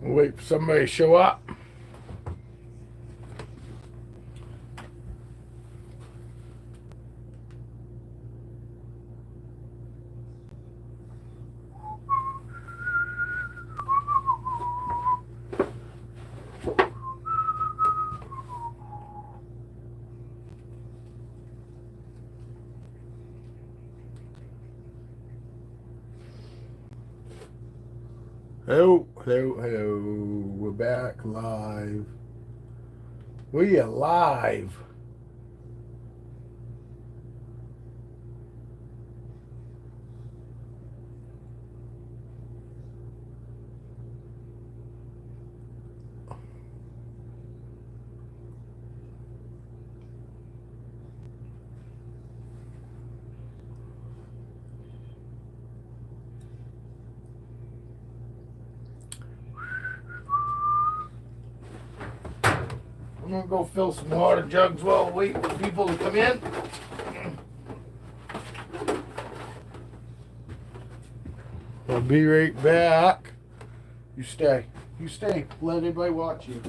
We'll wait for somebody to show up. Hello, hello, hello. We're back live. We are live. I'm gonna go fill some water jugs while we wait for people to come in. I'll be right back. You stay. You stay. Let anybody watch you.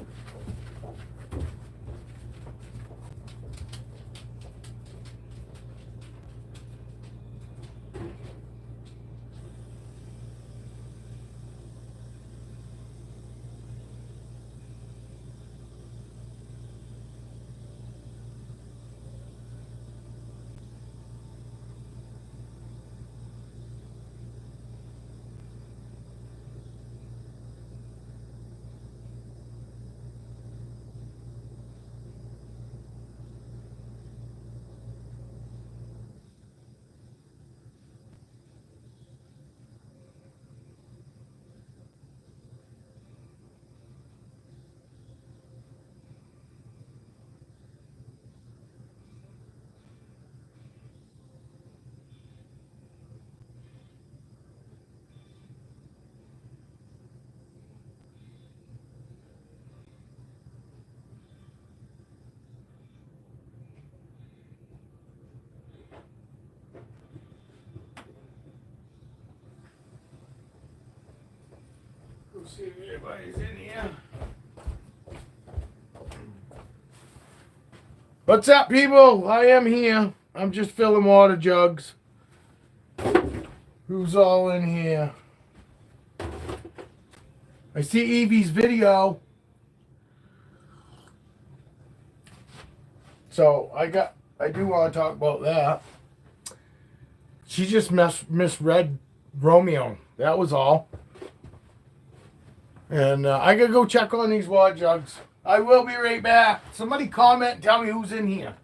Go see if anybody's in here. What's up, people? I am here. I'm just filling water jugs. Who's all in here? I see Evie's video. So I do want to talk about that. She just misread Romeo. That was all. And I gotta go check on these water jugs. I will be right back. Somebody comment and tell me who's in here.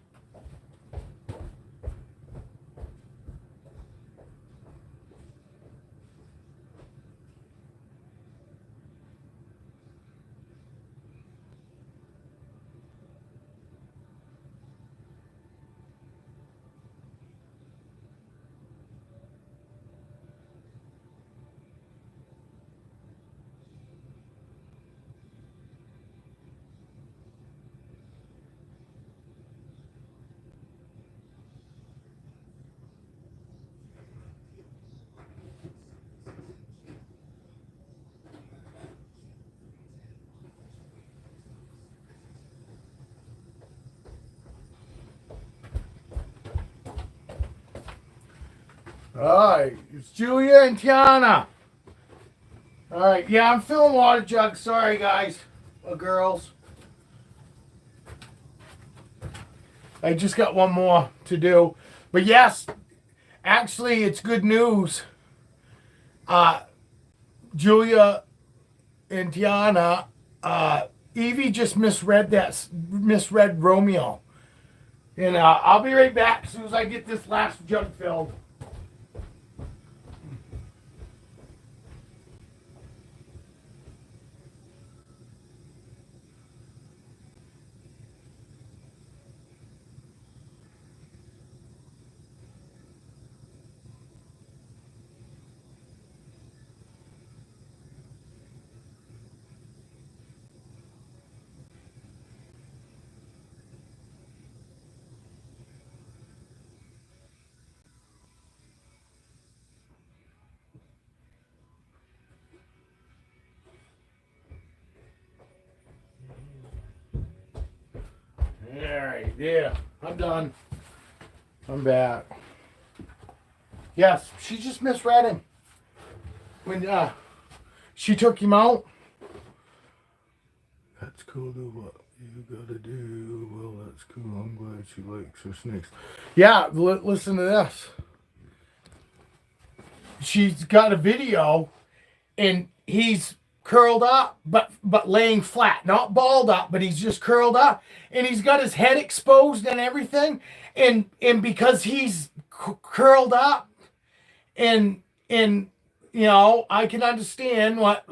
Alright, it's Julia and Tiana. Alright, yeah, I'm filling water jugs. Sorry, guys. Or girls. I just got one more to do. But yes, actually, it's good news. Julia and Tiana, Evie just misread Romeo. And I'll be right back as soon as I get this last jug filled. right, yeah, I'm done. I'm back. Yes, she just misread him. When she took him out. That's cool, do what you gotta do. Well, that's cool. I'm glad she likes her snakes. Yeah, listen to this. She's got a video, and he's curled up, but laying flat, not balled up, but he's just curled up, and he's got his head exposed and everything, and because he's curled up, and I can understand what,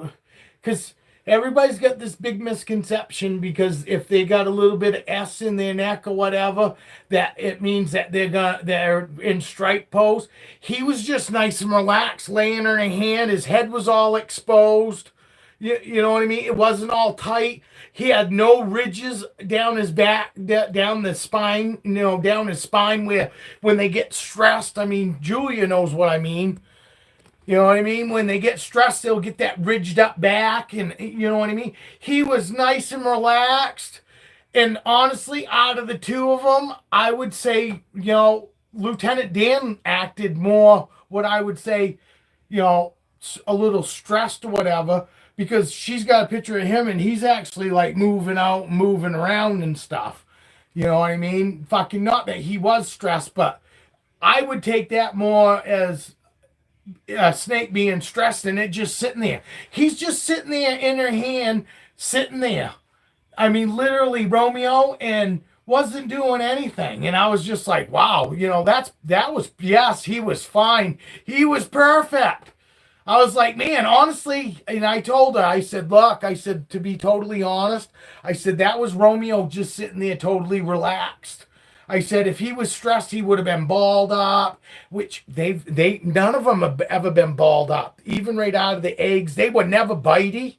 because everybody's got this big misconception, because if they got a little bit of S in their neck or whatever, that it means that they're in strike pose. He was just nice and relaxed, laying on her hand. His head was all exposed. You know what I mean? It wasn't all tight. He had no ridges down his back, down the spine, down his spine where when they get stressed. I mean, Julia knows what I mean. You know what I mean? When they get stressed, they'll get that ridged up back, and you know what I mean? He was nice and relaxed. And honestly, out of the two of them, I would say, Lieutenant Dan acted more, what I would say, a little stressed or whatever, because she's got a picture of him and he's actually like moving out, moving around and stuff. You know what I mean? Fucking not that he was stressed, but I would take that more as a snake being stressed and it just sitting there. He's just sitting there in her hand, sitting there. I mean, literally Romeo, and wasn't doing anything. And I was just like, wow, yes, he was fine. He was perfect. I was like, man, honestly, and I told her, I said, look, I said, to be totally honest, I said, that was Romeo just sitting there totally relaxed. I said, if he was stressed, he would have been balled up, which none of them have ever been balled up. Even right out of the eggs, they were never bitey.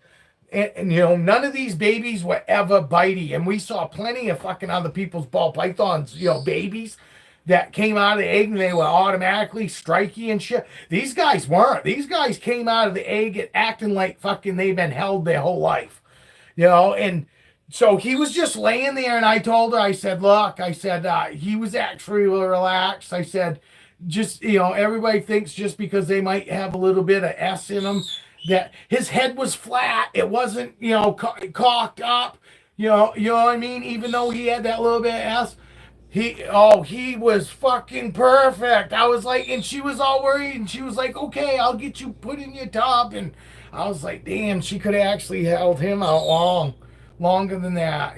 And none of these babies were ever bitey. And we saw plenty of fucking other people's ball pythons, babies that came out of the egg and they were automatically striky and shit. These guys weren't. These guys came out of the egg acting like fucking they've been held their whole life. And so he was just laying there, and I told her, I said, look, I said, he was actually relaxed. I said, just, everybody thinks just because they might have a little bit of S in them, that his head was flat. It wasn't, cocked up, you know what I mean? Even though he had that little bit of S, he was fucking perfect. I was like, and she was all worried, and she was like, okay, I'll get you put in your tub. And I was like, damn, she could have actually held him out longer than that,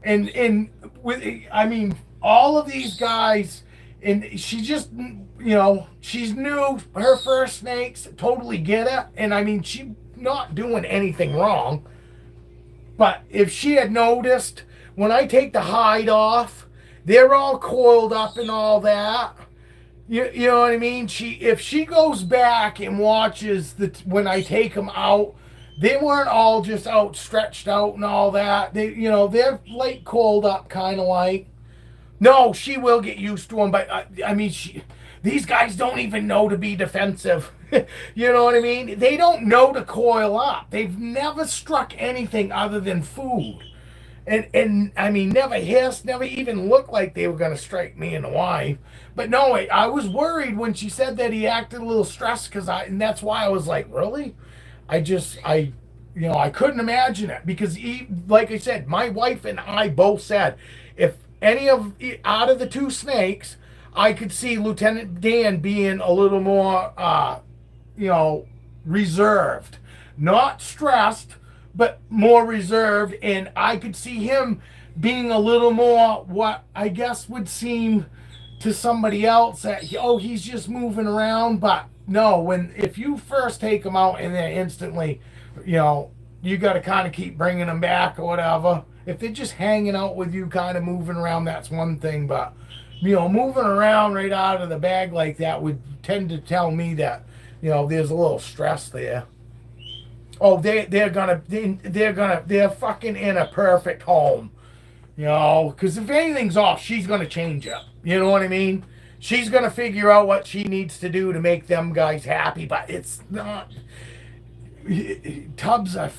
and I mean, all of these guys, and she just, she's new, her first snakes, totally get it. And I mean, she's not doing anything wrong, but if she had noticed, when I take the hide off, they're all coiled up and all that. You know what I mean? If she goes back and watches when I take them out, they weren't all just out stretched out and all that. They're like coiled up, kind of like. No, she will get used to them, but I mean, these guys don't even know to be defensive. You know what I mean? They don't know to coil up. They've never struck anything other than food. And I mean, never hissed, never even looked like they were going to strike me and the wife. But no, I was worried when she said that he acted a little stressed, and that's why I was like, really? I couldn't imagine it, because like I said, my wife and I both said, if any out of the two snakes, I could see Lieutenant Dan being a little more, reserved, not stressed, but more reserved. And I could see him being a little more, what I guess would seem to somebody else that, he's just moving around. But no, if you first take them out and then instantly, you got to kind of keep bringing them back or whatever. If they're just hanging out with you, kind of moving around, that's one thing. But, moving around right out of the bag like that would tend to tell me that, there's a little stress there. Oh, they're fucking in a perfect home, because if anything's off, she's gonna change up. You know what I mean? She's gonna figure out what she needs to do to make them guys happy. But it's not. Tubs are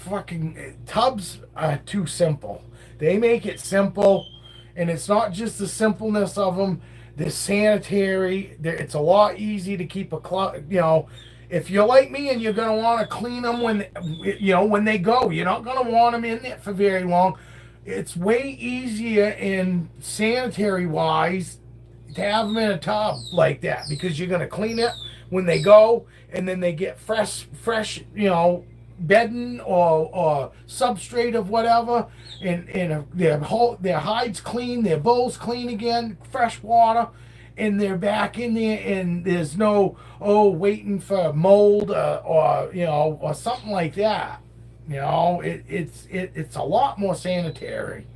too simple. They make it simple, And it's not just the simpleness of them. They're sanitary. It's a lot easy to keep if you're like me and you're gonna want to clean them when they go, you're not gonna want them in there for very long. It's way easier in sanitary wise to have them in a tub like that, because you're gonna clean it when they go, and then they get fresh, bedding or substrate of whatever, and their hides clean, their bowls clean again, fresh water, and they're back in there, and there's no waiting for mold or something like that. It's a lot more sanitary,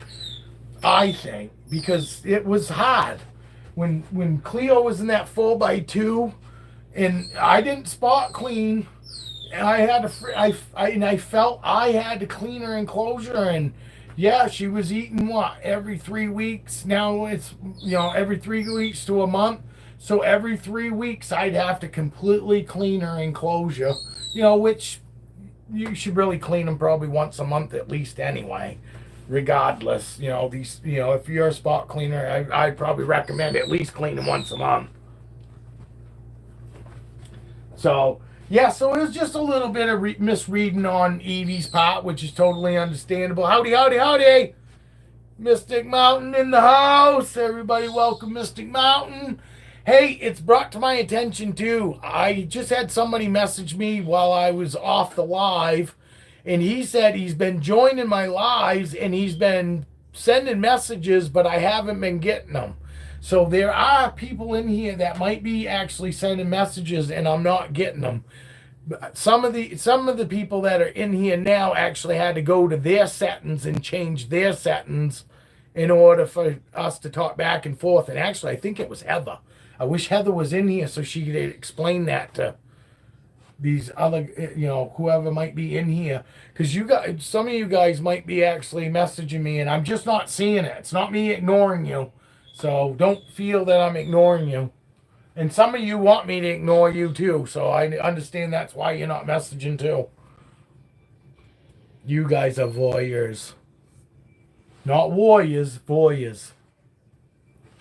I think, because it was hard when Cleo was in that 4x2, and I didn't spot clean. And I felt I had to clean her enclosure, and yeah, she was eating every 3 weeks. Now it's every 3 weeks to a month. So every 3 weeks I'd have to completely clean her enclosure. Which you should really clean them probably once a month at least anyway. Regardless, if you're a spot cleaner, I'd probably recommend at least cleaning once a month. So. Yeah, so it was just a little bit of misreading on Evie's part, which is totally understandable. Howdy, howdy, howdy! Mystic Mountain in the house. Everybody welcome Mystic Mountain. Hey, it's brought to my attention, too. I just had somebody message me while I was off the live, and he said he's been joining my lives, and he's been sending messages, but I haven't been getting them. So there are people in here that might be actually sending messages, and I'm not getting them. Some of the people that are in here now actually had to go to their settings and change their settings in order for us to talk back and forth. And actually, I think it was Heather. I wish Heather was in here so she could explain that to these other, whoever might be in here. Because some of you guys might be actually messaging me, and I'm just not seeing it. It's not me ignoring you. So don't feel that I'm ignoring you. And some of you want me to ignore you too. So I understand that's why you're not messaging too. You guys are voyeurs. Not warriors, voyeurs.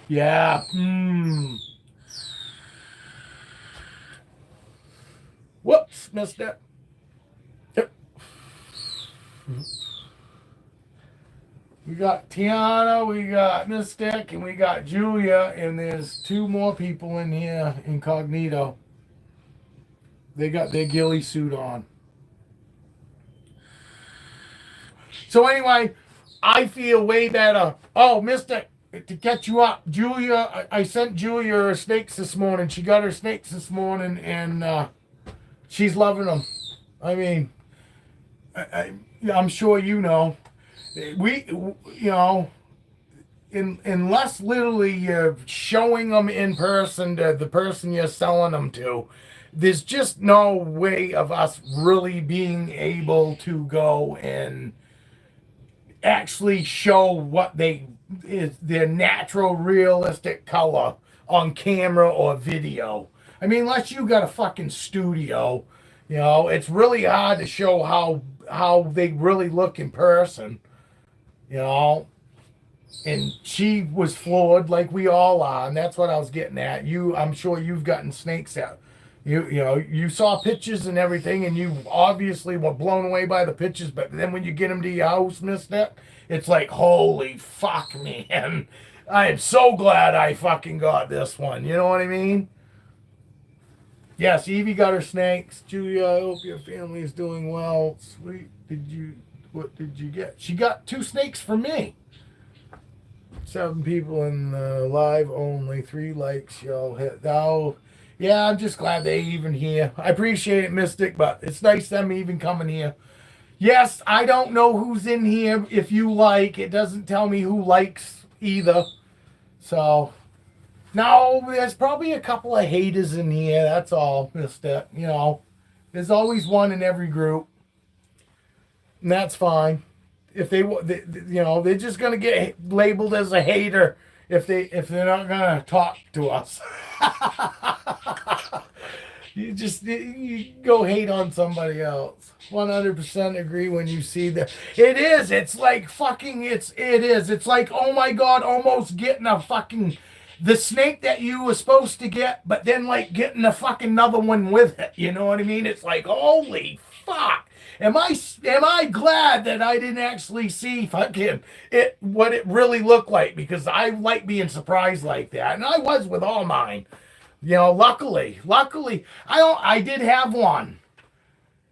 Yeah. Whoops, missed it. Yep. We got Tiana, we got Mystic, and we got Julia, and there's 2 more people in here, incognito. They got their ghillie suit on. So anyway, I feel way better. Oh, Mystic, to catch you up, Julia, I sent Julia her snakes this morning. She got her snakes this morning, and she's loving them. I mean, I'm sure you know. Unless literally you're showing them in person to the person you're selling them to, there's just no way of us really being able to go and actually show what is their natural, realistic color on camera or video. I mean, unless you got a fucking studio, it's really hard to show how they really look in person. And she was floored like we all are, and that's what I was getting at. I'm sure you've gotten snakes out. You saw pictures and everything, and you obviously were blown away by the pictures, but then when you get them to your house, Mystic, it's like, holy fuck, man. I am so glad I fucking got this one. You know what I mean? Yes, Evie got her snakes. Julia, I hope your family is doing well. Sweet. What did you get? She got 2 snakes for me. 7 people in the live only. 3 likes. Y'all hit. Oh, yeah, I'm just glad they even here. I appreciate it, Mystic, but it's nice them even coming here. Yes, I don't know who's in here. If you like, it doesn't tell me who likes either. So, no, there's probably a couple of haters in here. That's all, Mystic. There's always one in every group. And that's fine. If they're just gonna get labeled as a hater if they're not gonna talk to us. You go hate on somebody else. 100% agree when you see that. It is. It's like fucking. It is. It's like, oh my god, almost getting a fucking the snake that you were supposed to get, but then like getting a fucking another one with it. You know what I mean? It's like, holy fuck. Am I glad that I didn't actually see fucking it what it really looked like, because I like being surprised like that, and I was with all mine. You know, luckily, I did have one.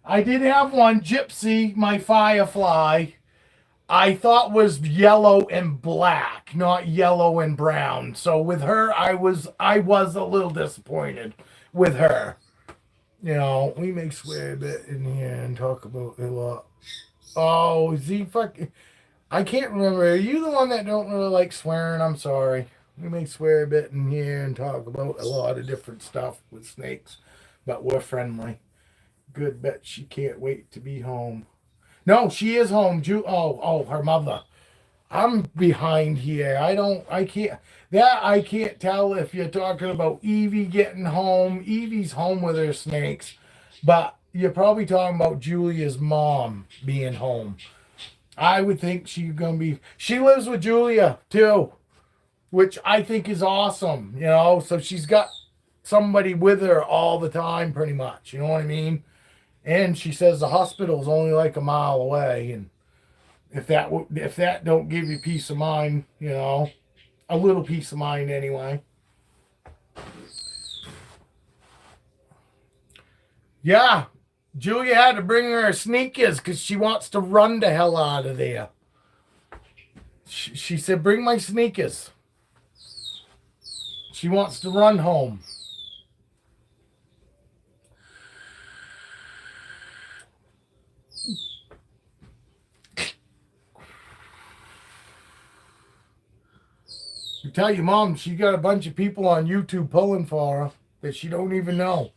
I did have one, Gypsy, my firefly. I thought was yellow and black, not yellow and brown. So with her, I was a little disappointed with her. You know, we may swear a bit in here and talk about a lot. Oh, is he fucking? I can't remember. Are you the one that don't really like swearing? I'm sorry. We may swear a bit in here and talk about a lot of different stuff with snakes, but we're friendly. Good bet she can't wait to be home. No, she is home. Her mother. I'm behind here. I can't tell if you're talking about Evie getting home. Evie's home with her snakes, but you're probably talking about Julia's mom being home. I would think she lives with Julia too, which I think is awesome, you know. So she's got somebody with her all the time, pretty much. You know what I mean? And she says the hospital's only like a mile away, and if that don't give you peace of mind, you know, a little peace of mind anyway. Yeah, Julia had to bring her sneakers because she wants to run the hell out of there. She said, "Bring my sneakers." She wants to run home. You tell your mom she got a bunch of people on YouTube pulling for her that she don't even know.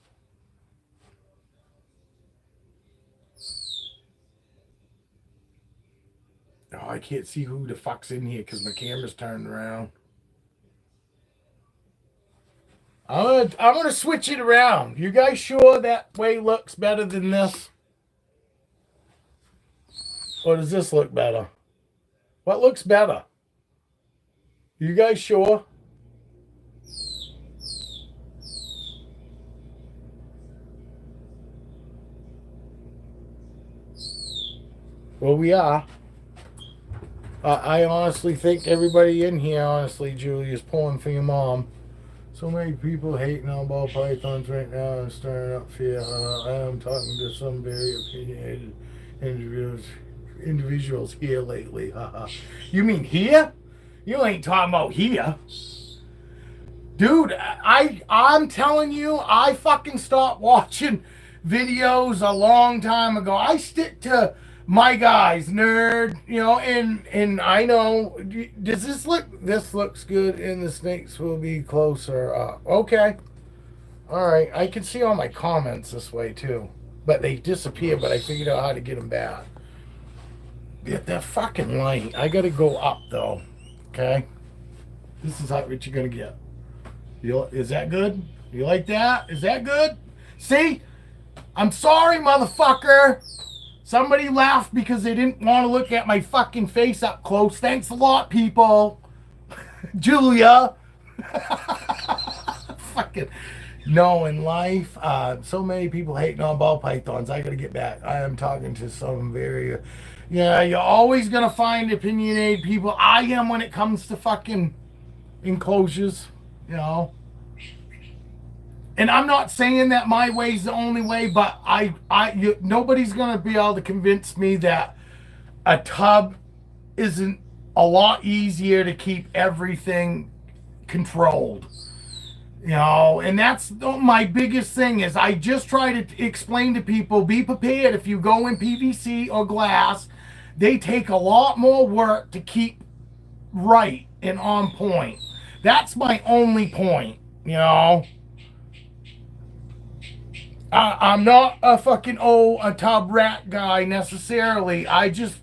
Oh, I can't see who the fuck's in here because my camera's turned around. I'm gonna switch it around. You guys sure that way looks better than this? Or does this look better? What looks better? You guys sure? Well, we are. I honestly think everybody in here, honestly, Julie, is pulling for your mom. So many people hating on ball pythons right now and stirring up fear. I am talking to some very opinionated individuals here lately. You mean here? You ain't talking about here. Dude, I'm telling you, I fucking stopped watching videos a long time ago. I stick to my guys, nerd, you know, and I know. Does this looks good, and the snakes will be closer. Okay, all right. I can see all my comments this way too, but they disappear. But I figured out how to get them back. Get that fucking light. I gotta go up though. Okay, this is how what you're gonna get. Is that good? You like that? Is that good? See, I'm sorry, motherfucker. Somebody laughed because they didn't want to look at my fucking face up close. Thanks a lot, people. Julia. Fucking no, in life, so many people hating on ball pythons. I gotta get back. I am talking to some very, yeah, you're always gonna find opinionated people. I am when it comes to fucking enclosures, you know. And I'm not saying that my way's the only way, but nobody's gonna be able to convince me that a tub isn't a lot easier to keep everything controlled. You know, and that's my biggest thing is I just try to explain to people, be prepared if you go in PVC or glass, they take a lot more work to keep right and on point. That's my only point, you know. I'm not a fucking a tub rat guy necessarily. I just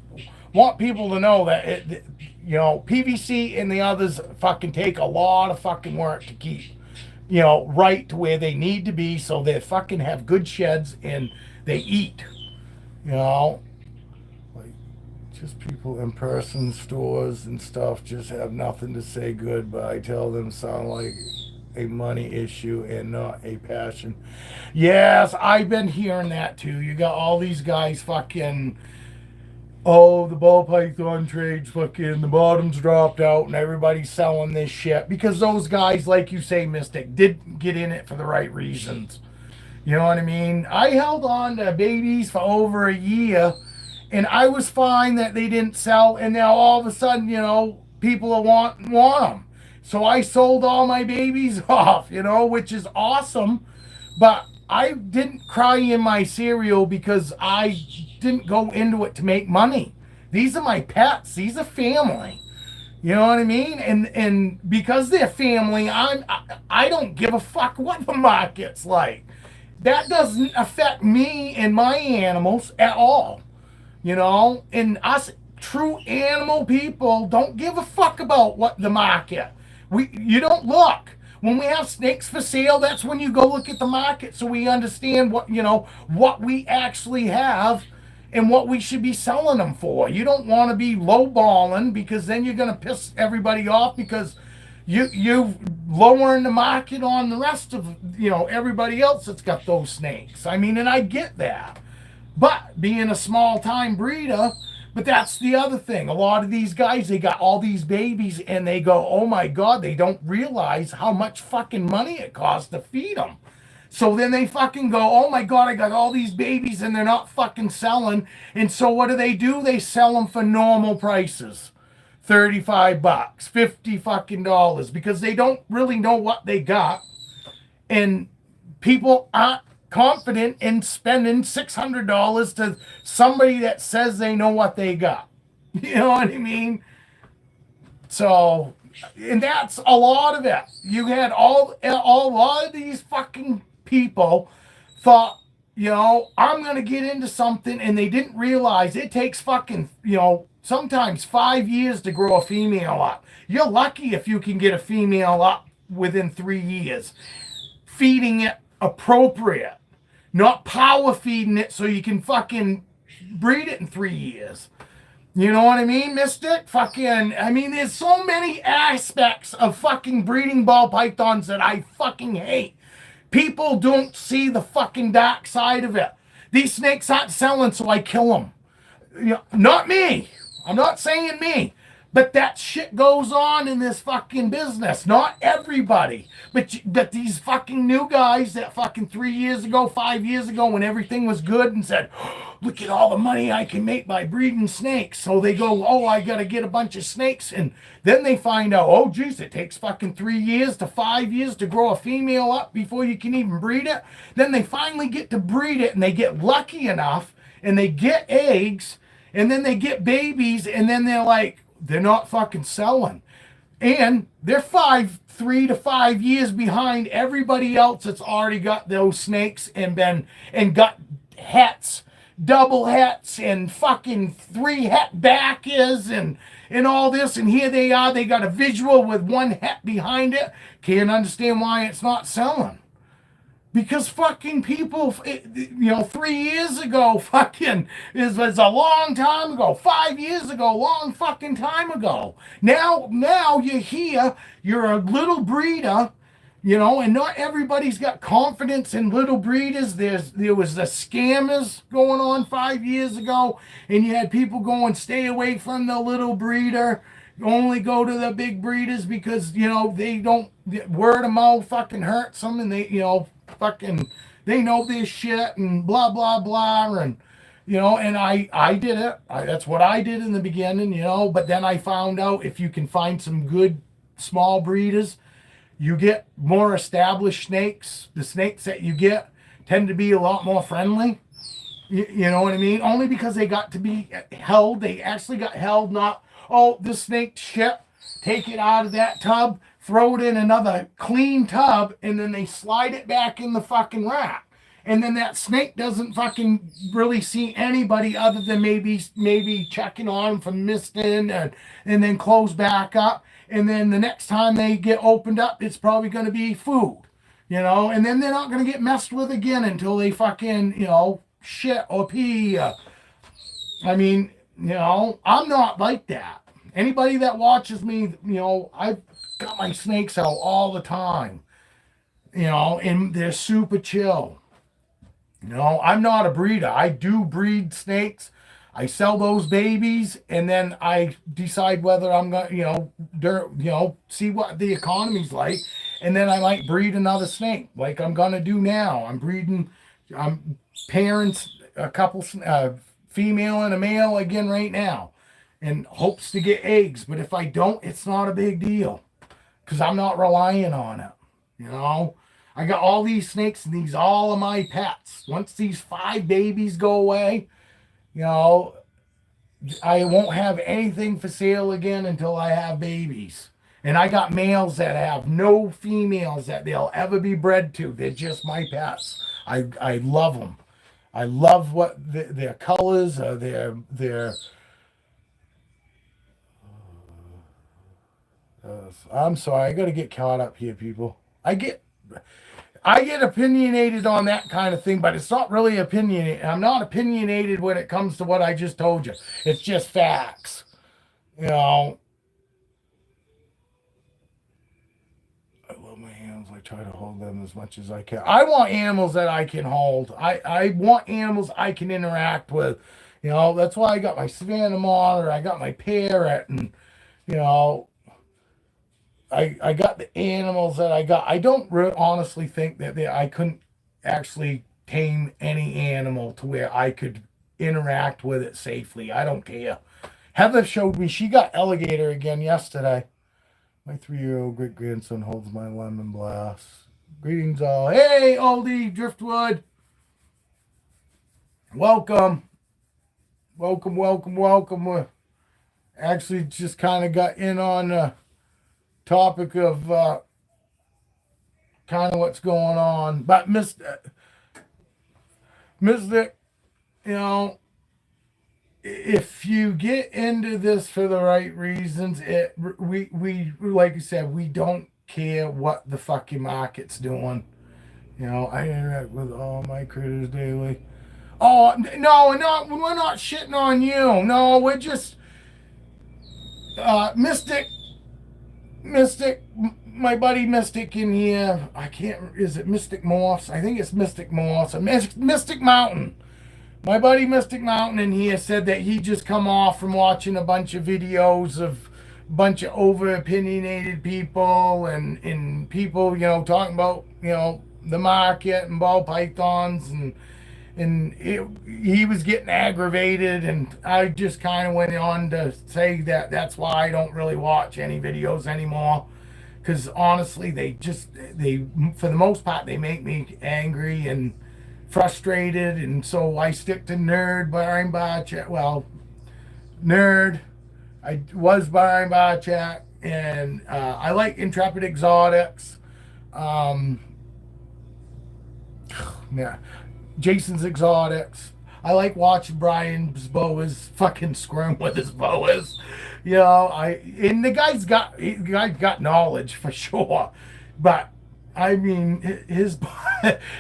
want people to know that you know, PVC and the others fucking take a lot of fucking work to keep right to where they need to be, so they fucking have good sheds and they eat. You know, like just people in person stores and stuff just have nothing to say good, but I tell them sound like a money issue and not a passion. Yes, I've been hearing that too. You got all these guys fucking, oh, the ball python trades, fucking the bottom's dropped out and everybody's selling this shit because those guys, like you say, Mystic, didn't get in it for the right reasons. You know what I mean? I held on to babies for over a year and I was fine that they didn't sell, and now all of a sudden, people want them. So I sold all my babies off, which is awesome. But I didn't cry in my cereal because I didn't go into it to make money. These are my pets. These are family. You know what I mean? And because they're family, I don't give a fuck what the market's like. That doesn't affect me and my animals at all. And us true animal people don't give a fuck about what the market. You don't look. When we have snakes for sale, that's when you go look at the market so we understand what we actually have and what we should be selling them for. You don't want to be lowballing because then you're going to piss everybody off because you lowering the market on the rest of everybody else that's got those snakes. I mean, and I get that. But being a small time breeder, but that's the other thing. A lot of these guys, they got all these babies and they go, oh my God, they don't realize how much fucking money it costs to feed them. So then they fucking go, oh my God, I got all these babies and they're not fucking selling. And so what do? They sell them for normal prices. $35, $50 fucking dollars, because they don't really know what they got. And people aren't confident in spending $600 to somebody that says they know what they got. You know what I mean? So, and that's a lot of it. You had a lot of these fucking people thought, I'm going to get into something, and they didn't realize it takes fucking, sometimes 5 years to grow a female up. You're lucky if you can get a female up within 3 years. Feeding it appropriate, not power feeding it so you can fucking breed it in 3 years. You know what I mean, Mystic? There's so many aspects of fucking breeding ball pythons that I fucking hate. People don't see the fucking dark side of it. These snakes aren't selling, so I kill them. Not me. I'm not saying me. But that shit goes on in this fucking business. Not everybody. But these fucking new guys that fucking 3 years ago, 5 years ago, when everything was good and said, look at all the money I can make by breeding snakes. So they go, oh, I got to get a bunch of snakes. And then they find out, oh, geez, it takes fucking 3 years to 5 years to grow a female up before you can even breed it. Then they finally get to breed it and they get lucky enough and they get eggs and then they get babies and then they're like, they're not fucking selling. And they're 3 to 5 years behind everybody else that's already got those snakes and got hets, double hets, and fucking 3 het backers and all this. And here they are, they got a visual with 1 het behind it. Can't understand why it's not selling. Because fucking people, 3 years ago, fucking, it was a long time ago. 5 years ago, long fucking time ago. Now you're here, you're a little breeder, and not everybody's got confidence in little breeders. There was the scammers going on 5 years ago, and you had people going, stay away from the little breeder. Only go to the big breeders because, they don't, word of mouth fucking hurts them, and they, fucking, they know this shit and blah blah blah, and and I did it. That's what I did in the beginning, but then I found out if you can find some good small breeders, you get more established snakes. The snakes that you get tend to be a lot more friendly. You know what I mean? Only because they got to be held. They actually got held, not, oh, this snake shit, take it out of that tub, throw it in another clean tub, and then they slide it back in the fucking rack. And then that snake doesn't fucking really see anybody other than maybe checking on from misting and then close back up. And then the next time they get opened up, it's probably going to be food. you know, and then they're not going to get messed with again until they fucking, you know, shit or pee. I mean, you know, I'm not like that. Anybody that watches me, you know, I've got my snakes out all the time, you know, and they're super chill. You know, I'm not a breeder. I do breed snakes. I sell those babies, and then I decide whether I'm gonna, see what the economy's like, and then I might breed another snake, like I'm gonna do now. I'm parents a couple, female and a male again right now, and hopes to get eggs. But if I don't, it's not a big deal, because I'm not relying on it. You know, I got all these snakes, and these all of my pets. Once these 5 babies go away, you know, I won't have anything for sale again until I have babies. And I got males that have no females that they'll ever be bred to. They're just my pets. I love them. I love what their colors are. Their I'm sorry. I got to get caught up here, people. I get opinionated on that kind of thing, but it's not really opinionated. I'm not opinionated when it comes to what I just told you. It's just facts. You know, I love my animals. I try to hold them as much as I can. I want animals that I can hold. I want animals I can interact with. You know, that's why I got my Savannah monitor. I got my parrot, and, you know, I got the animals that I got. I don't honestly think that I couldn't actually tame any animal to where I could interact with it safely. I don't care. Heather showed me she got alligator again yesterday. My 3-year-old great grandson holds my lemon blast. Greetings all. Hey, oldie Driftwood. Welcome. Welcome, welcome, welcome. We actually just kind of got in on topic of kind of what's going on, but Mr. You know, if you get into this for the right reasons, we like you said, we don't care what the fucking market's doing. You know, I interact with all my critters daily. Oh no, we're not shitting on you. No, we're just Mystic, my buddy Mystic in here. I can't. Is it Mystic Morphs? I think it's Mystic Morphs. Mystic Mountain. My buddy Mystic Mountain in here said that he just come off from watching a bunch of videos of a bunch of over opinionated people and people, you know, talking about, you know, the market and ball pythons, and he was getting aggravated, and I just kind of went on to say that that's why I don't really watch any videos anymore, because honestly they for the most part they make me angry and frustrated, and so I stick to nerd Brian Barchak. Well, nerd, I was Brian Barchak, and I like Intrepid Exotics. Yeah. Jason's Exotics. I like watching Brian's Boas fucking squirm with his Boas. You know, and the guy's got knowledge for sure. But I mean his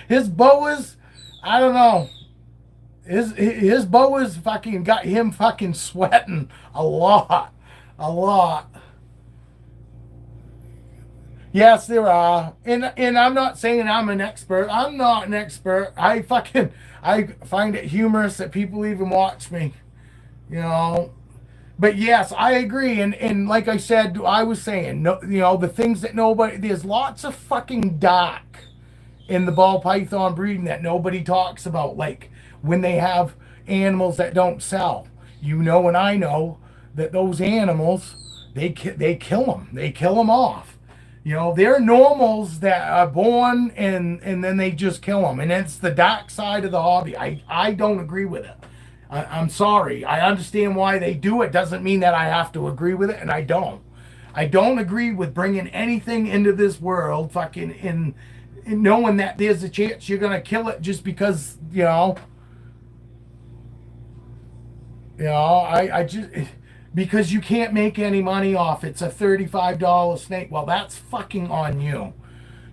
his Boas, I don't know. His Boas fucking got him fucking sweating a lot. A lot. Yes, there are, and I'm not saying I'm an expert. I'm not an expert. I find it humorous that people even watch me, you know. But yes, I agree, and like I said, I was saying, no, you know, the things that nobody. There's lots of fucking dark in the ball python breeding that nobody talks about, like when they have animals that don't sell. You know, and I know that those animals, they kill them. They kill them off. You know, they're normals that are born and then they just kill them. And it's the dark side of the hobby. I don't agree with it. I'm sorry. I understand why they do it. Doesn't mean that I have to agree with it, and I don't. I don't agree with bringing anything into this world fucking in knowing that there's a chance you're going to kill it just because, you know. I just... Because you can't make any money off it's a $35 snake. Well, that's fucking on you.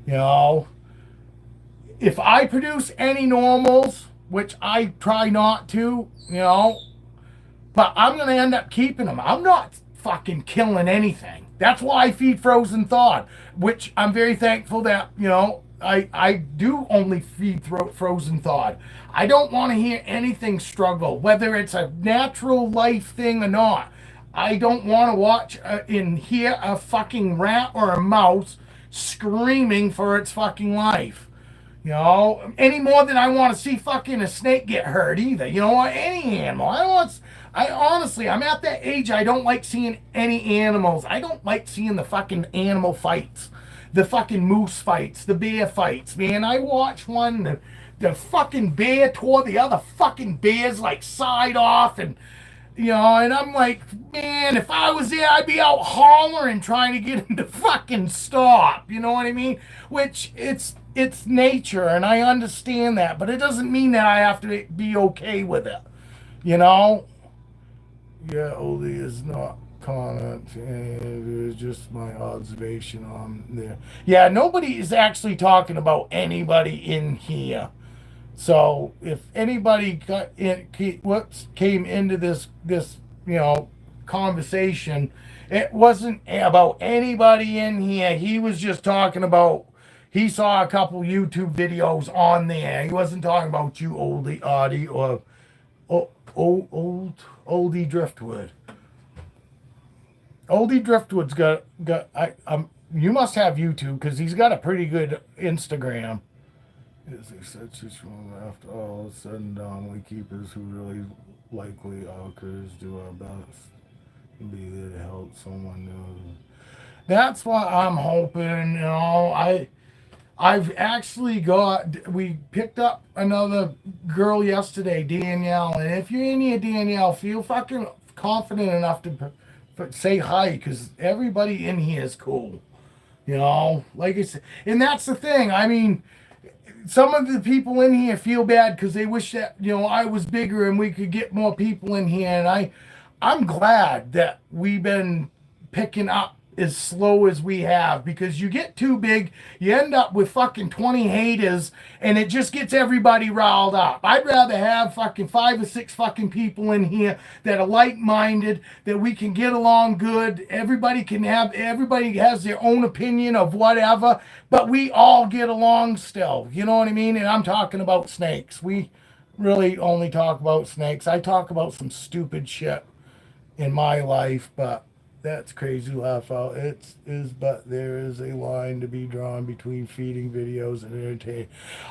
You know, if I produce any normals, which I try not to, but I'm going to end up keeping them. I'm not fucking killing anything. That's why I feed frozen thawed, which I'm very thankful that, I do only feed frozen thawed. I don't want to hear anything struggle, whether it's a natural life thing or not. I don't want to watch and hear a fucking rat or a mouse screaming for its fucking life. Any more than I want to see fucking a snake get hurt either. Any animal. I honestly, I'm at that age I don't like seeing any animals. I don't like seeing the fucking animal fights. The fucking moose fights, the bear fights, man. I watched one, the fucking bear tore the other fucking bear's like side off, and and I'm like, man, if I was there, I'd be out hollering trying to get him to fucking stop. You know what I mean? Which it's nature, and I understand that, but it doesn't mean that I have to be okay with it. Yeah, Oldie is not comment. It was just my observation on there. Yeah, nobody is actually talking about anybody in here. So if anybody came into this conversation, it wasn't about anybody in here. He was just talking about, he saw a couple YouTube videos on there. He wasn't talking about you, Oldie Audie, or Oldie Driftwood. Oldie Driftwood's got you must have YouTube, because he's got a pretty good Instagram. Is there such a strong after all said and done, we keepers who really likely occurs do our best and be there to help someone new. That's what I'm hoping. I've actually we picked up another girl yesterday, Danielle, and if you're in here, Danielle, feel fucking confident enough to say hi, because everybody in here is cool. Like I said, and that's the thing. I mean, some of the people in here feel bad because they wish that, I was bigger and we could get more people in here. And I'm glad that we've been picking up as slow as we have, because you get too big, you end up with fucking 20 haters, and it just gets everybody riled up. I'd rather have fucking 5 or 6 fucking people in here that are like-minded, that we can get along good. Everybody has their own opinion of whatever, but we all get along still. You know what I mean? And I'm talking about snakes. We really only talk about snakes. I talk about some stupid shit in my life, but that's crazy to laugh out. But there is a line to be drawn between feeding videos and entertaining.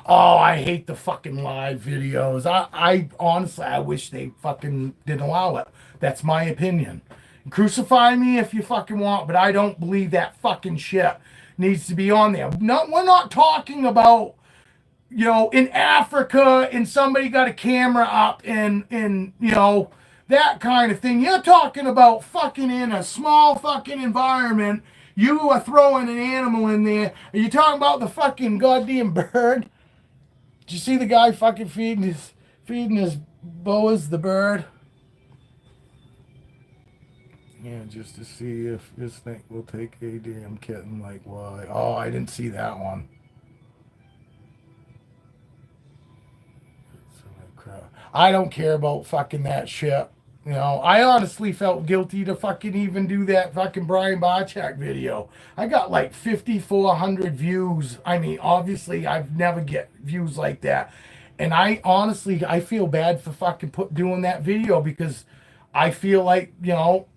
Oh, I hate the fucking live videos. I honestly, I wish they fucking didn't allow it. That's my opinion. Crucify me if you fucking want, but I don't believe that fucking shit needs to be on there. We're not talking about, in Africa and somebody got a camera up and that kind of thing. You're talking about fucking in a small fucking environment. You are throwing an animal in there. Are you talking about the fucking goddamn bird? Did you see the guy fucking feeding his Boas the bird? Yeah, just to see if this snake will take a damn kitten. Like, why? Oh, I didn't see that one. I don't care about fucking that shit. I honestly felt guilty to fucking even do that fucking Brian Barchak video. I got like 5,400 views. I mean, obviously, I've never get views like that. And I feel bad for fucking doing that video, because I feel like,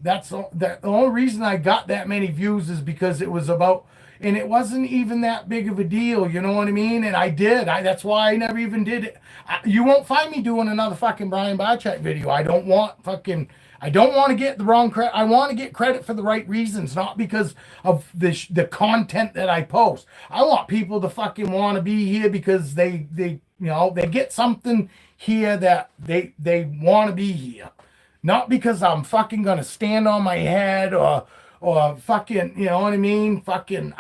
that's the only reason I got that many views is because it was about, and it wasn't even that big of a deal, you know what I mean? And I did. That's why I never even did it. You won't find me doing another fucking Brian Barchak video. I don't want to get the wrong credit. I want to get credit for the right reasons, not because of the content that I post. I want people to fucking want to be here because they get something here that they want to be here. Not because I'm fucking going to stand on my head or fucking, you know what I mean? Fucking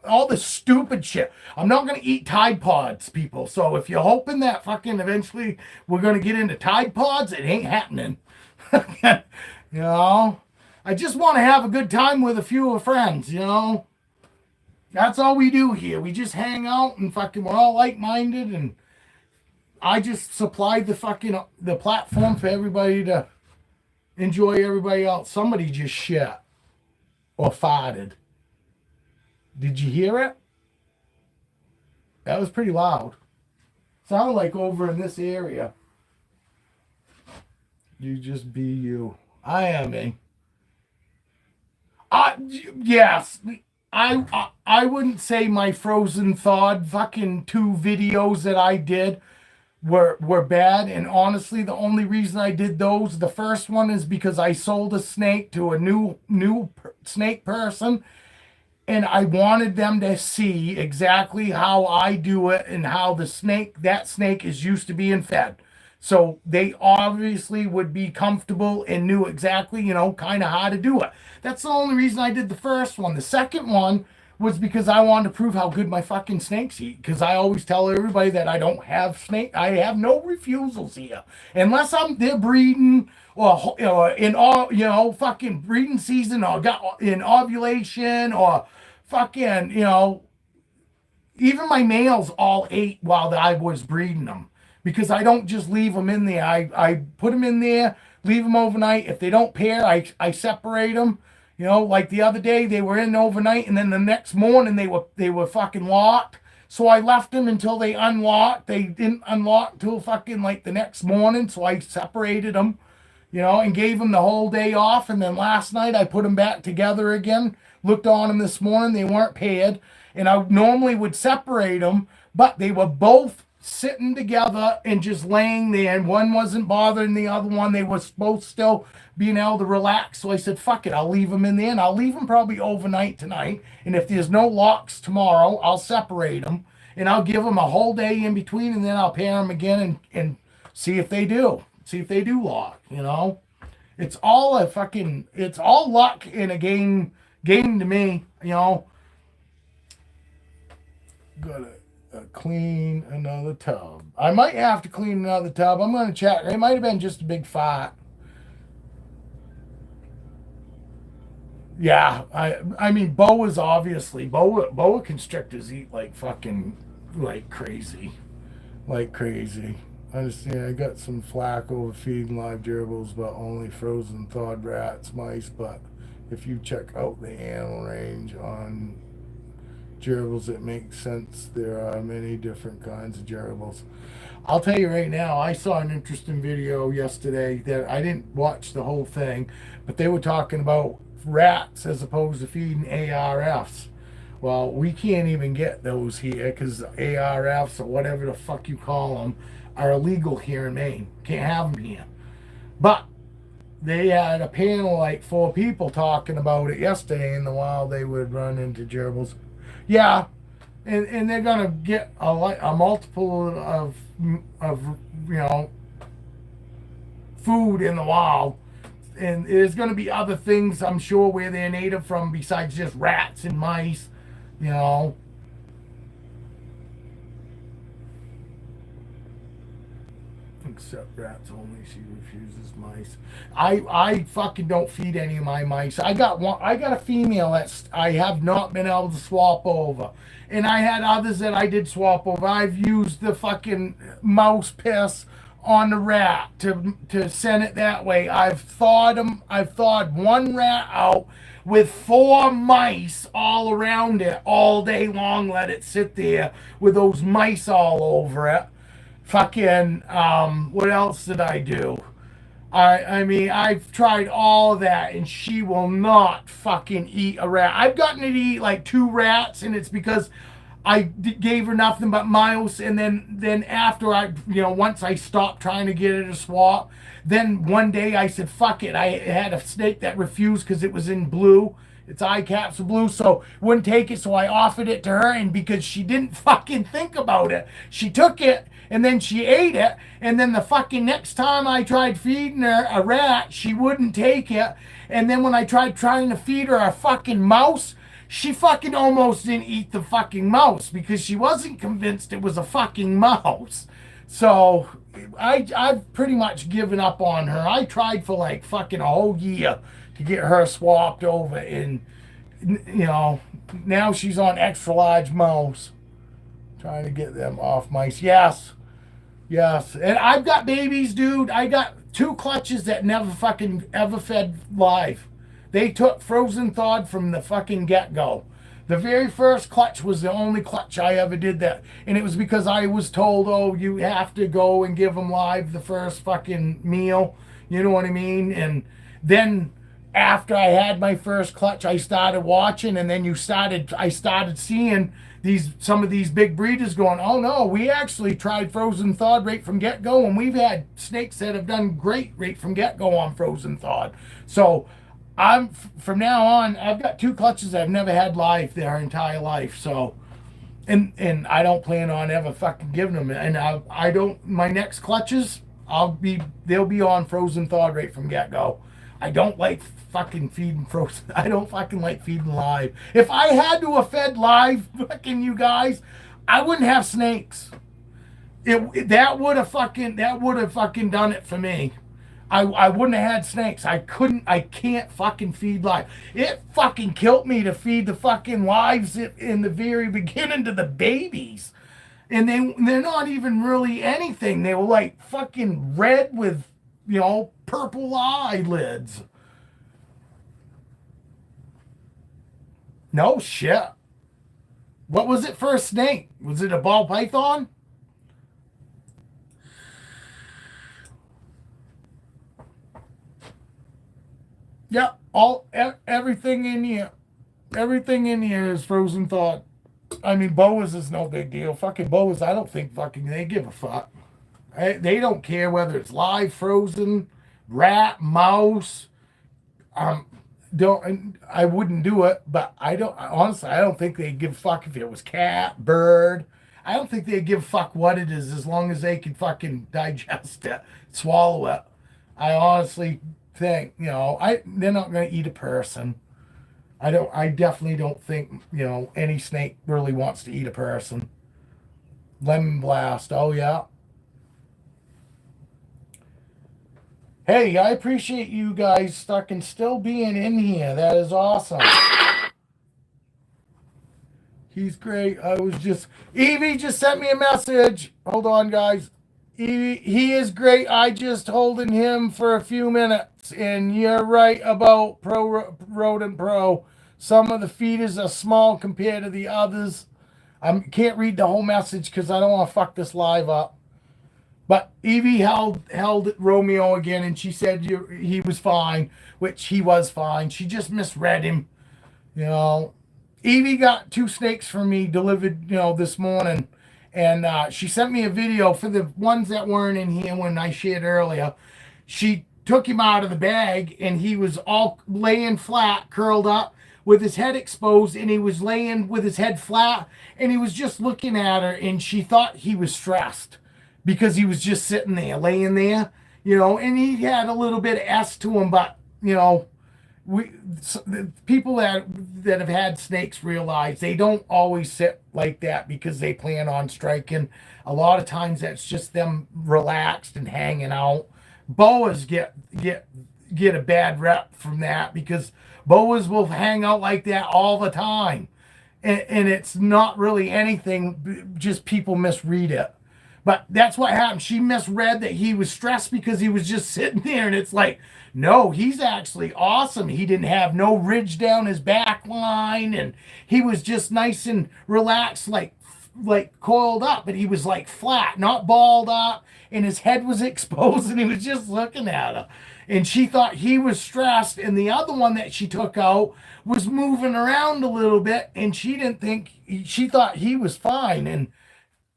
all this stupid shit. I'm not going to eat Tide Pods, people. So if you're hoping that fucking eventually we're going to get into Tide Pods, it ain't happening. I just want to have a good time with a few of friends, That's all we do here. We just hang out and fucking we're all like-minded, and I just supplied the platform for everybody to enjoy everybody else. Somebody just shit or farted. Did you hear it? That was pretty loud. Sounded like over in this area. You just be you. I am me. Yes. I wouldn't say my frozen thawed fucking 2 videos that I did were bad, and honestly the only reason I did those, the first one is because I sold a snake to a new snake person, and I wanted them to see exactly how I do it and how that snake is used to being fed. So they obviously would be comfortable and knew exactly, kind of how to do it. That's the only reason I did the first one. The second one was because I wanted to prove how good my fucking snakes eat. Because I always tell everybody that I don't have I have no refusals here. Unless they're breeding or in all, fucking breeding season or got in ovulation or fucking, even my males all ate while I was breeding them. Because I don't just leave them in there. I put them in there, leave them overnight. If they don't pair, I separate them. Like the other day, they were in overnight, and then the next morning they were fucking locked. So I left them until they unlocked. They didn't unlock till fucking like the next morning, so I separated them, and gave them the whole day off. And then last night I put them back together again. Looked on them this morning. They weren't paired, and I normally would separate them, but they were both sitting together and just laying there, and one wasn't bothering the other one. They were both still being able to relax. So I said, fuck it, I'll leave them in there, and I'll leave them probably overnight tonight. And if there's no locks tomorrow, I'll separate them, and I'll give them a whole day in between, and then I'll pair them again and see if they do. See if they do lock, It's all it's all luck in a game to me, Gotta clean another tub. I might have to clean another tub. I'm going to check. It might have been just a big fart. Yeah, I mean, Boas obviously. Boa constrictors eat like fucking like crazy. Like crazy. I got some flack over feeding live gerbils, but only frozen thawed rats, mice. But if you check out the animal range on gerbils, it makes sense. There are many different kinds of gerbils. I'll tell you right now, I saw an interesting video yesterday that I didn't watch the whole thing, but they were talking about rats as opposed to feeding ARFs. Well, we can't even get those here because ARFs or whatever the fuck you call them are illegal here in Maine. Can't have them here. But they had a panel like 4 people talking about it yesterday, and while they would run into gerbils. Yeah, and they're gonna get a multiple of food in the wild, and there's gonna be other things I'm sure where they're native from besides just rats and mice, Except rats only. She refuses mice. I fucking don't feed any of my mice. I got a female that I have not been able to swap over, and I had others that I did swap over. I've used the fucking mouse piss on the rat to send it that way. I've thawed one rat out with 4 mice all around it all day long. Let it sit there with those mice all over it. Fucking, what else did I do? I mean, I've tried all of that, and she will not fucking eat a rat. I've gotten her to eat like 2 rats, and it's because I gave her nothing but mouse, and then after once I stopped trying to get her to swap, then one day I said, fuck it. I had a snake that refused because it was in blue. Its eye caps are blue, so wouldn't take it, so I offered it to her, and because she didn't fucking think about it, she took it, and then she ate it, and then the fucking next time I tried feeding her a rat, she wouldn't take it, and then when I tried trying to feed her a fucking mouse, she fucking almost didn't eat the fucking mouse because she wasn't convinced it was a fucking mouse. So I've pretty much given up on her. I tried for like fucking a whole year to get her swapped over, and you know, now she's on extra large mouse. Trying to get them off mice. Yes. Yes. And I've got babies, dude. I got two clutches that never fucking ever fed live. They took frozen thawed from the fucking get go. The very first clutch was the only clutch I ever did that. And it was because I was told, oh, you have to go and give them live the first fucking meal. You know what I mean? And then after I had my first clutch, I started watching, and then I started seeing some of these big breeders going, oh no, we actually tried frozen thawed right from get go, and we've had snakes that have done great right from get go on frozen thawed. So from now on, I've got two clutches I've never had live their entire life. So, and I don't plan on ever fucking giving them. And I don't. My next clutches, they'll be on frozen thawed right from get go. I don't like fucking feeding frozen. I don't fucking like feeding live. If I had to have fed live, fucking you guys, I wouldn't have snakes. That would have fucking done it for me. I wouldn't have had snakes. I can't fucking feed live. It fucking killed me to feed the fucking lives in the very beginning to the babies. And they're not even really anything. They were like fucking red with, purple eyelids. No shit. What was it for a snake? Was it a ball python? Yeah, everything in here. Everything in here is frozen thawed. I mean, Boas is no big deal. Fucking Boas, I don't think fucking they give a fuck. They don't care whether it's live, frozen, rat, mouse. Um, don't I wouldn't do it, but I don't honestly. I don't think they'd give a fuck if it was cat, bird. I don't think they'd give a fuck what it is as long as they can fucking digest it, swallow it. I honestly think they're not going to eat a person. I definitely don't think, any snake really wants to eat a person. Lemon blast. Oh yeah. Hey, I appreciate you guys stuck and still being in here. That is awesome. He's great. Evie just sent me a message. Hold on, guys. He is great. I just holding him for a few minutes. And you're right about Rodent Pro. Some of the feeders are small compared to the others. I can't read the whole message because I don't want to fuck this live up. But Evie held Romeo again, and she said he was fine, which he was fine. She just misread him. Evie got two snakes from me delivered, this morning. And she sent me a video for the ones that weren't in here when I shared earlier. She took him out of the bag, and he was all laying flat, curled up, with his head exposed, and he was laying with his head flat, and he was just looking at her, and she thought he was stressed because he was just sitting there, laying there, and he had a little bit of S to him, but, the people that have had snakes realize they don't always sit like that because they plan on striking. A lot of times that's just them relaxed and hanging out. Boas get a bad rep from that because boas will hang out like that all the time, and it's not really anything. Just people misread it. But that's what happened. She misread that he was stressed because he was just sitting there, and it's like, no, he's actually awesome. He didn't have no ridge down his back line, and he was just nice and relaxed, like coiled up, but he was like flat, not balled up, and his head was exposed, and he was just looking at her. And she thought he was stressed, and the other one that she took out was moving around a little bit, and she thought he was fine. And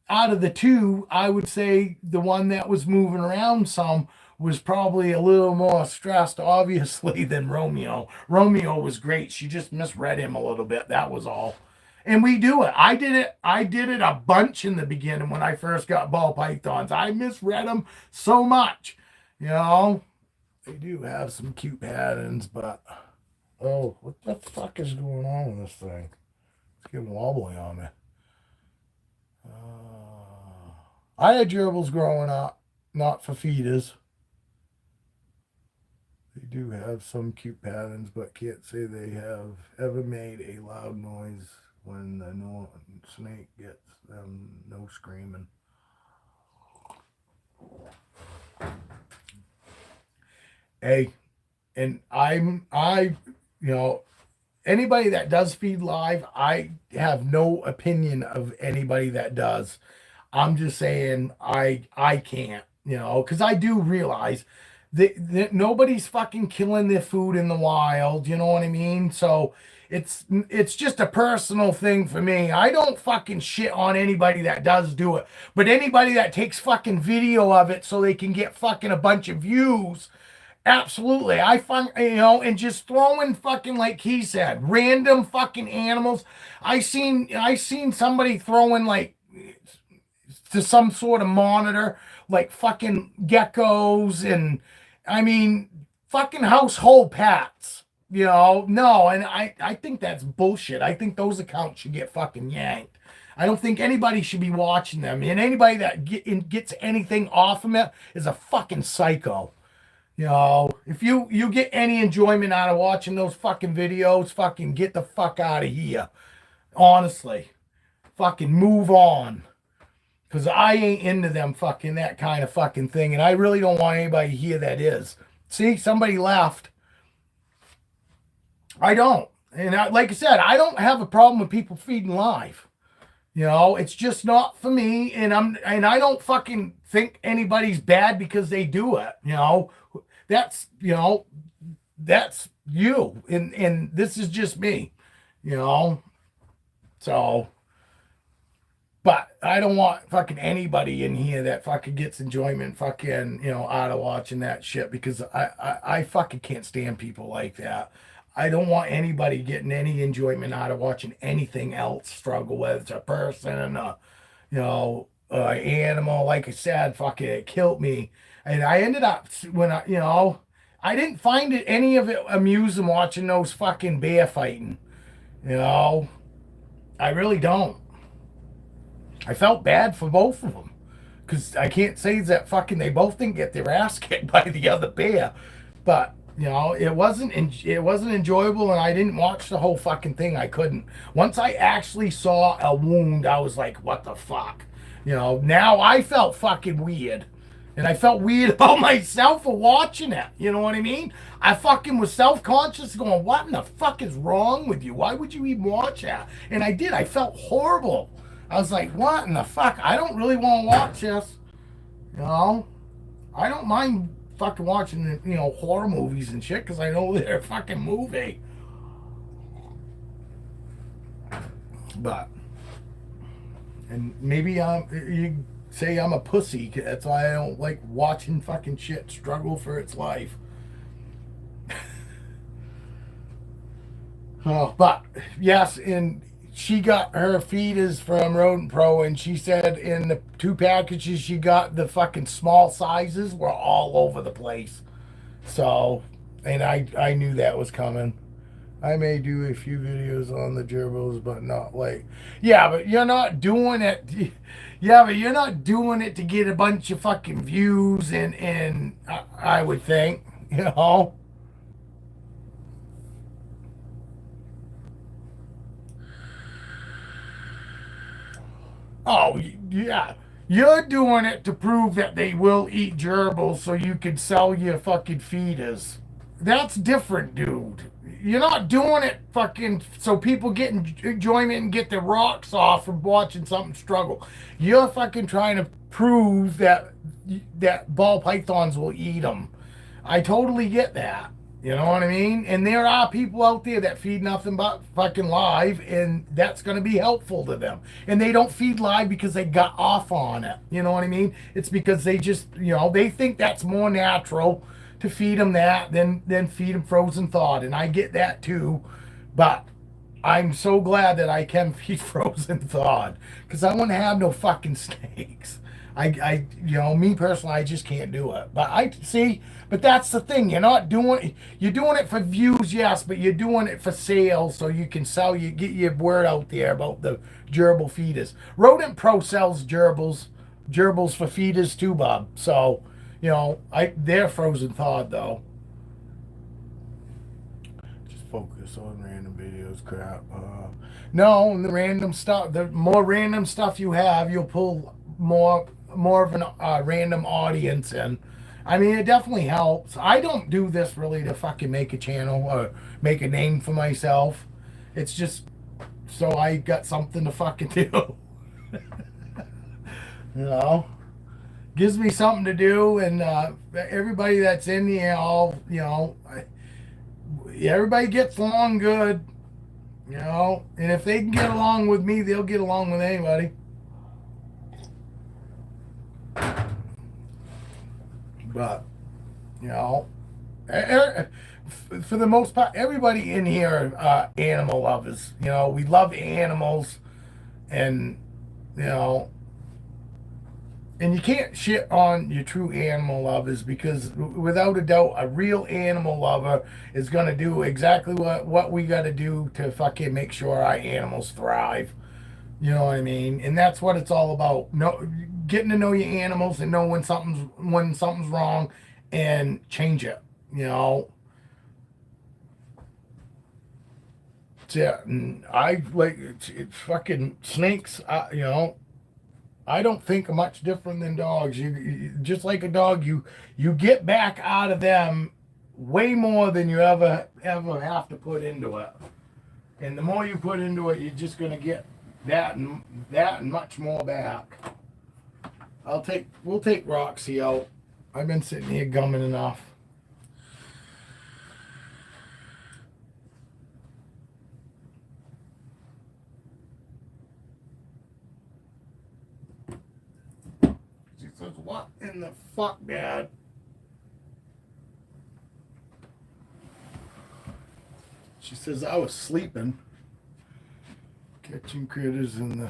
out of the two, I would say the one that was moving around some was probably a little more stressed, obviously, than Romeo. Romeo was great. She just misread him a little bit. That was all. And we do it. I did it a bunch in the beginning when I first got ball pythons. I misread them so much. They do have some cute patterns, but oh, what the fuck is going on with this thing? It's getting wobbly on me. I had gerbils growing up, not for feeders. They do have some cute patterns, but can't say they have ever made a loud noise when the snake gets them. No screaming. Hey, and you know, anybody that does feed live, I have no opinion of anybody that does. I'm just saying I can't, because I do realize that nobody's fucking killing their food in the wild. You know what I mean? So it's just a personal thing for me. I don't fucking shit on anybody that does do it, but anybody that takes fucking video of it so they can get fucking a bunch of views. Absolutely. I find, and just throwing fucking, like he said, random fucking animals. I seen somebody throwing like to some sort of monitor, like fucking geckos and I mean fucking household pets. No, and I think that's bullshit. I think those accounts should get fucking yanked. I don't think anybody should be watching them. And anybody that gets anything off of it is a fucking psycho. If you get any enjoyment out of watching those fucking videos, fucking get the fuck out of here. Honestly. Fucking move on. Because I ain't into them fucking that kind of fucking thing. And I really don't want anybody here that is. See, somebody left. I don't. And like I said, I don't have a problem with people feeding live. It's just not for me. And I don't fucking think anybody's bad because they do it. That's that's you. And this is just me. So, but I don't want fucking anybody in here that fucking gets enjoyment fucking, out of watching that shit because I fucking can't stand people like that. I don't want anybody getting any enjoyment out of watching anything else struggle, whether it's a person, animal. Like I said, fucking it killed me. And I ended up when I didn't find any of it amusing watching those fucking bear fighting. I really don't. I felt bad for both of them because I can't say that fucking they both didn't get their ass kicked by the other bear, but it wasn't enjoyable, and I didn't watch the whole fucking thing. I couldn't. Once I actually saw a wound, I was like, what the fuck? Now I felt fucking weird. And I felt weird about myself for watching it. You know what I mean? I fucking was self-conscious going, what in the fuck is wrong with you? Why would you even watch that? And I did. I felt horrible. I was like, what in the fuck? I don't really want to watch this. I don't mind fucking watching, horror movies and shit because I know they're a fucking movie. But, and maybe you say I'm a pussy. That's why I don't like watching fucking shit struggle for its life. But, yes, and she got her feeders from Rodent Pro, and she said in the 2 packages she got, the fucking small sizes were all over the place. So, and I knew that was coming. I may do a few videos on the gerbils, but not like, yeah, but you're not doing it. Yeah, but you're not doing it to get a bunch of fucking views, and I would think, Oh, yeah. You're doing it to prove that they will eat gerbils so you can sell your fucking feeders. That's different, dude. You're not doing it fucking so people get enjoyment and get their rocks off from watching something struggle. You're fucking trying to prove that ball pythons will eat them. I totally get that. You know what I mean? And there are people out there that feed nothing but fucking live, and that's going to be helpful to them. And they don't feed live because they got off on it. You know what I mean? It's because they just, they think that's more natural to feed them that than feed them frozen thawed. And I get that too. But I'm so glad that I can feed frozen thawed because I wouldn't have no fucking snakes. Me personally, I just can't do it. But that's the thing. You're doing it for views, yes, but you're doing it for sales so you can get your word out there about the gerbil feeders. Rodent Pro sells gerbils for feeders too, Bob. So, they're frozen thawed though. focus on random videos. Crap. No, the random stuff. The more random stuff you have, you'll pull more of an random audience in. I mean, it definitely helps. I don't do this really to fucking make a channel or make a name for myself. It's just so I got something to fucking do. You know, gives me something to do, and everybody that's in here, all everybody gets along good. You know, and if they can get along with me, they'll get along with anybody. But you know, for the most part, everybody in here are animal lovers. You know, we love animals, and you know, and you can't shit on your true animal lovers, because without a doubt, a real animal lover is going to do exactly what we got to do to fucking make sure our animals thrive. You know what I mean? And that's what it's all about. Getting to know your animals and know when something's wrong and change it. You know. Yeah, and I like it's fucking snakes. You know, I don't think much different than dogs. You just like a dog, you get back out of them way more than you ever have to put into it. And the more you put into it, you're just gonna get that and much more back. We'll take Roxy out. I've been sitting here gumming enough. She says, "What in the fuck, Dad?" She says, "I was sleeping." Catching critters in the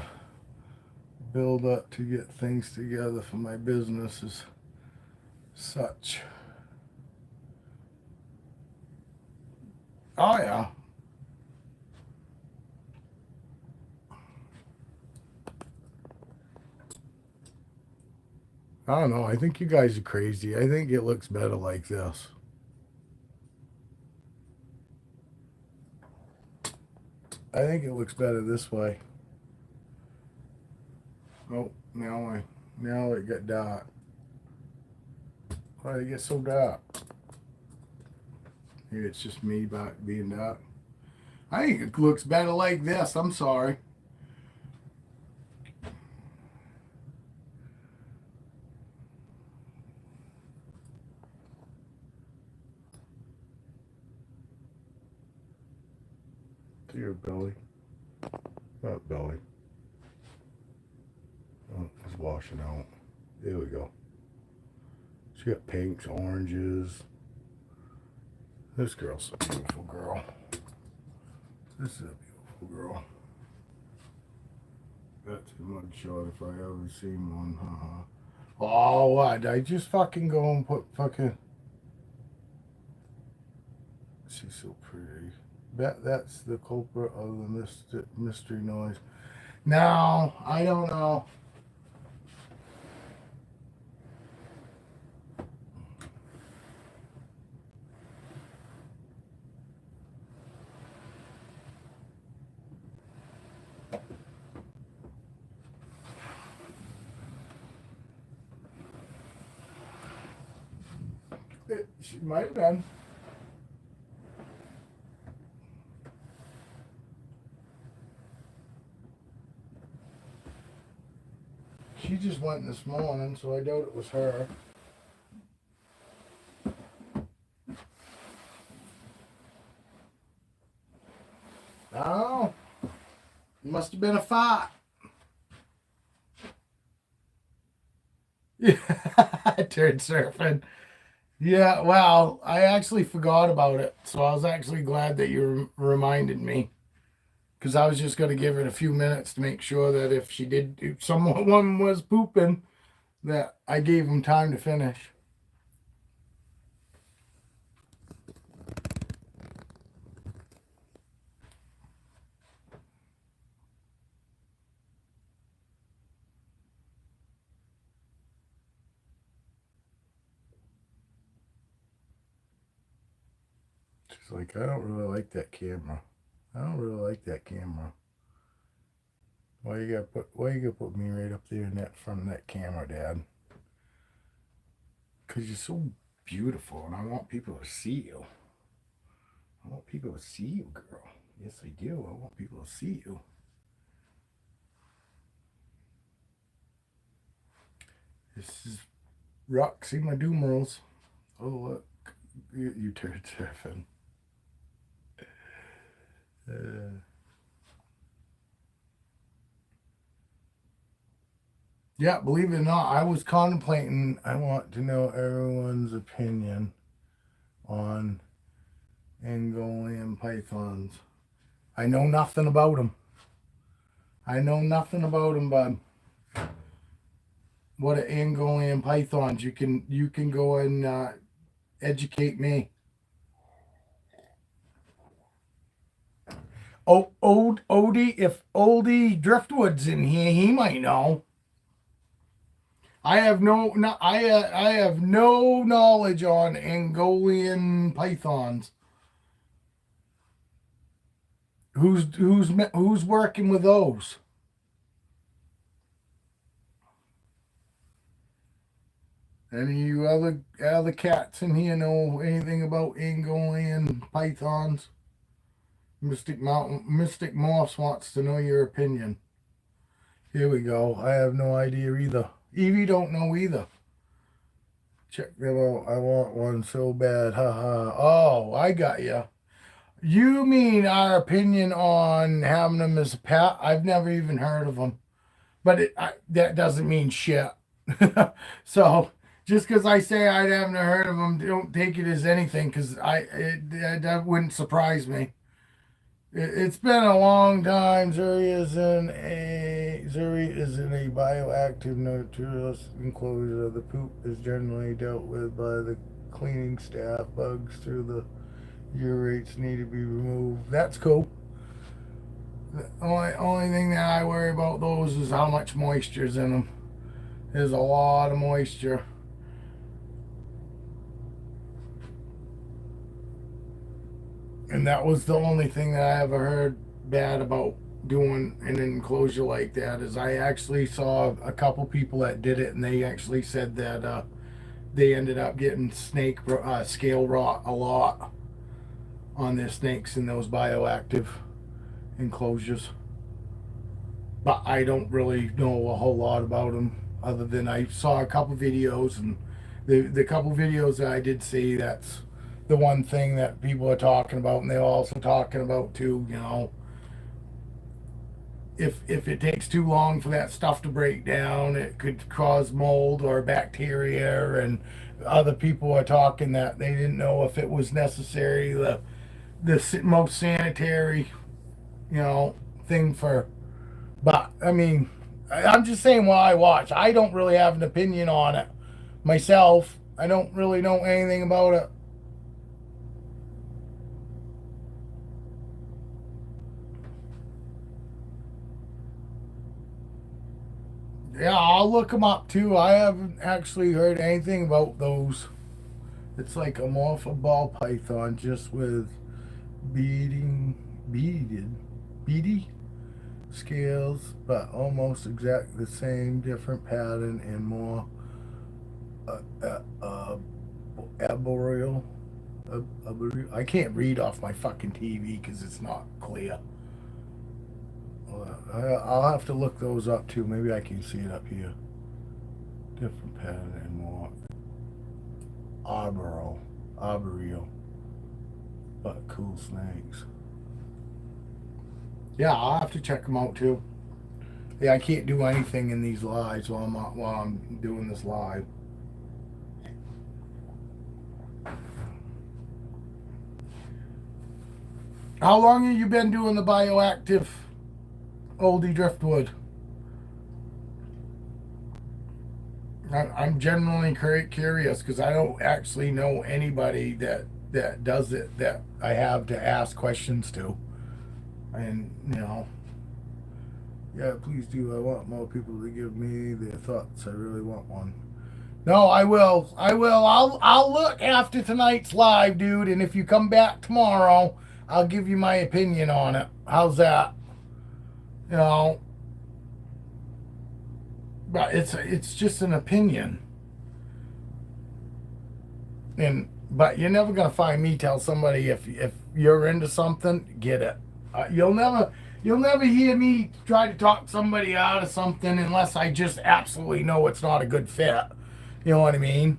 build up to get things together for my business is such. Oh yeah. I don't know. I think you guys are crazy. I think it looks better like this. I think it looks better this way. Oh, now it got dark. Why did it get so dark? Maybe it's just me back being dark. I think it looks better like this. I'm sorry. Dear Billy. Not Billy. Oh, it's washing out. There we go. She got pinks, oranges. This girl's a beautiful girl. This is a beautiful girl. That's a mugshot if I ever seen one. Oh, what? I just fucking go and put fucking. She's so pretty. That's the culprit of the mystery noise. No, I don't know. She might have been. She just went this morning, so I doubt it was her. Oh, must have been a fart. Yeah, turd surfing. Yeah, well, I actually forgot about it, so I was actually glad that you reminded me, because I was just going to give it a few minutes to make sure that if someone was pooping, that I gave them time to finish. She's like, I don't really like that camera. I don't really like that camera. Why you gotta put me right up there in that front of that camera, Dad? Because you're so beautiful and I want people to see you. I want people to see you, girl. Yes, I do. I want people to see you. This is Roxy, my Doomerals. Oh, look. You turd surfing. Yeah, believe it or not, I was contemplating. I want to know everyone's opinion on Angolian pythons. I know nothing about them. I know nothing about them, bud. What are Angolian pythons? You can go and educate me. Oh, Odie, if Oldie Driftwood's in here, he might know. I have I have no knowledge on Angolian pythons. Who's working with those? Any of you other cats in here know anything about Angolian pythons? Mystic Moss wants to know your opinion. Here we go. I have no idea either. Evie don't know either. Check them out. I want one so bad. Haha. Oh, I got you. You mean our opinion on having them as a pet? I've never even heard of them. But that doesn't mean shit. So just because I say I haven't heard of them, don't take it as anything, because that wouldn't surprise me. It's been a long time. Zuri is in a bioactive naturalist enclosure. The poop is generally dealt with by the cleaning staff. Bugs through the urates need to be removed. That's cool. The only thing that I worry about those is how much moisture's in them. There's a lot of moisture. And that was the only thing that I ever heard bad about doing an enclosure like that. Is I actually saw a couple people that did it, and they actually said that they ended up getting snake scale rot a lot on their snakes in those bioactive enclosures. But I don't really know a whole lot about them, other than I saw a couple videos, and the couple videos that I did see, that's the one thing that people are talking about. And they're also talking about too, if it takes too long for that stuff to break down, it could cause mold or bacteria. And other people are talking that they didn't know if it was necessary, the most sanitary, thing for. But I mean, I'm just saying what I watch. I don't really have an opinion on it myself. I don't really know anything about it. Yeah, I'll look them up too. I haven't actually heard anything about those. It's like a morpho ball python, just with beady scales, but almost exactly the same, different pattern and more arboreal. I can't read off my fucking TV because it's not clear. I'll have to look those up too. Maybe I can see it up here. Different pattern and more arboreal, but cool snakes. Yeah, I'll have to check them out too. Yeah, I can't do anything in these lives while I'm doing this live. How long have you been doing the bioactive oldie driftwood? I'm genuinely curious because I don't actually know anybody that does it that I have to ask questions to. And, yeah, please do. I want more people to give me their thoughts. I really want one. No, I will. I will. I'll look after tonight's live, dude, and if you come back tomorrow, I'll give you my opinion on it. How's that? You know, but it's just an opinion. And but you're never gonna find me tell somebody if you're into something, get it. You'll never hear me try to talk somebody out of something unless I just absolutely know it's not a good fit. You know what I mean?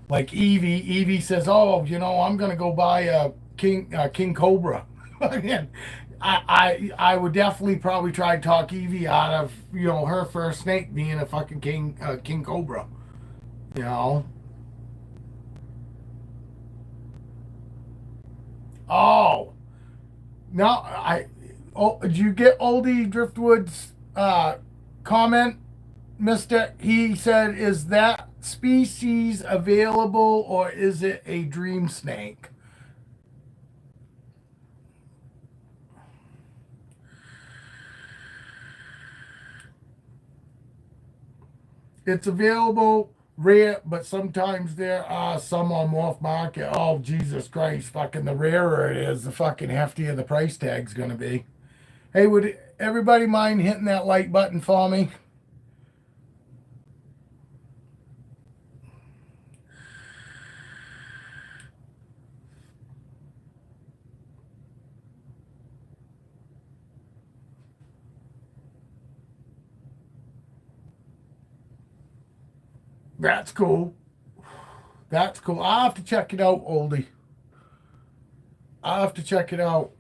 Like Evie, Evie says, "Oh, I'm gonna go buy a King Cobra." Again, I would definitely probably try to talk Evie out of her first snake being a fucking King Cobra. You know. Oh, no, did you get Oldie Driftwood's comment, Mister? He said, "Is that species available or is it a dream snake?" It's available, rare, but sometimes there are some on Morph Market. Oh, Jesus Christ, fucking the rarer it is, the fucking heftier the price tag's gonna be. Hey, would everybody mind hitting that like button for me? That's cool. That's cool. I'll have to check it out, Oldie. I'll have to check it out.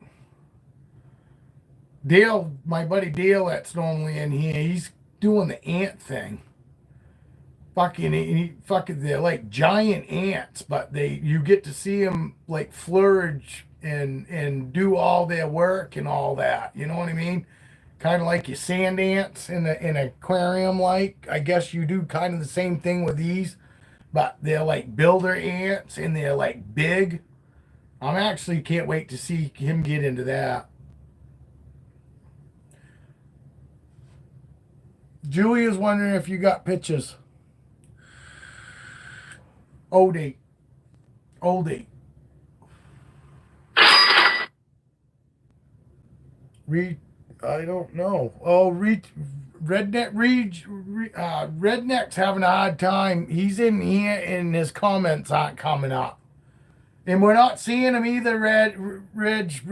Dale, my buddy Dale, that's normally in here, he's doing the ant thing. Fucking, they're like giant ants, but you get to see them like flourish and do all their work and all that. You know what I mean? Kind of like your sand ants in an aquarium. Like I guess you do kind of the same thing with these, but they're like builder ants and they're like big. I'm actually can't wait to see him get into that. Julia's wondering if you got pictures. Oldie, oldie. Reed, I don't know. Oh, Redneck's having a hard time. He's in here, and his comments aren't coming up, and we're not seeing him either. Ridge,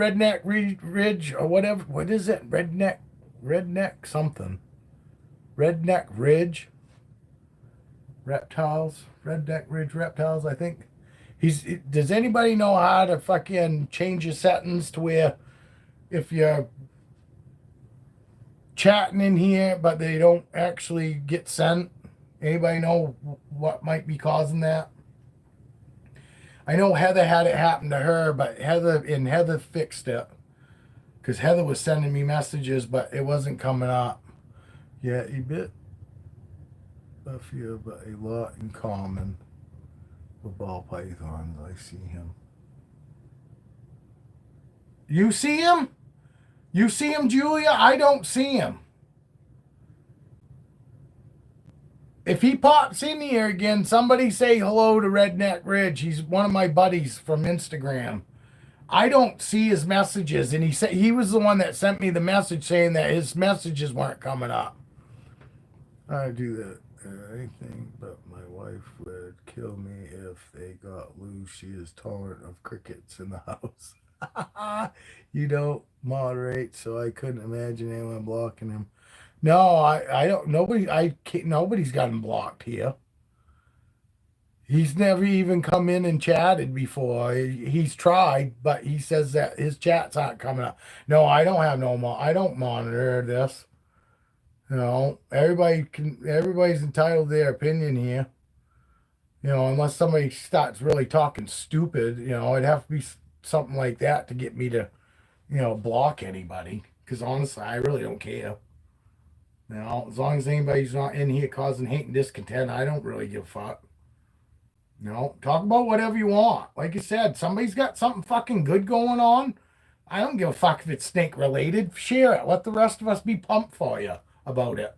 or whatever. What is it? Redneck something. Redneck Ridge reptiles. Redneck Ridge reptiles. I think he's. Does anybody know how to fucking change your settings to where if you're chatting in here, but they don't actually get sent? Anybody know what might be causing that? I know Heather had it happen to her, but Heather fixed it because Heather was sending me messages, but it wasn't coming up. Yeah, a bit a few, but a lot in common with ball pythons. I see him. You see him? You see him, Julia? I don't see him. If he pops in here again, somebody say hello to Redneck Ridge. He's one of my buddies from Instagram. I don't see his messages, and he said he was the one that sent me the message saying that his messages weren't coming up. I do that. Anything but my wife would kill me if they got loose. She is tolerant of crickets in the house. You don't moderate, so I couldn't imagine anyone blocking him. No, I don't. Nobody, I can't. Nobody's got him blocked here. He's never even come in and chatted before. He's tried, but he says that his chats aren't coming up. No, I don't have no more. I don't monitor this. Everybody's entitled to their opinion here. Unless somebody starts really talking stupid, it'd have to be something like that to get me to, block anybody. Because honestly, I really don't care. As long as anybody's not in here causing hate and discontent, I don't really give a fuck. Talk about whatever you want. Like you said, somebody's got something fucking good going on. I don't give a fuck if it's snake related. Share it. Let the rest of us be pumped for you about it.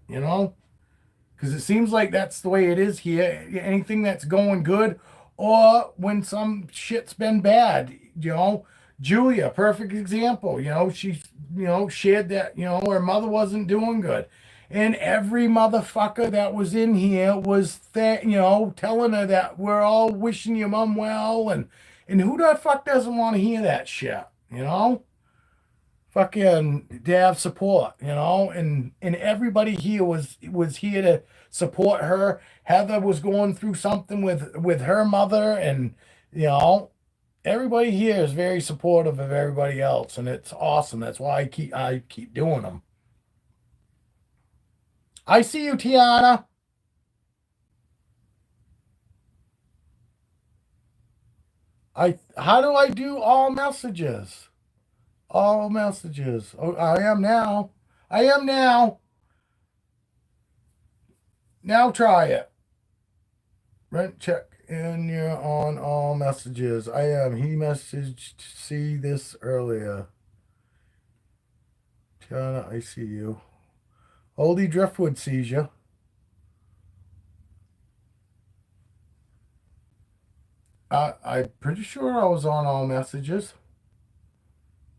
Because it seems like that's the way it is here. Anything that's going good, or when some shit's been bad, Julia, perfect example. She, shared that, her mother wasn't doing good. And every motherfucker that was in here was that, telling her that we're all wishing your mom well, and who the fuck doesn't want to hear that shit, Fucking to have support, and everybody here was here to support her. Heather was going through something with her mother, and you know everybody here is very supportive of everybody else, and it's awesome. That's why I keep doing them. I see you, Tiana. How do I do all messages? All messages. Oh, I am now. I am now. Now try it. Rent check and you're on all messages. I am. He messaged see this earlier. Tiana, I see you. Oldie Driftwood sees you. I'm pretty sure I was on all messages.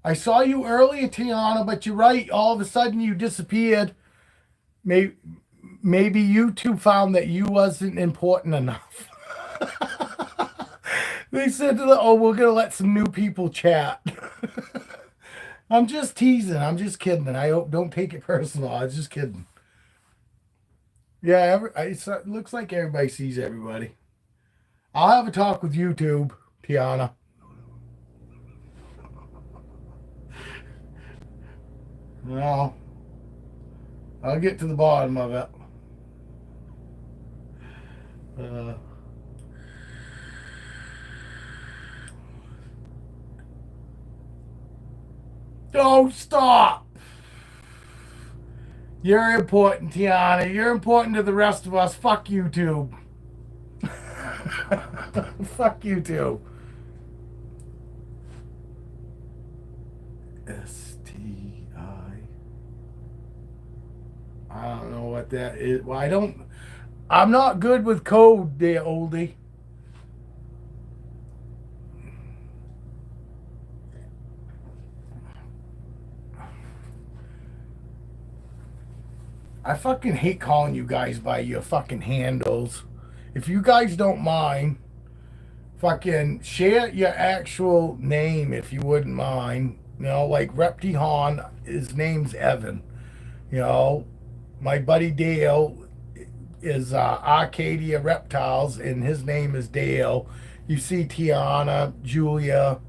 I saw you earlier, Tiana, but you're right. All of a sudden you disappeared. Maybe, maybe YouTube found that you wasn't important enough. They said to the, oh, we're going to let some new people chat. I'm just teasing. I'm just kidding. And I hope don't take it personal. I was just kidding. Yeah, it looks like everybody sees everybody. I'll have a talk with YouTube, Tiana. Well, I'll get to the bottom of it. Uh, don't stop. You're important, Tiana. You're important to the rest of us. Fuck YouTube. Fuck YouTube. I don't know what that is. Well, I'm not good with code there, oldie. I fucking hate calling you guys by your fucking handles. If you guys don't mind, fucking share your actual name if you wouldn't mind. Like Repti Han, his name's Evan. You know, my buddy Dale is Arcadia Reptiles, and his name is Dale. You see Tiana, Julia.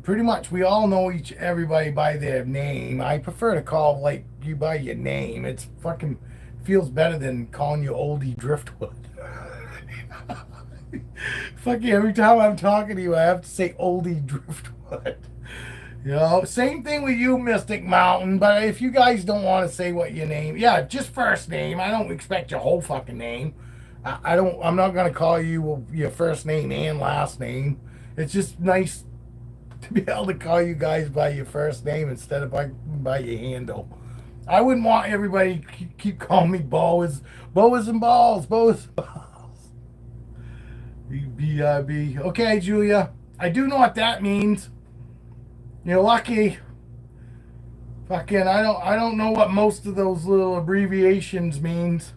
Pretty much, we all know everybody by their name. I prefer to call like you by your name. It's fucking feels better than calling you Oldie Driftwood. Fucking every time I'm talking to you, I have to say Oldie Driftwood. Same thing with you, Mystic Mountain. But if you guys don't want to say what your name, yeah, just first name. I don't expect your whole fucking name. I don't. I'm not gonna call you your first name and last name. It's just nice to be able to call you guys by your first name instead of by your handle. I wouldn't want everybody to keep calling me Boas and Balls, Boas and Balls. BIB. Okay, Julia. I do know what that means. You're lucky. Fucking, I don't know what most of those little abbreviations means.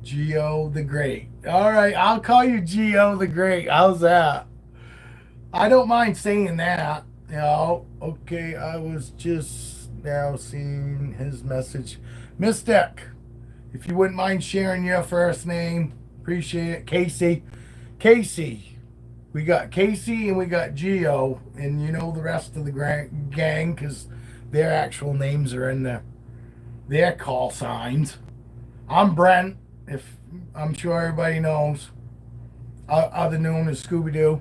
Geo the Great. All right, I'll call you Geo the Great. How's that? I don't mind saying that. Okay, I was just now seeing his message. Mystic, if you wouldn't mind sharing your first name, appreciate it. Casey. We got Casey and we got Geo, and you know the rest of the gang because their actual names are in their call signs. I'm Brent, if I'm sure everybody knows, other known as Scooby Doo.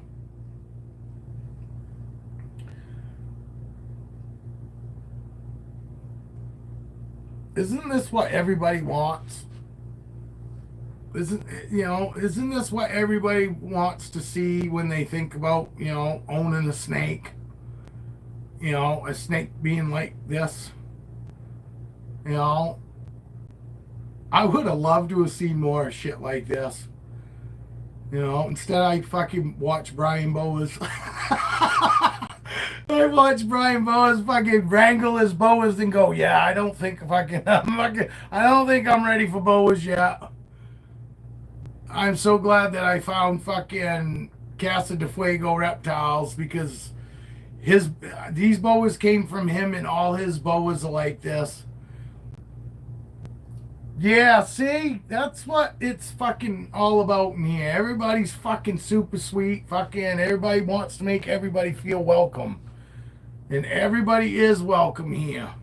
Isn't this what everybody wants? Isn't this what everybody wants to see when they think about, owning a snake? A snake being like this. I would have loved to have seen more shit like this. You know, instead I fucking watch Brian Boas. I watch Brian Boas fucking wrangle his Boas and go, yeah, I don't think I don't think I'm ready for Boas yet. I'm so glad that I found fucking Casa de Fuego reptiles because his these boas came from him and all his boas are like this. Yeah, see? That's what it's fucking all about in here. Everybody's fucking super sweet. Fucking everybody wants to make everybody feel welcome. And everybody is welcome here.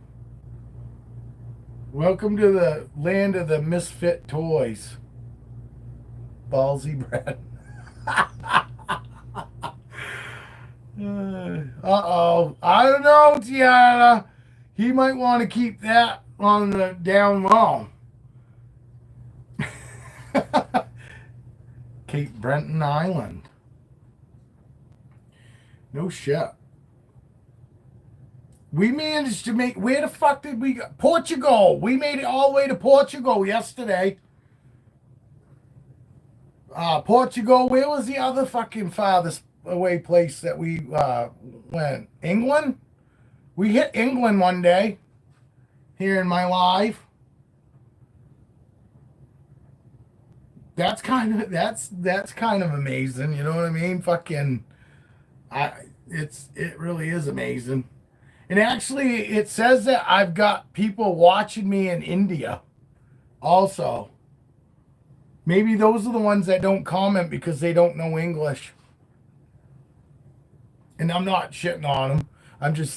Welcome to the land of the misfit toys. Ballsy bread. Uh-oh. I don't know, Tiana. He might want to keep that on the down low. Cape Breton Island. No shit. We managed to make... Where the fuck did we go? Portugal. We made it all the way to Portugal yesterday. Portugal. Where was the other fucking farthest away place that we went? England? We hit England one day. Here in my life. That's kind of amazing, you know what I mean? Fucking it really is amazing. And actually it says that I've got people watching me in India also. Maybe those are the ones that don't comment because they don't know English. And I'm not shitting on them.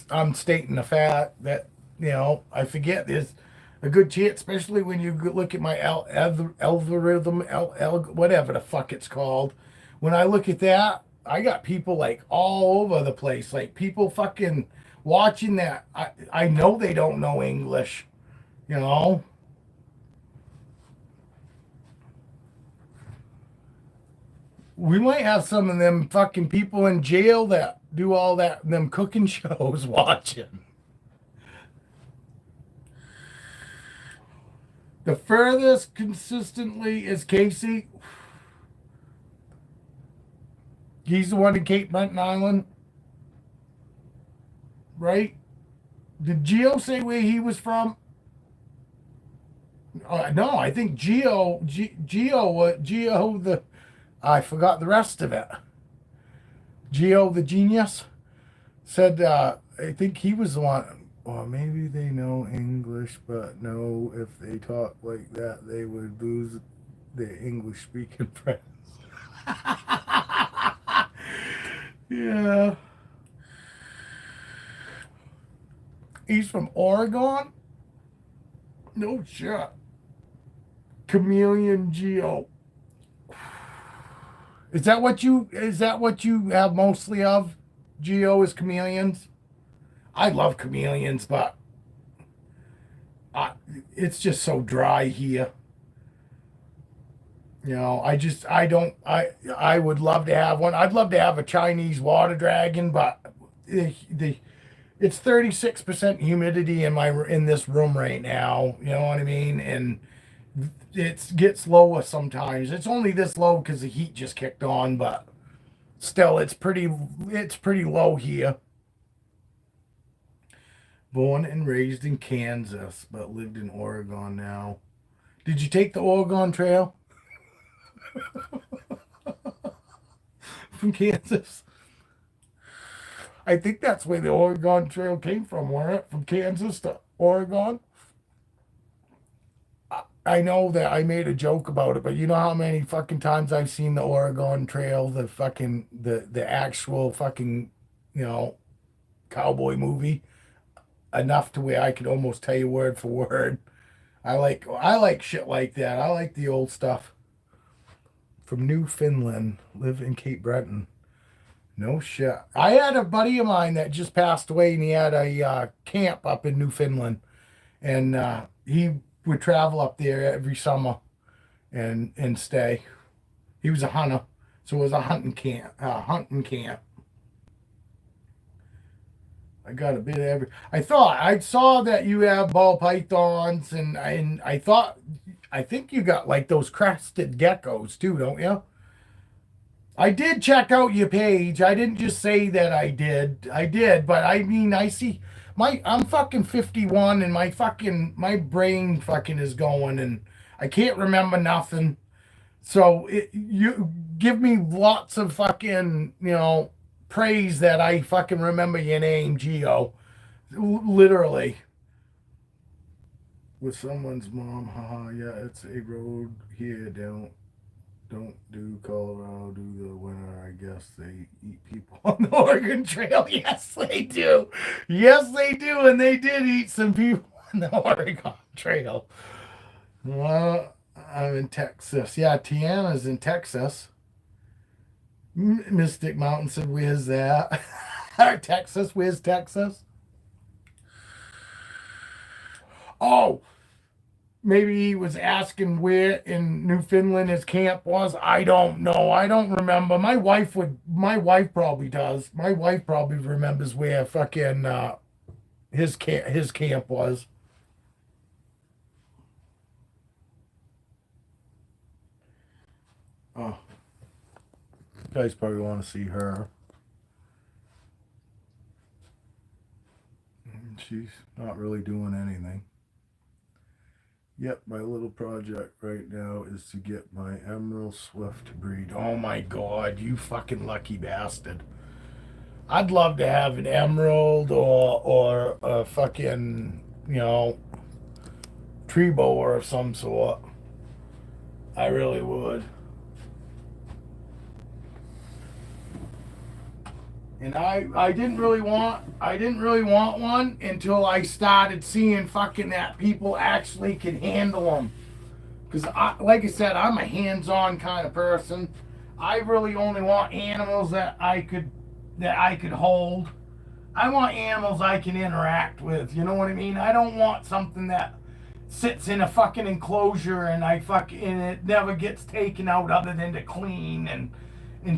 I'm stating the fact that, you know, I forget this a good chance, especially when you look at my algorithm, whatever the fuck it's called. When I look at that, I got people like all over the place, like people fucking watching that. I know they don't know English, you know. We might have some of them fucking people in jail that do all that, them cooking shows watching. The furthest consistently is Casey. He's the one in Cape Breton Island. Right? Did Geo say where he was from? No, I think Geo I forgot the rest of it. Geo the genius said, I think he was the one. Or maybe they know English, but no, if they talk like that, they would lose their English speaking friends. Yeah. He's from Oregon? No shit. Chameleon Geo. Is that what you have mostly of? Geo is chameleons? I love chameleons, but it's just so dry here. You know, I would love to have one. I'd love to have a Chinese water dragon, but it's 36% humidity in this room right now. You know what I mean? And it gets lower sometimes. It's only this low because the heat just kicked on, but still, it's pretty low here. Born and raised in Kansas, but lived in Oregon now. Did you take the Oregon Trail? From Kansas? I think that's where the Oregon Trail came from, wasn't it? From Kansas to Oregon? I know that I made a joke about it, but you know how many fucking times I've seen the Oregon Trail, the actual fucking, you know, cowboy movie? Enough to where I could almost tell you word for word. I like shit like that. I like the old stuff. From Newfoundland, live in Cape Breton. No shit. I had a buddy of mine that just passed away, and he had a camp up in Newfoundland, and he would travel up there every summer and stay. He was a hunter, so it was a hunting camp. I got a bit of every. I saw that you have ball pythons, and I thought I think you got like those crested geckos too, don't you? I did check out your page. I didn't just say that I did. I did, but I mean, I see I'm fucking 51 and my brain fucking is going and I can't remember nothing. So you give me lots of fucking, praise that I fucking remember your name, Geo. Literally. With someone's mom, haha, yeah, it's a road here. Don't do Colorado, do the winter. I guess they eat people on the Oregon Trail. Yes, they do. Yes, they do. And they did eat some people on the Oregon Trail. Well, I'm in Texas. Yeah, Tiana's in Texas. Mystic Mountain said, where's that? Texas, where's Texas? Oh, maybe he was asking where in Newfoundland his camp was. I don't know. I don't remember. My wife probably does. My wife probably remembers where fucking his camp was. Oh, you guys probably want to see her. She's not really doing anything. Yep, my little project right now is to get my Emerald Swift breed. Oh my god, you fucking lucky bastard. I'd love to have an emerald or a fucking, tree bower of some sort. I really would. And I didn't really want one until I started seeing fucking that people actually can handle them. Because like I said, I'm a hands-on kind of person. I really only want animals that I could hold. I want animals I can interact with. You know what I mean? I don't want something that sits in a fucking enclosure and and it never gets taken out other than to clean and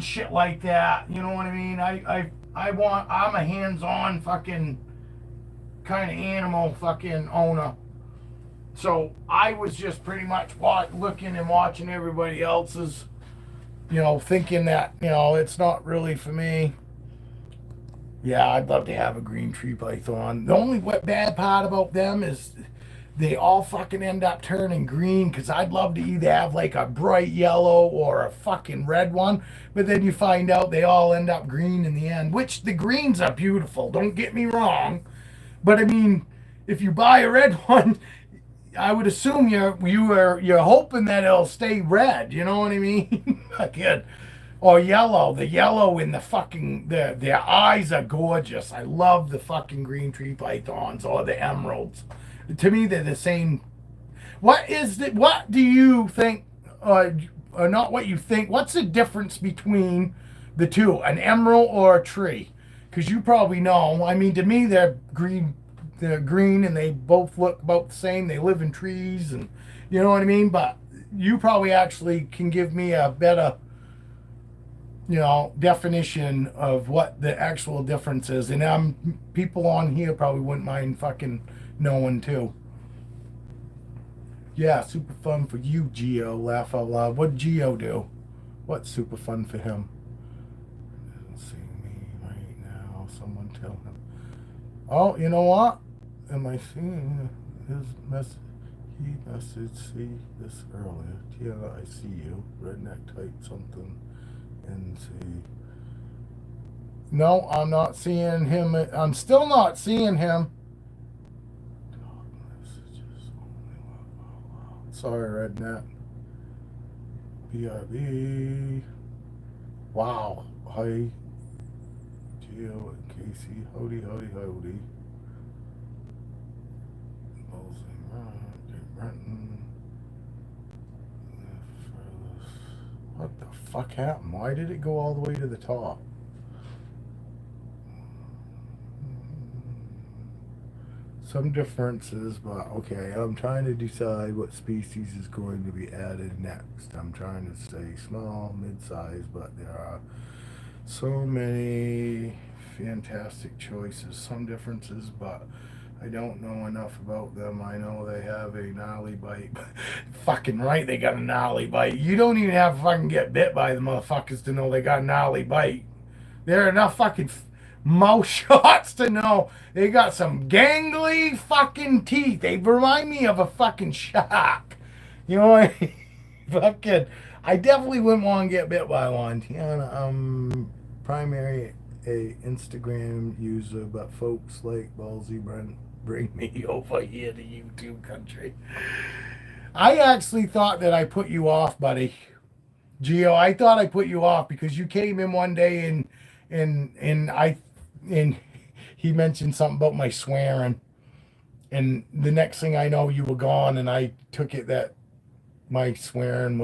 shit like that. You know what I mean? I'm a hands-on fucking kind of animal fucking owner. So I was just pretty much looking and watching everybody else's, thinking that, it's not really for me. Yeah, I'd love to have a green tree python. The only bad part about them is they all fucking end up turning green because I'd love to either have like a bright yellow or a fucking red one, but then you find out they all end up green in the end, which the greens are beautiful, don't get me wrong. But I mean, if you buy a red one, I would assume you're hoping that it'll stay red. You know what I mean? Again, or yellow. The yellow in the fucking their eyes are gorgeous. I love the fucking green tree pythons or the emeralds. To me, they're the same. What do you think? Or not what you think. What's the difference between the two, an emerald or a tree? Because you probably know. I mean, to me, they're green. They're green, and they both look about the same. They live in trees, and you know what I mean. But you probably actually can give me a better, definition of what the actual difference is. And people on here probably wouldn't mind fucking knowing too. Yeah, super fun for you, Geo. Laugh out loud. What'd Geo do? What's super fun for him? Doesn't see me right now. Someone tell him. Oh, you know what? Am I seeing his message? He messaged see this earlier. Yeah, I see you. Redneck type something. And see. No, I'm not seeing him. I'm still not seeing him. Sorry, Redneck. BRB. Wow. Hi. Geo and Casey. Howdy, howdy, howdy. What the fuck happened? Why did it go all the way to the top? Some differences, but okay, I'm trying to decide what species is going to be added next. I'm trying to stay small, mid-size, but there are so many fantastic choices. Some differences, but I don't know enough about them. I know they have a gnarly bite. Fucking right, they got a gnarly bite. You don't even have to fucking get bit by the motherfuckers to know they got a gnarly bite. There are enough fucking mouth shots to know they got some gangly fucking teeth. They remind me of a fucking shark. You know what I mean? Fucking, I definitely wouldn't want to get bit by one. Primary a Instagram user, but folks like Ballsy bring me over here to YouTube country. I actually thought that I put you off, buddy. Gio, I thought I put you off because you came in one day and he mentioned something about my swearing, and the next thing I know, you were gone, and I took it that my swearing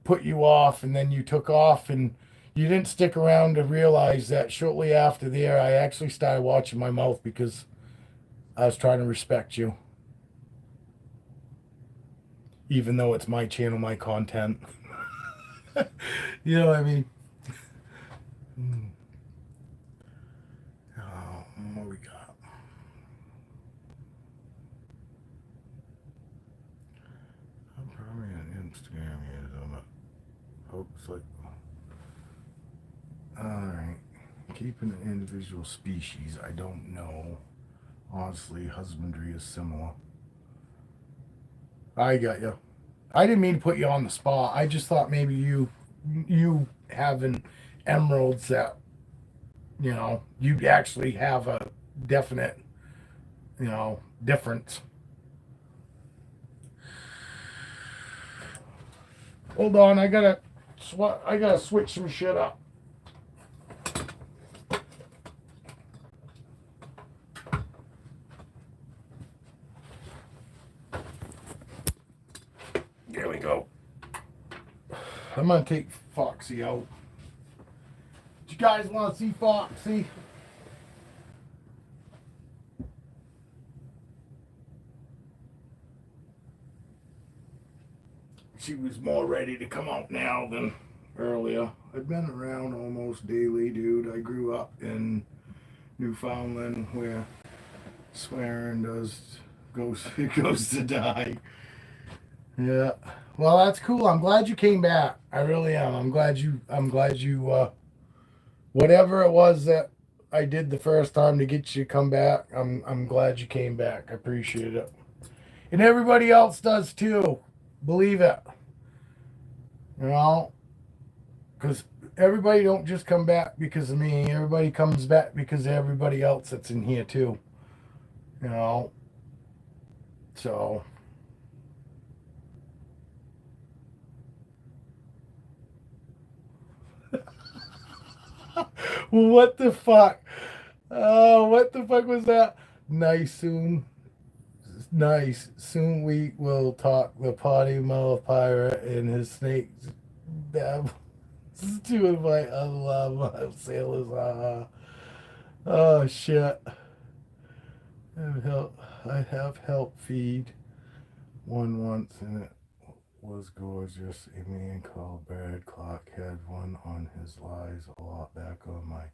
put you off, and then you took off, and you didn't stick around to realize that shortly after there, I actually started watching my mouth because I was trying to respect you, even though it's my channel, my content. You know what I mean? Oh, what we got? I'm probably on Instagram here, though, but folks like, all right, keeping an individual species, I don't know. Honestly, husbandry is similar. I got you. I didn't mean to put you on the spot. I just thought maybe you having emeralds that, you know, you actually have a definite, you know, difference. Hold on, I gotta switch some shit up. There we go. I'm gonna take Foxy out. Do you guys want to see Foxy? She was more ready to come out now than earlier. I've been around almost daily, dude. I grew up in Newfoundland where swearing goes to die. Yeah. Well, that's cool. I'm glad you came back. I really am. I'm glad you whatever it was that I did the first time to get you to come back, I'm glad you came back. I appreciate it. And everybody else does too. Believe it. You know? Because everybody don't just come back because of me. Everybody comes back because of everybody else that's in here too. You know? So what the fuck? Oh, what the fuck was that? Nice soon. Nice. Soon we will talk the potty mouth pirate and his snakes. Two of my unloved sailors. Oh shit. I have helped feed one once, and it was gorgeous. A man called Brad Clark had one on his lies a lot back on my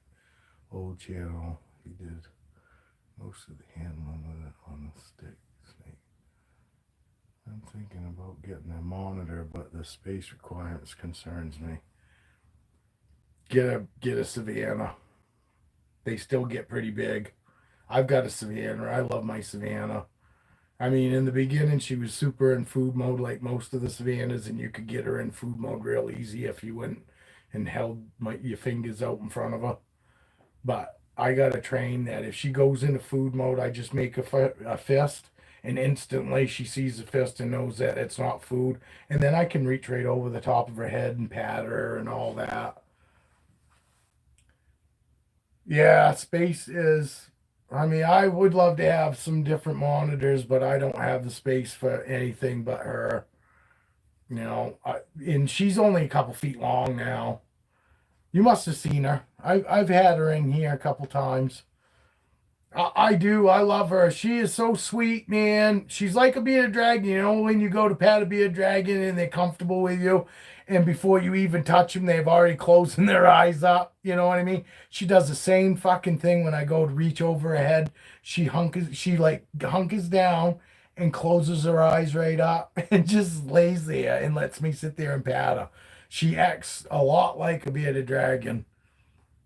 old channel. He did most of the handling with it on the stick snake. I'm thinking about getting a monitor, but the space requirements concerns me. Get a Savannah. They still get pretty big. I've got a Savannah. I love my Savannah. I mean, in the beginning, she was super in food mode like most of the Savannahs, and you could get her in food mode real easy if you went and held your fingers out in front of her. But I got to train that if she goes into food mode, I just make a fist, and instantly she sees the fist and knows that it's not food. And then I can reach right over the top of her head and pat her and all that. Yeah, space is. I mean, I would love to have some different monitors, but I don't have the space for anything but her. You know, and she's only a couple feet long now. You must have seen her. I've had her in here a couple times. I do. I love her. She is so sweet, man. She's like a bearded dragon. You know, when you go to pat a bearded dragon and they're comfortable with you, and before you even touch them, they've already closing their eyes up. You know what I mean? She does the same fucking thing when I go to reach over her head. She hunkers down and closes her eyes right up and just lays there and lets me sit there and pat her. She acts a lot like a bearded dragon,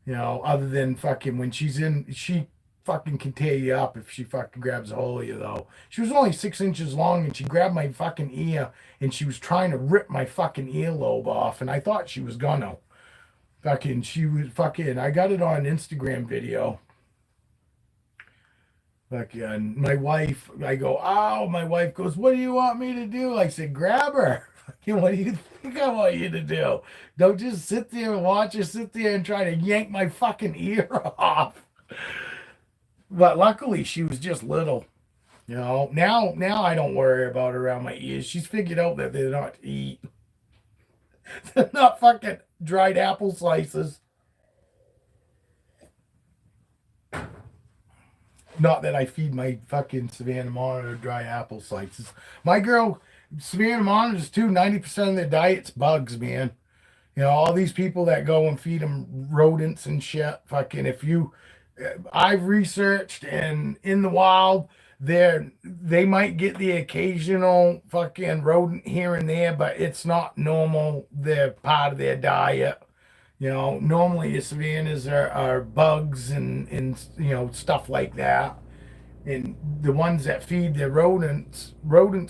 you know, other than fucking when she fucking can tear you up if she fucking grabs a hold of you, though. She was only 6 inches long and she grabbed my fucking ear and she was trying to rip my fucking earlobe off, and I thought she was gonna. I got it on Instagram video. Fucking, my wife, I go, oh, my wife goes, what do you want me to do? I said, grab her. Fucking, what do you think I want you to do? Don't just sit there and watch her sit there and try to yank my fucking ear off. But luckily, she was just little. You know, now I don't worry about her around my ears. She's figured out that they're not to eat. They're not fucking dried apple slices. Not that I feed my fucking Savannah monitor dry apple slices. My girl, Savannah monitors too, 90% of their diet's bugs, man. You know, all these people that go and feed them rodents and shit. Fucking, I've researched, and in the wild, they might get the occasional fucking rodent here and there, but it's not normal. They're part of their diet. You know, normally the savannas are bugs and you know, stuff like that. And the ones that feed the rodents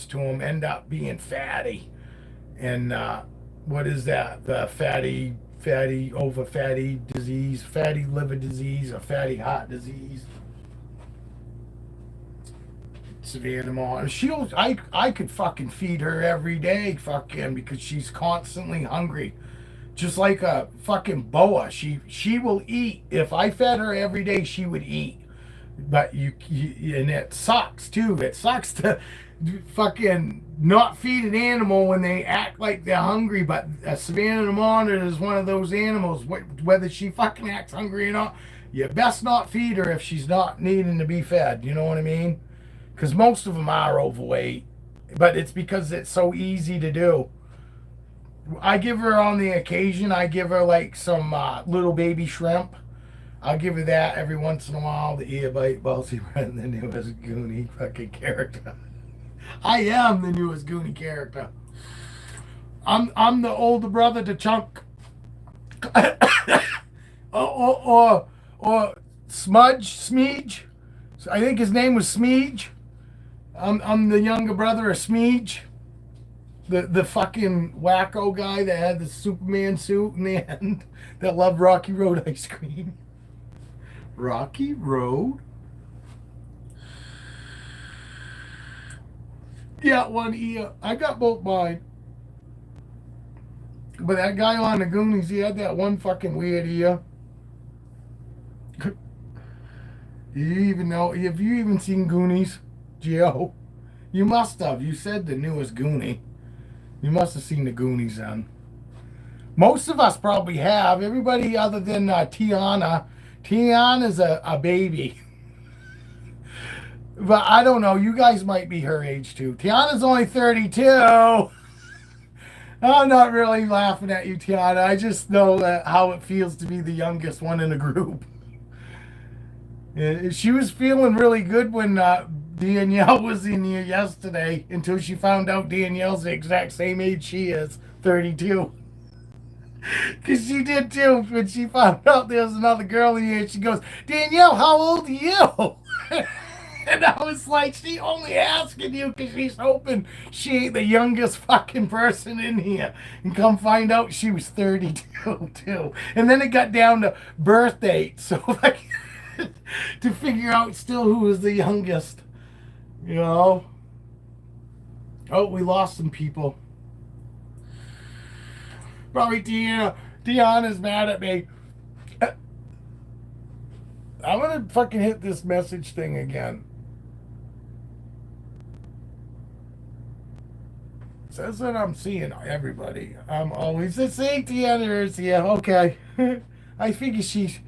to them end up being fatty. And what is that? The fatty disease, fatty liver disease, or fatty heart disease. Savannah Mom. I could fucking feed her every day, fucking, because she's constantly hungry. Just like a fucking boa. She will eat. If I fed her every day, she would eat. But you and it sucks too. It sucks to fucking not feed an animal when they act like they're hungry. But a Savannah monitor is one of those animals. Whether she fucking acts hungry or not, you best not feed her if she's not needing to be fed. You know what I mean? Because most of them are overweight, but it's because it's so easy to do. I give her on the occasion, I give her like some little baby shrimp. I'll give her that every once in a while. The ear bite, ballsy friend, the newest Goonie fucking character. I am the newest Goonie character. I'm the older brother to Chunk. or Smudge. I think his name was Smeege. I'm the younger brother of Smeege. The fucking wacko guy that had the Superman suit in the end that loved Rocky Road ice cream. Rocky Road? Yeah, one ear. I got both mine. But that guy on the Goonies, he had that one fucking weird ear. Do you even know? Have you even seen Goonies, Gio? You must have. You said the newest Goonie. You must have seen the Goonies then. Most of us probably have. Everybody other than Tiana. Tiana's a baby. But I don't know. You guys might be her age too. Tiana's only 32. I'm not really laughing at you, Tiana. I just know how it feels to be the youngest one in the group. She was feeling really good when Danielle was in here yesterday until she found out Danielle's the exact same age she is, 32. Because she did too. When she found out there was another girl in here, she goes, Danielle, how old are you? And I was like, she only asking you because she's hoping she ain't the youngest fucking person in here. And come find out she was 32 too. And then it got down to birth date. So like, to figure out still who was the youngest. You know? Oh, we lost some people. Probably Deanna's mad at me. I'm gonna fucking hit this message thing again. Says that I'm seeing everybody. I'm always the same. Deanna is here. Okay. I figure she's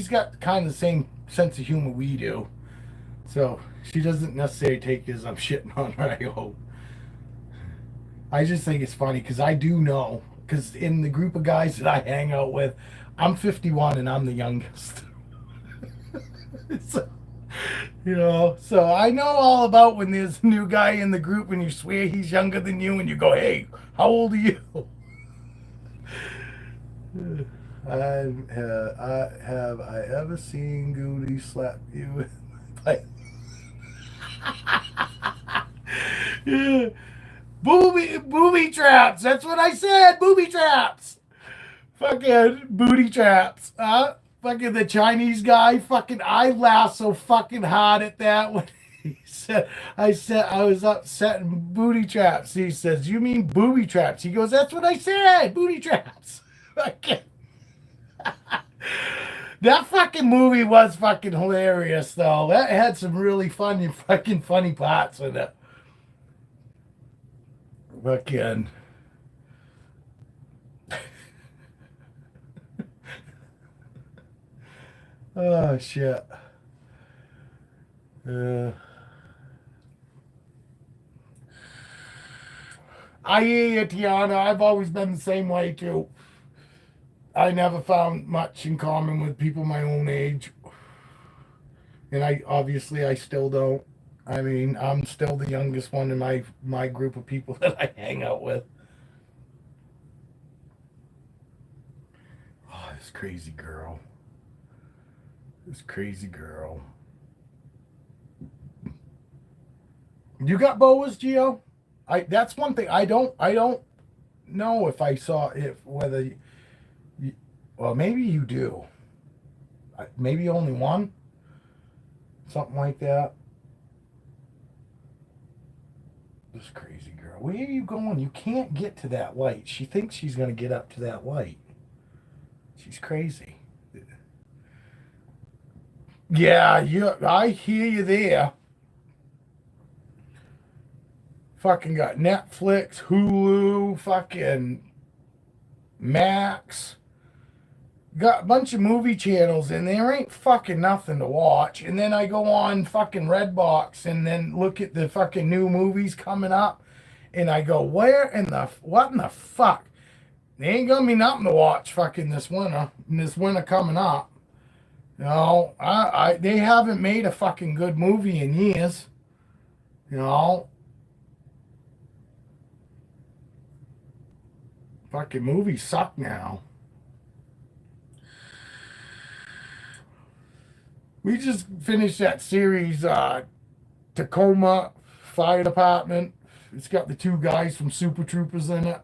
got kind of the same sense of humor we do. So she doesn't necessarily take this I'm shitting on her, I hope. I just think it's funny because I do know, because in the group of guys that I hang out with, I'm 51 and I'm the youngest. So, so I know all about when there's a new guy in the group and you swear he's younger than you and you go, hey, how old are you? Have I ever seen Goody slap you with my pipe? Yeah. Booby traps. That's what I said. Booby traps. Fucking booty traps. Fucking the Chinese guy. Fucking I laughed so fucking hard at that when he said I was upset and booty traps. He says, you mean booby traps? He goes, that's what I said. Booty traps. Fucking that fucking movie was fucking hilarious though. That had some really funny parts in it. Fucking oh shit. Uh, I hear you, Tiana. I've always been the same way too. I never found much in common with people my own age, and I still don't. I mean, I'm still the youngest one in my group of people that I hang out with. Oh, this crazy girl. This crazy girl. You got Boas, Geo? That's one thing I don't know if I saw if whether you, well maybe you do. Maybe only one, something like that. This crazy girl. Where are you going? You can't get to that light. She thinks she's gonna get up to that light. She's crazy. Yeah, I hear you there. Fucking got Netflix, Hulu, fucking Max. Got a bunch of movie channels and there ain't fucking nothing to watch. And then I go on fucking Redbox and then look at the fucking new movies coming up. And I go, what in the fuck? There ain't gonna be nothing to watch fucking this winter coming up. They haven't made a fucking good movie in years. You know, fucking movies suck now. We just finished that series, Tacoma Fire Department. It's got the two guys from Super Troopers in it.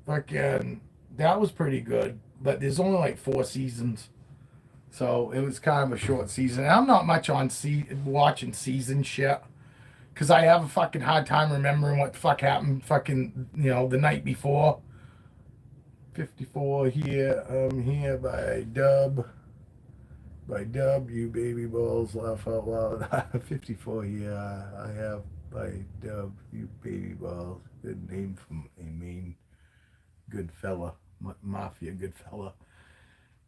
Fucking, that was pretty good. But there's only like 4 seasons. So it was kind of a short season. And I'm not much on watching season shit. Because I have a fucking hard time remembering what the fuck happened fucking, the night before. 54 here. I'm here by Dub. By Dub, you baby balls, laugh out loud. 54 here. I have by Dub, you baby balls. Good name from a mean good fella. Mafia good fella.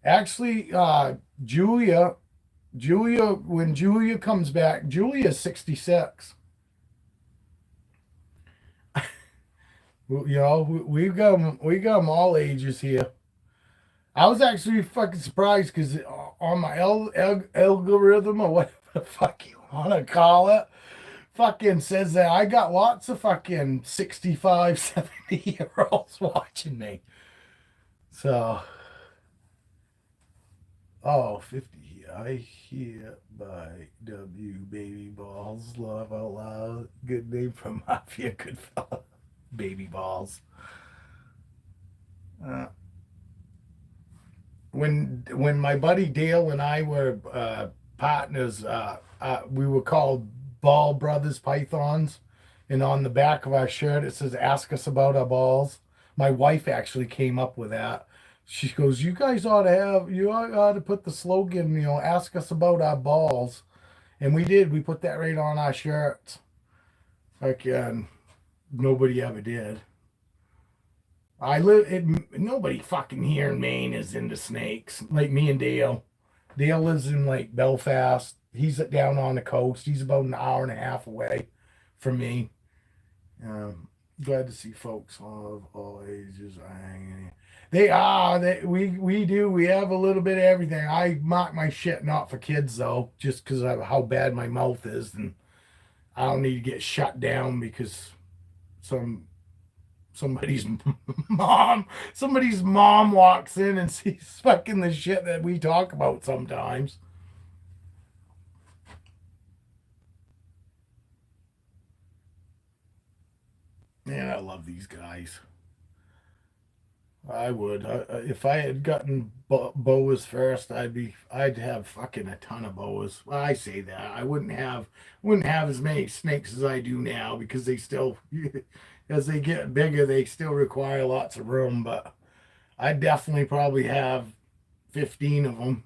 Actually, Julia, when Julia comes back, Julia's 66. We got them all ages here. I was actually fucking surprised because on my algorithm or whatever the fuck you want to call it, fucking says that I got lots of fucking 65, 70-year-olds watching me. So, 50. I hear by W baby balls, love out loud. Good name from Mafia, good fella. Baby balls. When my buddy Dale and I were partners, we were called Ball Brothers Pythons, and on the back of our shirt it says "Ask us about our balls." My wife actually came up with that. She goes, "You guys ought to put the slogan, ask us about our balls," and we did. We put that right on our shirts. Again, nobody ever did. Nobody fucking here in Maine is into snakes like me and Dale. Dale lives in like Belfast. He's down on the coast. He's about an hour and a half away from me. Glad to see folks of all ages hanging in. They are. We do. We have a little bit of everything. I mock my shit not for kids though, just because of how bad my mouth is, and I don't need to get shut down because some somebody's somebody's mom walks in and sees fucking the shit that we talk about sometimes. Man, I love these guys. I would. If I had gotten boas first, I'd have fucking a ton of boas. Well, I say that I wouldn't have as many snakes as I do now because they still, as they get bigger, they still require lots of room. But I definitely probably have 15 of them.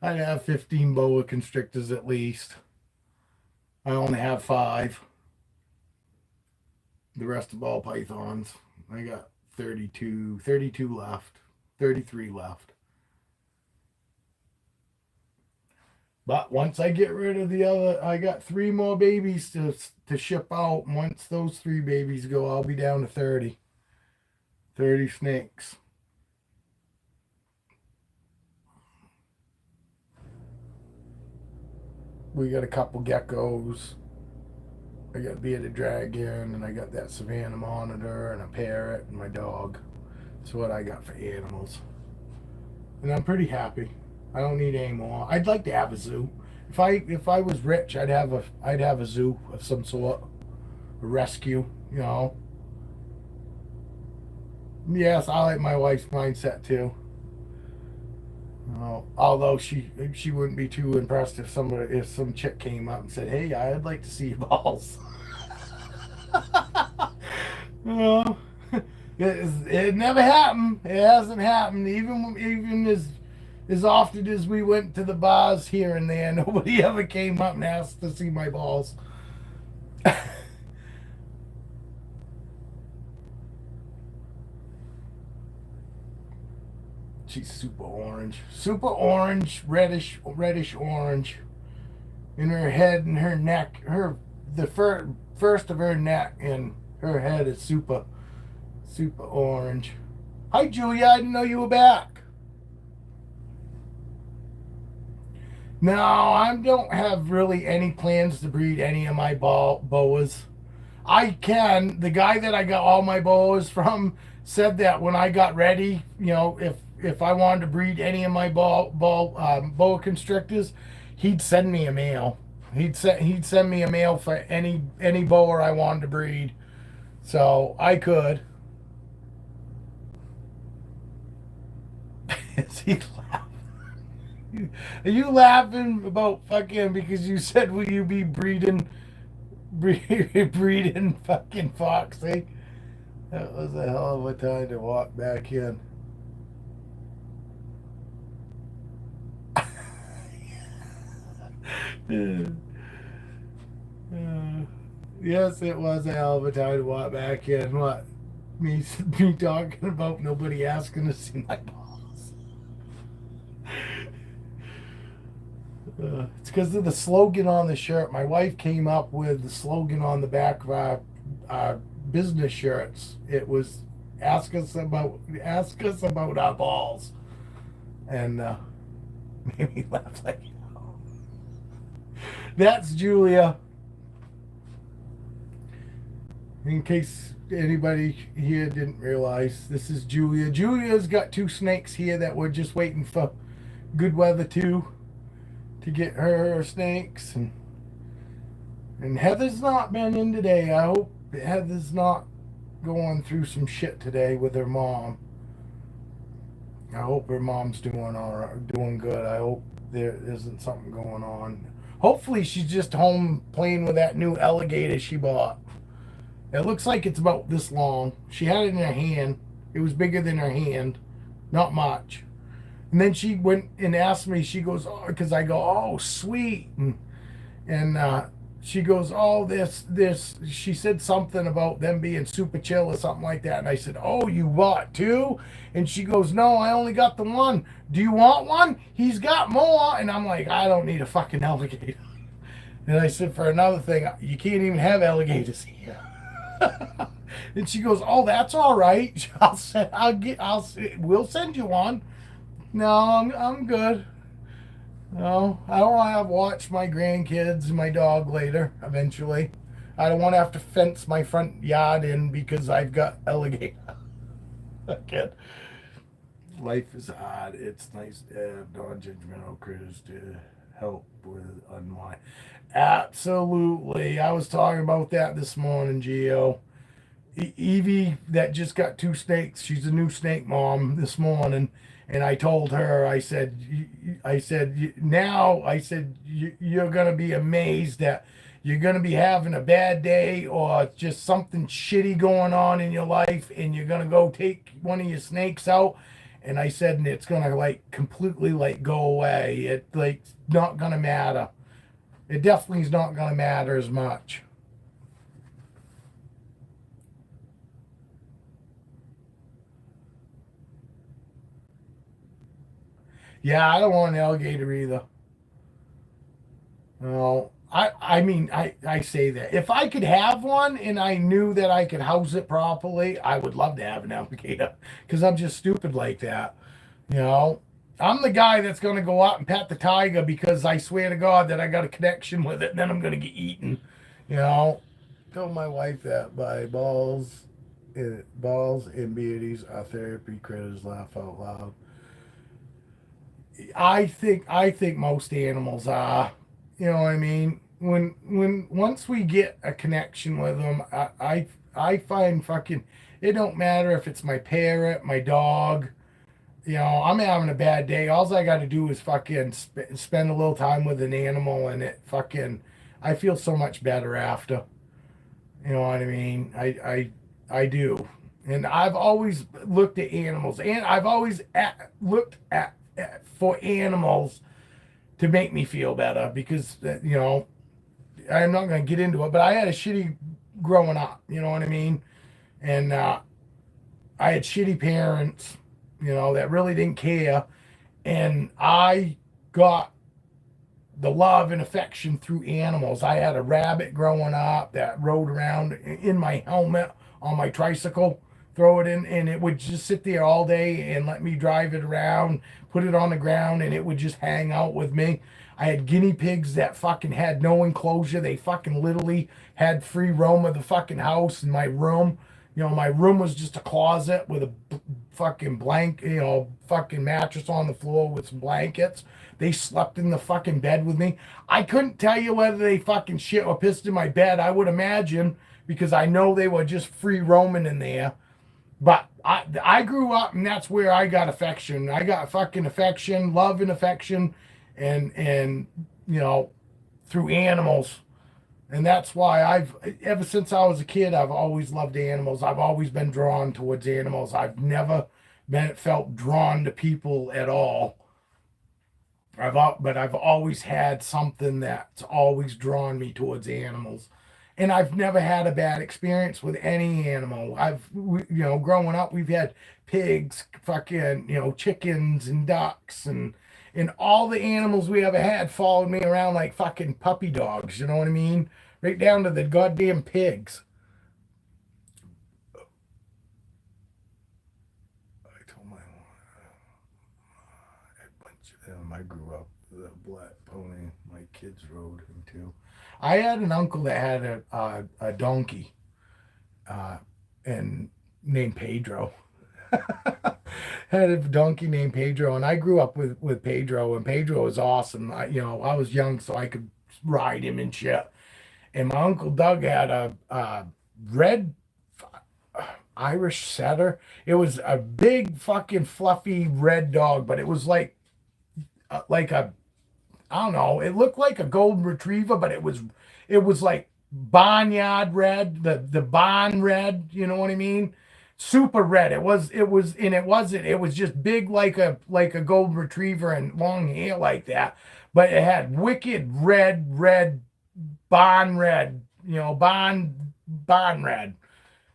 I'd have 15 boa constrictors at least. I only have five. The rest of ball pythons. I got 32 left, 33 left. But once I get rid of the other, I got three more babies to ship out. And once those three babies go, I'll be down to 30. 30 snakes. We got a couple geckos. I got a bearded dragon, and I got that Savannah monitor, and a parrot, and my dog. That's what I got for animals, and I'm pretty happy. I don't need any more. I'd like to have a zoo. If I was rich, I'd have a zoo of some sort, a rescue. You know. Yes, I like my wife's mindset too. Although she wouldn't be too impressed if some chick came up and said, "Hey, I'd like to see your balls." No, it never happened. It hasn't happened. Even as often as we went to the bars here and there, nobody ever came up and asked to see my balls. She's super orange, reddish orange. In her head and her neck, first of her neck and her head is super orange. Hi, Julia. I didn't know you were back. No, I don't have really any plans to breed any of my boas. I can. The guy that I got all my boas from said that when I got ready, if I wanted to breed any of my boa constrictors, he'd send me a male. He'd send me a male for any boa I wanted to breed, so I could. Is he laughing? Are you laughing about fucking because you said will you be breeding fucking Foxy? That was a hell of a time to walk back in. Yes, it was a hell of a time to walk back in. What? Me talking about nobody asking to see my balls. It's because of the slogan on the shirt. My wife came up with the slogan on the back of our business shirts. It was ask us about our balls, and made me laugh like hell. That's Julia. In case anybody here didn't realize, this is Julia. Julia's got two snakes here that we're just waiting for good weather to get her snakes, and Heather's not been in today. I hope Heather's not going through some shit today with her mom. I hope her mom's doing all right, doing good. I hope there isn't something going on. Hopefully she's just home playing with that new alligator she bought. It looks like it's about this long. She had it in her hand. It was bigger than her hand. Not much. And then she went and asked me, she goes, oh, because I go, oh, sweet. And she goes, oh, this. She said something about them being super chill or something like that. And I said, oh, you bought two? And she goes, no, I only got the one. Do you want one? He's got more. And I'm like, I don't need a fucking alligator. And I said, for another thing, you can't even have alligators here. And she goes, "Oh, that's all right. We'll send you one." No, I'm good. No, I don't want to have to watch my grandkids and my dog later. Eventually, I don't want to have to fence my front yard in because I've got alligator. Kid. Life is hard. It's nice to have non-judgmental critters to help with unwind. Absolutely. I was talking about that this morning, Gio. Evie, that just got two snakes. She's a new snake mom this morning, and I told her, I said, you're gonna be amazed that you're gonna be having a bad day or just something shitty going on in your life, and you're gonna go take one of your snakes out. And I said, and it's gonna like completely like go away. It like not gonna matter. It definitely is not gonna matter as much. Yeah, I don't want an alligator either. No, I mean, I say that if I could have one and I knew that I could house it properly, I would love to have an alligator because I'm just stupid like that. You know, I'm the guy that's going to go out and pet the tiger because I swear to God that I got a connection with it, and then I'm going to get eaten. You know, tell my wife that by balls and beauties are therapy critters. Laugh out loud. I think most animals are. You know what I mean? When once we get a connection with them, I find fucking it don't matter if it's my parrot, my dog. You know, I'm having a bad day. All I got to do is fucking spend a little time with an animal, and it fucking I feel so much better after. You know what I mean? I do. And I've always looked at animals, and I've always looked at for animals to make me feel better because you know I'm not going to get into it, but I had a shitty growing up. You know what I mean? And I had shitty parents, you know, that really didn't care, and I got the love and affection through animals. I had a rabbit growing up that rode around in my helmet on my tricycle, throw it in, and it would just sit there all day and let me drive it around, put it on the ground, and it would just hang out with me. I had guinea pigs that fucking had no enclosure. They fucking literally had free roam of the fucking house and my room. You know, my room was just a closet with a fucking fucking mattress on the floor with some blankets. They slept in the fucking bed with me. I couldn't tell you whether they fucking shit or pissed in my bed. I would imagine because I know they were just free roaming in there. But I grew up and that's where I got affection. I got fucking affection, love and affection, and you know through animals. And that's why I've ever since I was a kid, I've always loved animals. I've always been drawn towards animals. I've never been felt drawn to people at all. But I've always had something that's always drawn me towards animals, and I've never had a bad experience with any animal. Growing up, we've had pigs, fucking, chickens and ducks, and all the animals we ever had followed me around like fucking puppy dogs. You know what I mean? Right down to the goddamn pigs. I told my a bunch of them. I grew up with a black pony. My kids rode him too. I had an uncle that had a donkey, uh, and named Pedro. Had a donkey named Pedro, and I grew up with Pedro, and Pedro was awesome. I was young, so I could ride him and shit. And my uncle Doug had a red Irish setter. It was a big fucking fluffy red dog, but it was like a I don't know. It looked like a golden retriever, but it was like barnyard red, the barn red. You know what I mean? Super red. And it wasn't. It was just big like a golden retriever and long hair like that. But it had wicked red barn red. Barn red.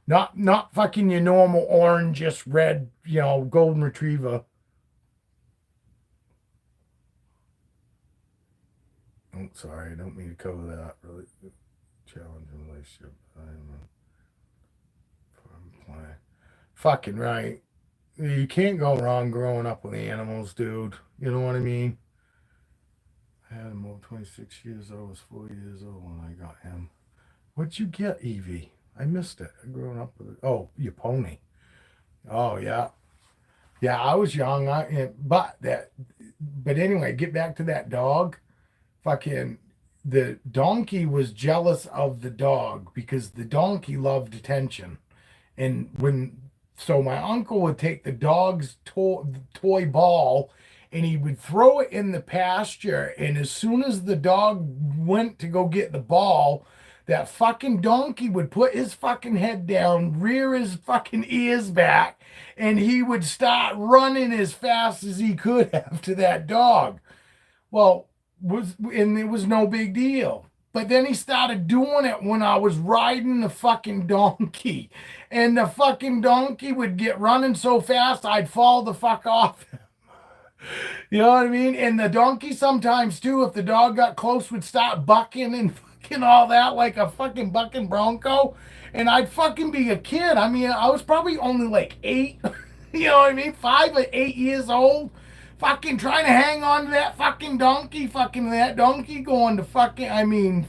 Not fucking your normal orange, just red. Golden retriever. Oh, sorry, I don't mean to cover that. Really challenging relationship. I'm playing. Fucking right. You can't go wrong growing up with animals, dude. You know what I mean? I had him over 26 years old. I was 4 years old when I got him. What'd you get, Evie? I missed it. I grew up with it. Oh, your pony. Oh, yeah. Yeah, I was young. But anyway, get back to that dog. Fucking, the donkey was jealous of the dog because the donkey loved attention. And so my uncle would take the dog's toy ball and he would throw it in the pasture. And as soon as the dog went to go get the ball, that fucking donkey would put his fucking head down, rear his fucking ears back, and he would start running as fast as he could after that dog. Well, it was no big deal. But then he started doing it when I was riding the fucking donkey. And the fucking donkey would get running so fast I'd fall the fuck off. You know what I mean? And the donkey sometimes too, if the dog got close, would start bucking and fucking all that like a fucking bucking bronco. And I'd fucking be a kid. I mean, I was probably only like 8, you know what I mean? 5 or 8 years old. Fucking trying to hang on to that fucking donkey. Fucking that donkey going to fucking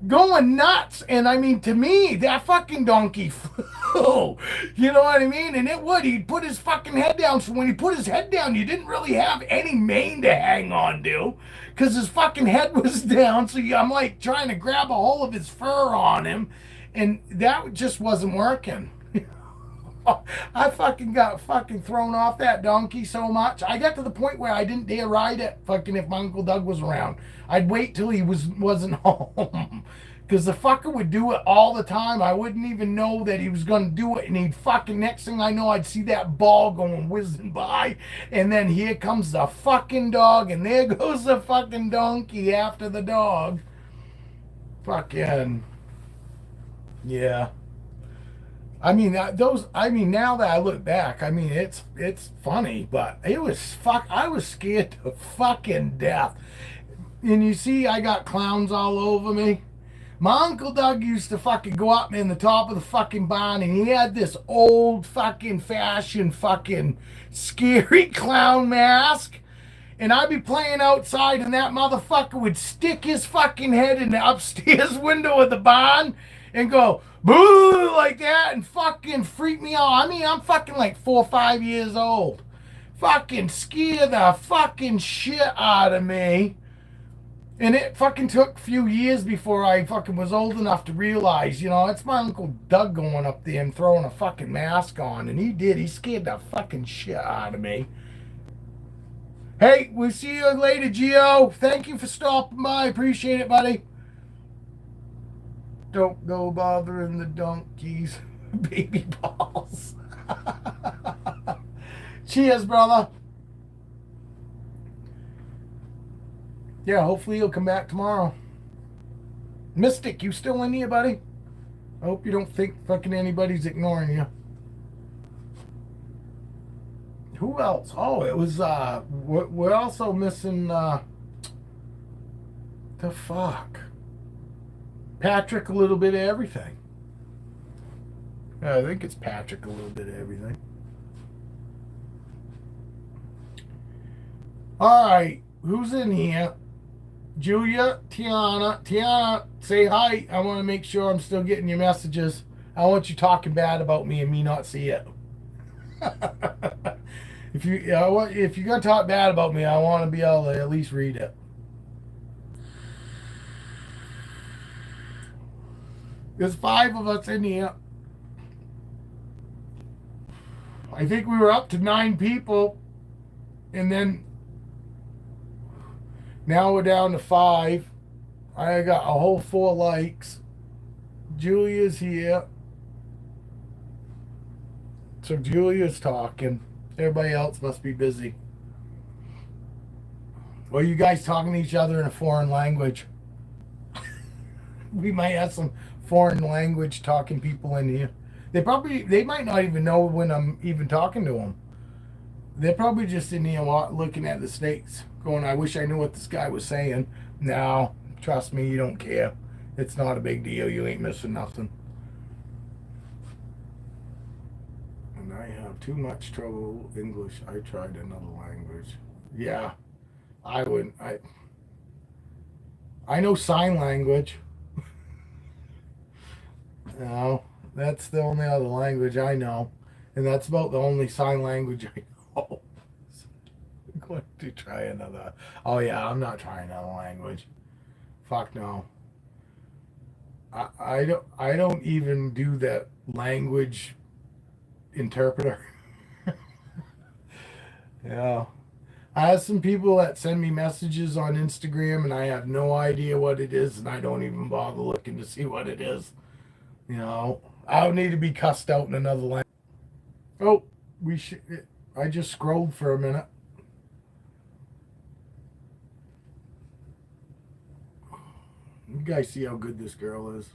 going nuts. And I mean, to me, that fucking donkey flew. You know what I mean? And he'd put his fucking head down. So when he put his head down, you didn't really have any mane to hang on to because his fucking head was down. So I'm like trying to grab a hold of his fur on him. And that just wasn't working. I fucking got fucking thrown off that donkey so much. I got to the point where I didn't dare ride it fucking if my Uncle Doug was around. I'd wait till he wasn't home. Because the fucker would do it all the time. I wouldn't even know that he was going to do it. And he'd fucking, next thing I know, I'd see that ball going whizzing by. And then here comes the fucking dog. And there goes the fucking donkey after the dog. Fucking, yeah. I mean, now that I look back, I mean, it's funny, but I was scared to fucking death. And you see, I got clowns all over me. My Uncle Doug used to fucking go up in the top of the fucking barn, and he had this old fucking fashioned fucking scary clown mask. And I'd be playing outside, and that motherfucker would stick his fucking head in the upstairs window of the barn and go, boo, like that, and fucking freak me out. I mean, I'm fucking like 4 or 5 years old. Fucking scare the fucking shit out of me. And it fucking took a few years before I fucking was old enough to realize, it's my Uncle Doug going up there and throwing a fucking mask on. And he scared the fucking shit out of me. Hey, we'll see you later, Gio. Thank you for stopping by. Appreciate it, buddy. Don't go bothering the donkeys. Baby balls. Cheers, brother. Yeah, hopefully you'll come back tomorrow. Mystic, you still in here, buddy? I hope you don't think fucking anybody's ignoring you. Who else? Oh, it was, we're also missing, the fuck? Patrick, a little bit of everything. I think it's Patrick, a little bit of everything. All right, who's in here? Julia, Tiana. Tiana, say hi. I want to make sure I'm still getting your messages. I want you talking bad about me and me not see it. If you're gonna talk bad about me, I want to be able to at least read it. There's 5 of us in here. I think we were up to 9 people, and then now we're down to 5. I got a whole 4 likes. Julia's here. So Julia's talking. Everybody else must be busy. Or you guys talking to each other in a foreign language. We might have some foreign language talking people in here. They might not even know when I'm even talking to them. They're probably just in here looking at the snakes. Going, I wish I knew what this guy was saying. No, trust me, you don't care. It's not a big deal. You ain't missing nothing. And I have too much trouble English. I tried another language. Yeah, I would. I know sign language. No, that's the only other language I know, and that's about the only sign language I know. I'm going to try another. Oh yeah, I'm not trying another language. Fuck no. I don't even do that language interpreter. Yeah. I have some people that send me messages on Instagram and I have no idea what it is and I don't even bother looking to see what it is. You know, I don't need to be cussed out in another language. Oh, we should. I just scrolled for a minute. You guys see how good this girl is.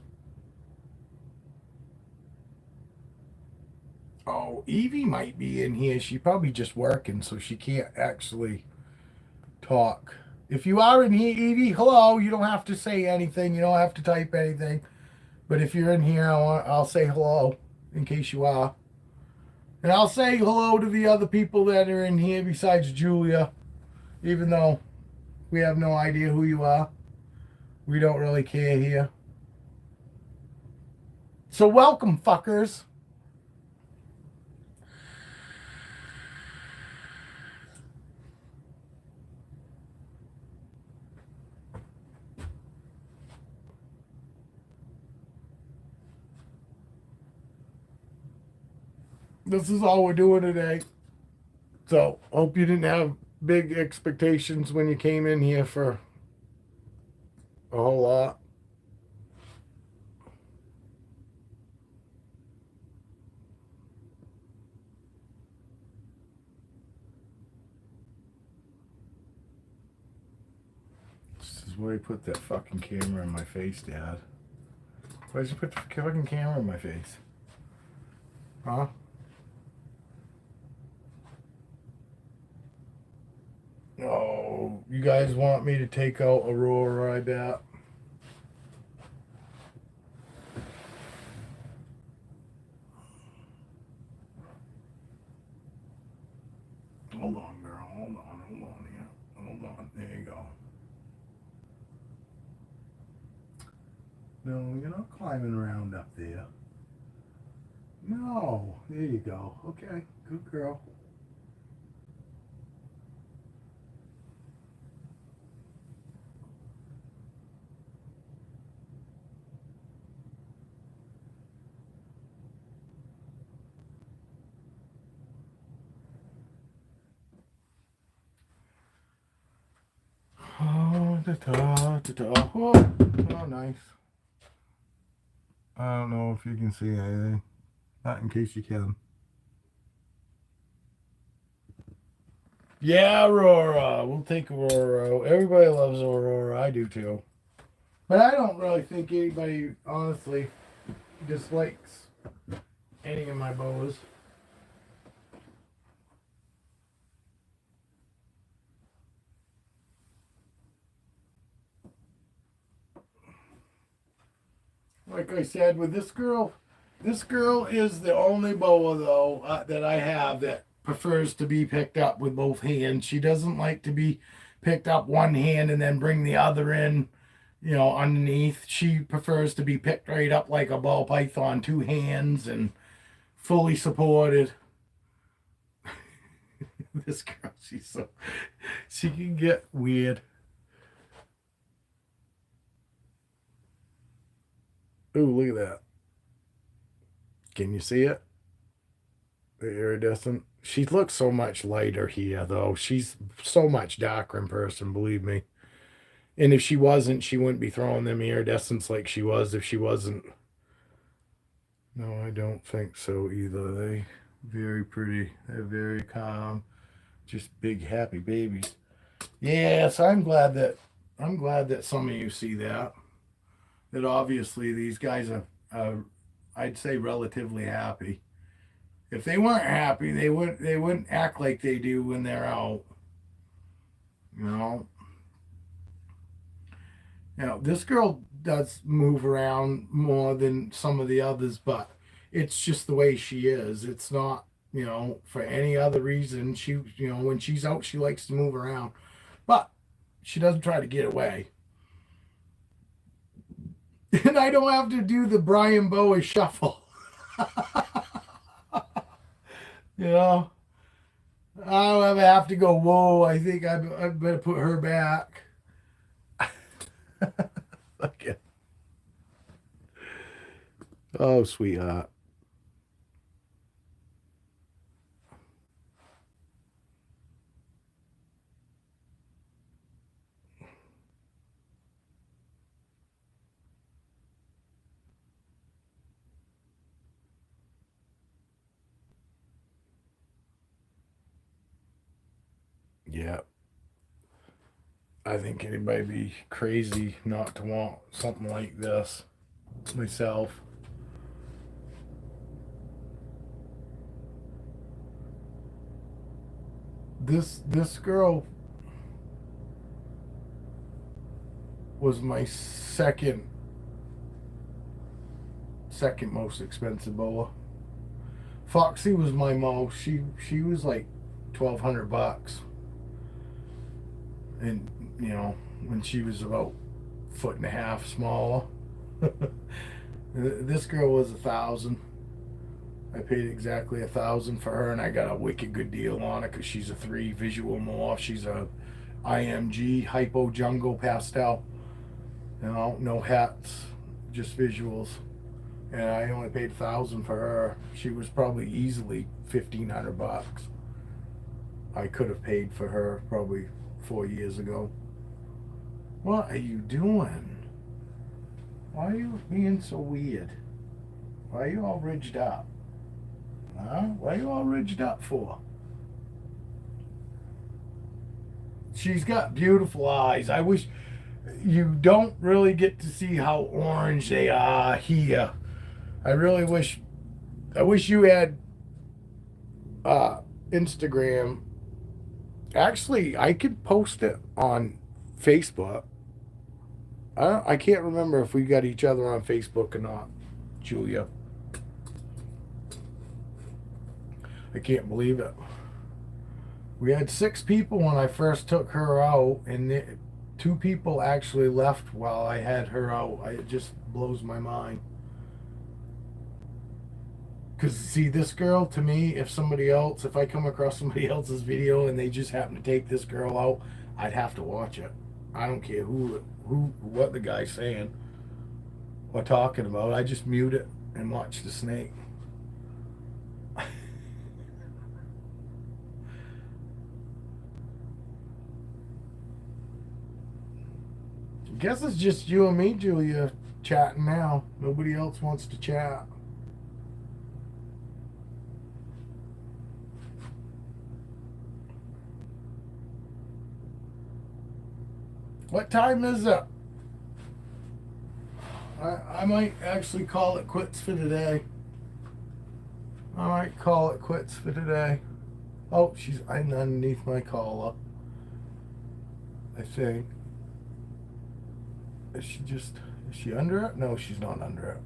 Oh, Evie might be in here. She's probably just working, so she can't actually talk. If you are in here, Evie, hello. You don't have to say anything. You don't have to type anything. But if you're in here, I'll say hello in case you are. And I'll say hello to the other people that are in here besides Julia, even though we have no idea who you are. We don't really care here. So welcome, fuckers. This is all we're doing today. So hope you didn't have big expectations when you came in here for a whole lot. This is where you put that fucking camera in my face, Dad. Why'd you put the fucking camera in my face? Huh? Oh, you guys want me to take out Aurora, I bet. Hold on, girl. Hold on here. Hold on. There you go. No, you're not climbing around up there. No. There you go. Okay. Good girl. Oh, oh, nice. I don't know if you can see anything. Not in case you can. Yeah, Aurora. We'll take Aurora. Everybody loves Aurora. I do too. But I don't really think anybody, honestly, dislikes any of my boas. Like I said, with this girl is the only boa, though, that I have that prefers to be picked up with both hands. She doesn't like to be picked up one hand and then bring the other in, underneath. She prefers to be picked right up like a ball python, two hands and fully supported. This girl, she can get weird. Ooh, look at that. Can you see it? The iridescent. She looks so much lighter here, though. She's so much darker in person, believe me. And if she wasn't, she wouldn't be throwing them iridescents like she was if she wasn't. No, I don't think so either. They very pretty. They're very calm. Just big happy babies. Yes, I'm glad that some of you see that. That obviously these guys are I'd say relatively happy. If they weren't happy, they wouldn't act like they do when they're out. You know, this girl does move around more than some of the others, but it's just the way she is. It's not, for any other reason. She, when she's out, she likes to move around, but she doesn't try to get away. And I don't have to do the Brian Boas shuffle. you know, I don't ever have to go, whoa, I think I better put her back. Okay. Oh, sweetheart. Yeah. I think anybody be crazy not to want something like this myself. This girl was my second most expensive boa. Foxy was my most. She was like $1,200, and when she was about foot and a half smaller. This girl was 1,000. I paid exactly 1,000 for her, and I got a wicked good deal on it because she's a 3 visual morph. She's a IMG hypo jungle pastel. No hats, just visuals. And I only paid 1,000 for her. She was probably easily $1,500. I could have paid for her probably 4 years ago. What are you doing? Why are you being so weird? Why are you all ridged up? Huh? What are you all ridged up for? She's got beautiful eyes. I wish you don't really get to see how orange they are here. I really wish. I wish you had Instagram. Actually, I could post it on Facebook. I can't remember if we got each other on Facebook or not, Julia. I can't believe it. We had 6 people when I first took her out, and 2 people actually left while I had her out. It just blows my mind. Because, see, this girl, to me, if I come across somebody else's video and they just happen to take this girl out, I'd have to watch it. I don't care what the guy's saying or talking about. I just mute it and watch the snake. Guess it's just you and me, Julia, chatting now. Nobody else wants to chat. What time is it? I might actually call it quits for today. I might call it quits for today. Oh, she's underneath my collar, I think. Is she under it? No, she's not under it.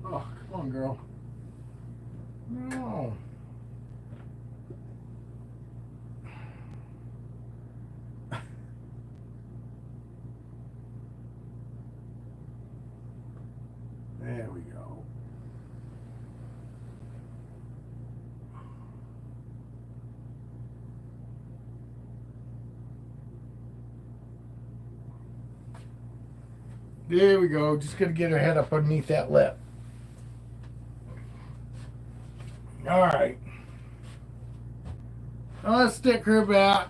Oh, come on, girl. No. There we go. There we go. Just gotta get her head up underneath that lip. All right. Let's stick her back.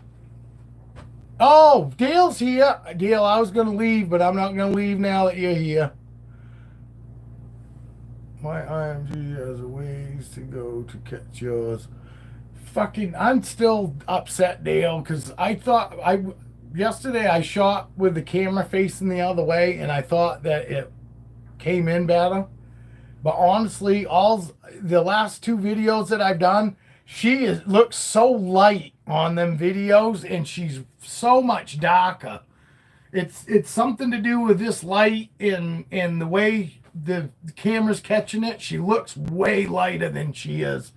Oh, Dale's here. Dale, I was gonna leave, but I'm not gonna leave now that you're here. My IMG has a ways to go to catch yours. I'm still upset, Dale, because yesterday I shot with the camera facing the other way, and I thought that came in better. But honestly, all the last 2 videos that I've done, looks so light on them videos, and she's so much darker. It's something to do with this light and the way the camera's catching it. She looks way lighter than she is.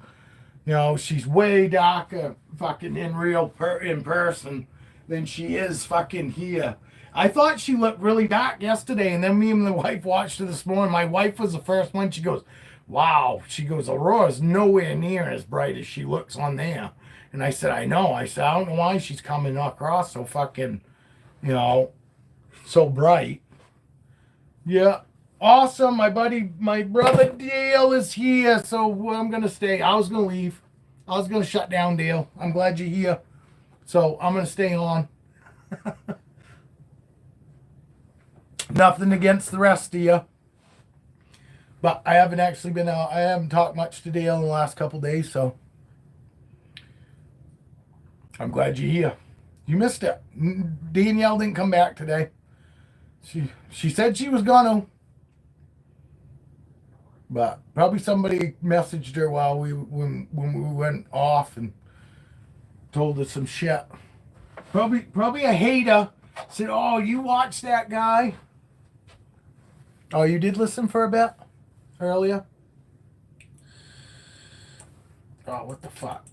You know, she's way darker fucking in person than she is fucking here. I thought she looked really dark yesterday, and then me and the wife watched her this morning. My wife was the first one. She goes, wow. She goes, Aurora's nowhere near as bright as she looks on there. And I said, I know. I said, I don't know why she's coming across so fucking, you know, so bright. Yeah. Awesome. My brother Dale is here. So I'm going to stay. I was going to leave. I was going to shut down, Dale. I'm glad you're here. So I'm going to stay on. Nothing against the rest of you. But I haven't actually been out. I haven't talked much to Dale in the last couple days. So I'm glad you're here. You missed it. Danielle didn't come back today. She said she was gonna, but probably somebody messaged her while when we went off and told her some shit. Probably a hater said, "Oh, you watched that guy? Oh, you did listen for a bit earlier? Oh, what the fuck?"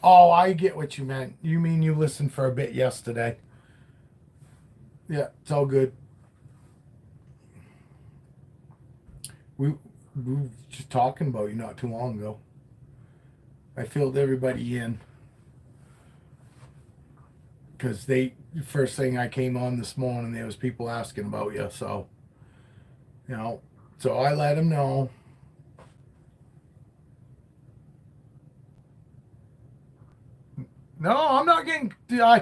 Oh, I get what you meant. You mean you listened for a bit yesterday. Yeah, it's all good. We were just talking about you not too long ago. I filled everybody in. Because first thing I came on this morning, there was people asking about you. So, you know, so I let them know. No, I'm not getting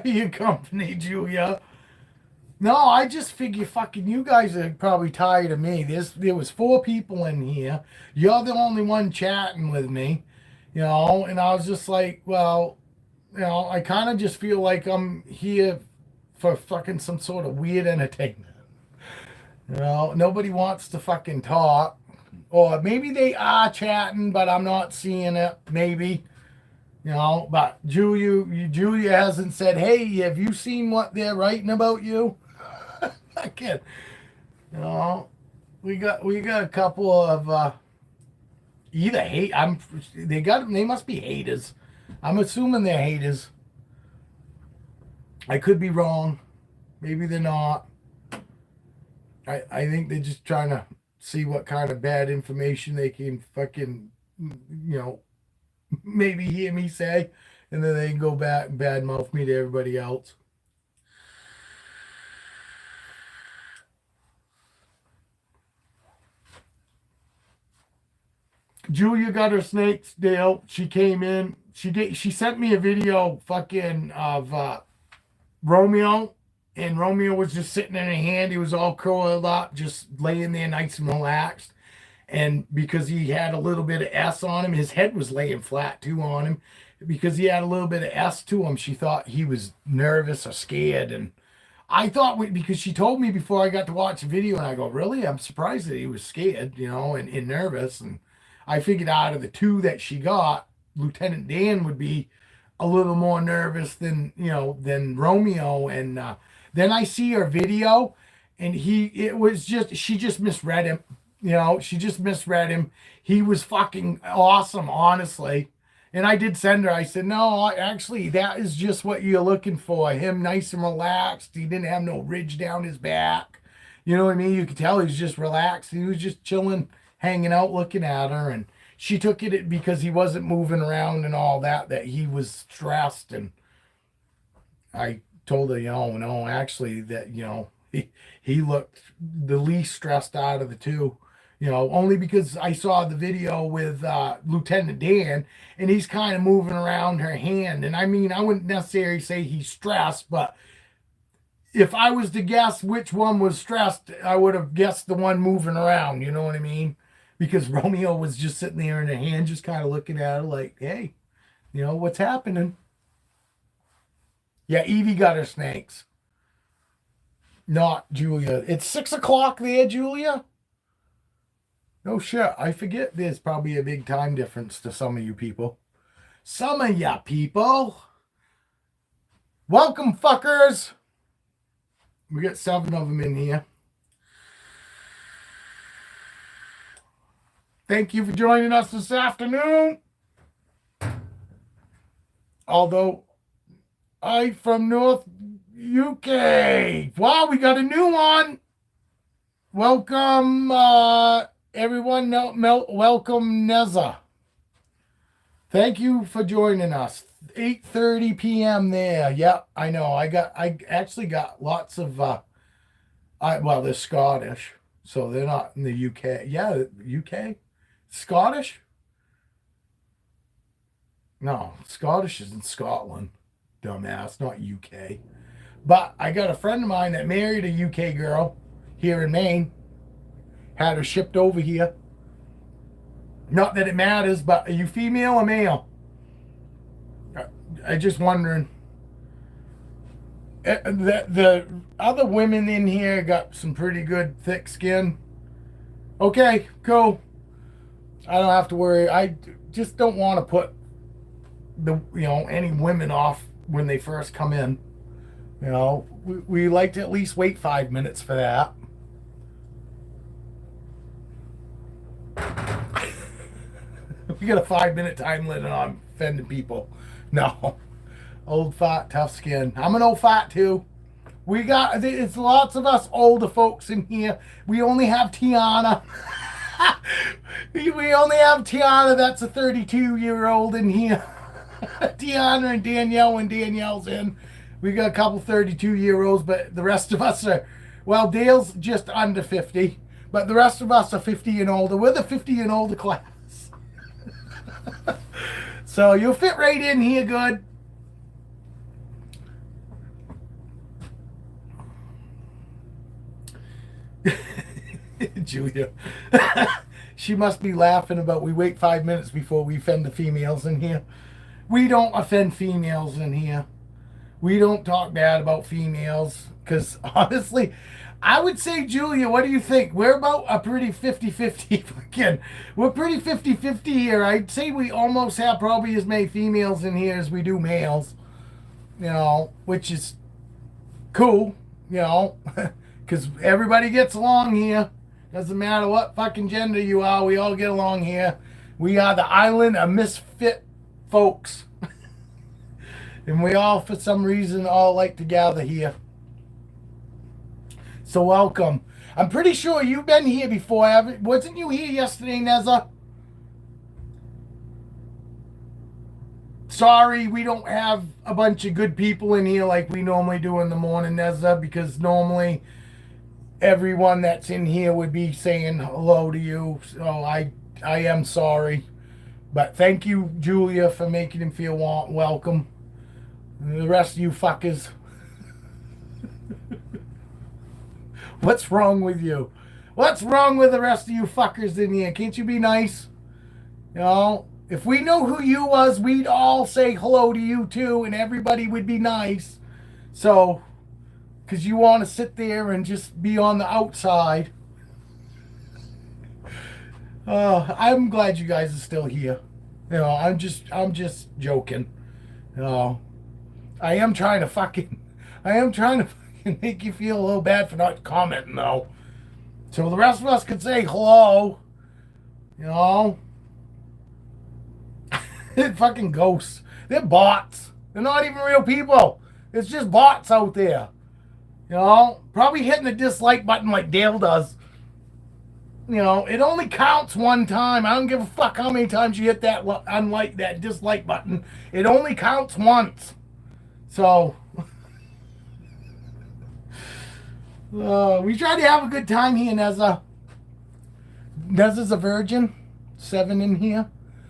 your company, Julia. No, I just figure fucking you guys are probably tired of me. There was 4 people in here. You're the only one chatting with me, you know, and I was just like, well, you know, I kind of just feel like I'm here for fucking some sort of weird entertainment. You know, nobody wants to fucking talk. Or maybe they are chatting, but I'm not seeing it. Maybe. You know, but Julia hasn't said, hey, have you seen what they're writing about you? I can't. You know, we got a couple of either they must be haters. I'm assuming they're haters. I could be wrong. Maybe they're not. I think they're just trying to see what kind of bad information they can fucking, you know, maybe hear me say, and then they can go back and badmouth me to everybody else. Julia got her snakes, Dale. She came in. She sent me a video fucking of Romeo, and Romeo was just sitting in her hand. He was all curled up, just laying there nice and relaxed. And because he had a little bit of S on him, his head was laying flat too on him. Because he had a little bit of S to him, she thought he was nervous or scared. And I thought, because she told me before I got to watch the video, and I go, really? I'm surprised that he was scared, you know, and nervous. And I figured out of the 2 that she got, Lieutenant Dan would be a little more nervous than, you know, than Romeo. And then I see her video, and she just misread him. You know, she just misread him. He was fucking awesome, honestly. And I did send her. I said, no, actually, that is just what you're looking for. Him nice and relaxed. He didn't have no ridge down his back. You know what I mean? You could tell he was just relaxed. He was just chilling, hanging out, looking at her. And she took it because he wasn't moving around and all that he was stressed. And I told her, no, actually, that, you know, he looked the least stressed out of the 2. You know, only because I saw the video with Lieutenant Dan, and he's kind of moving around her hand. And I mean, I wouldn't necessarily say he's stressed, but if I was to guess which one was stressed, I would have guessed the one moving around. You know what I mean? Because Romeo was just sitting there in her hand, just kind of looking at her like, hey, you know, what's happening? Yeah, Evie got her snakes. Not Julia. It's 6 o'clock there, Julia. No shit. I forget there's probably a big time difference to some of you people. Some of ya people. Welcome, fuckers. We got 7 of them in here. Thank you for joining us this afternoon. Although I'm from North UK. Wow, we got a new one. Welcome, everyone. Welcome, Neza. Thank you for joining us. 8:30 p.m. there. Yep, I know. I actually got lots of well, they're Scottish, so they're not in the UK. Yeah, UK? Scottish? No, Scottish is in Scotland. Dumbass, not UK. But I got a friend of mine that married a UK girl here in Maine. Had her shipped over here. Not that it matters, but are you female or male? I just wondering. The other women in here got some pretty good thick skin. Okay, cool. I don't have to worry. I just don't want to put any women off when they first come in. We like to at least wait 5 minutes for that. We got a 5-minute time limit on offending people. No. Old fat, tough skin. I'm an old fat too. It's lots of us older folks in here. We only have Tiana. We only have Tiana, that's a 32-year-old in here. Tiana and Danielle, when Danielle's in. We got a couple 32-year-olds, but the rest of us are, well, Dale's just under 50, but the rest of us are 50 and older. We're the 50 and older class. So you'll fit right in here good. Julia. She must be laughing about we wait 5 minutes before we offend the females in here. We don't offend females in here. We don't talk bad about females. Because honestly, I would say, Julia, what do you think? We're about a pretty 50-50. We're pretty 50-50 here. I'd say we almost have probably as many females in here as we do males. Which is cool, because everybody gets along here. Doesn't matter what fucking gender you are, we all get along here. We are the island of misfit folks. And we all, for some reason, all like to gather here. So welcome. I'm pretty sure you've been here before. Wasn't you here yesterday, Neza? Sorry, we don't have a bunch of good people in here like we normally do in the morning, Neza, because normally everyone that's in here would be saying hello to you. So I am sorry. But thank you, Julia, for making him feel welcome. And the rest of you fuckers. What's wrong with you? What's wrong with the rest of you fuckers in here? Can't you be nice? If we know who you was, we'd all say hello to you too, and everybody would be nice. So, because you want to sit there and just be on the outside. I'm glad you guys are still here. I'm just joking. I am trying to fucking make you feel a little bad for not commenting though. So the rest of us could say hello. They're fucking ghosts. They're bots. They're not even real people. It's just bots out there. Probably hitting the dislike button like Dale does. It only counts one time. I don't give a fuck how many times you hit that dislike button. It only counts once. So we try to have a good time here, Neza. Neza's a virgin. 7 in here.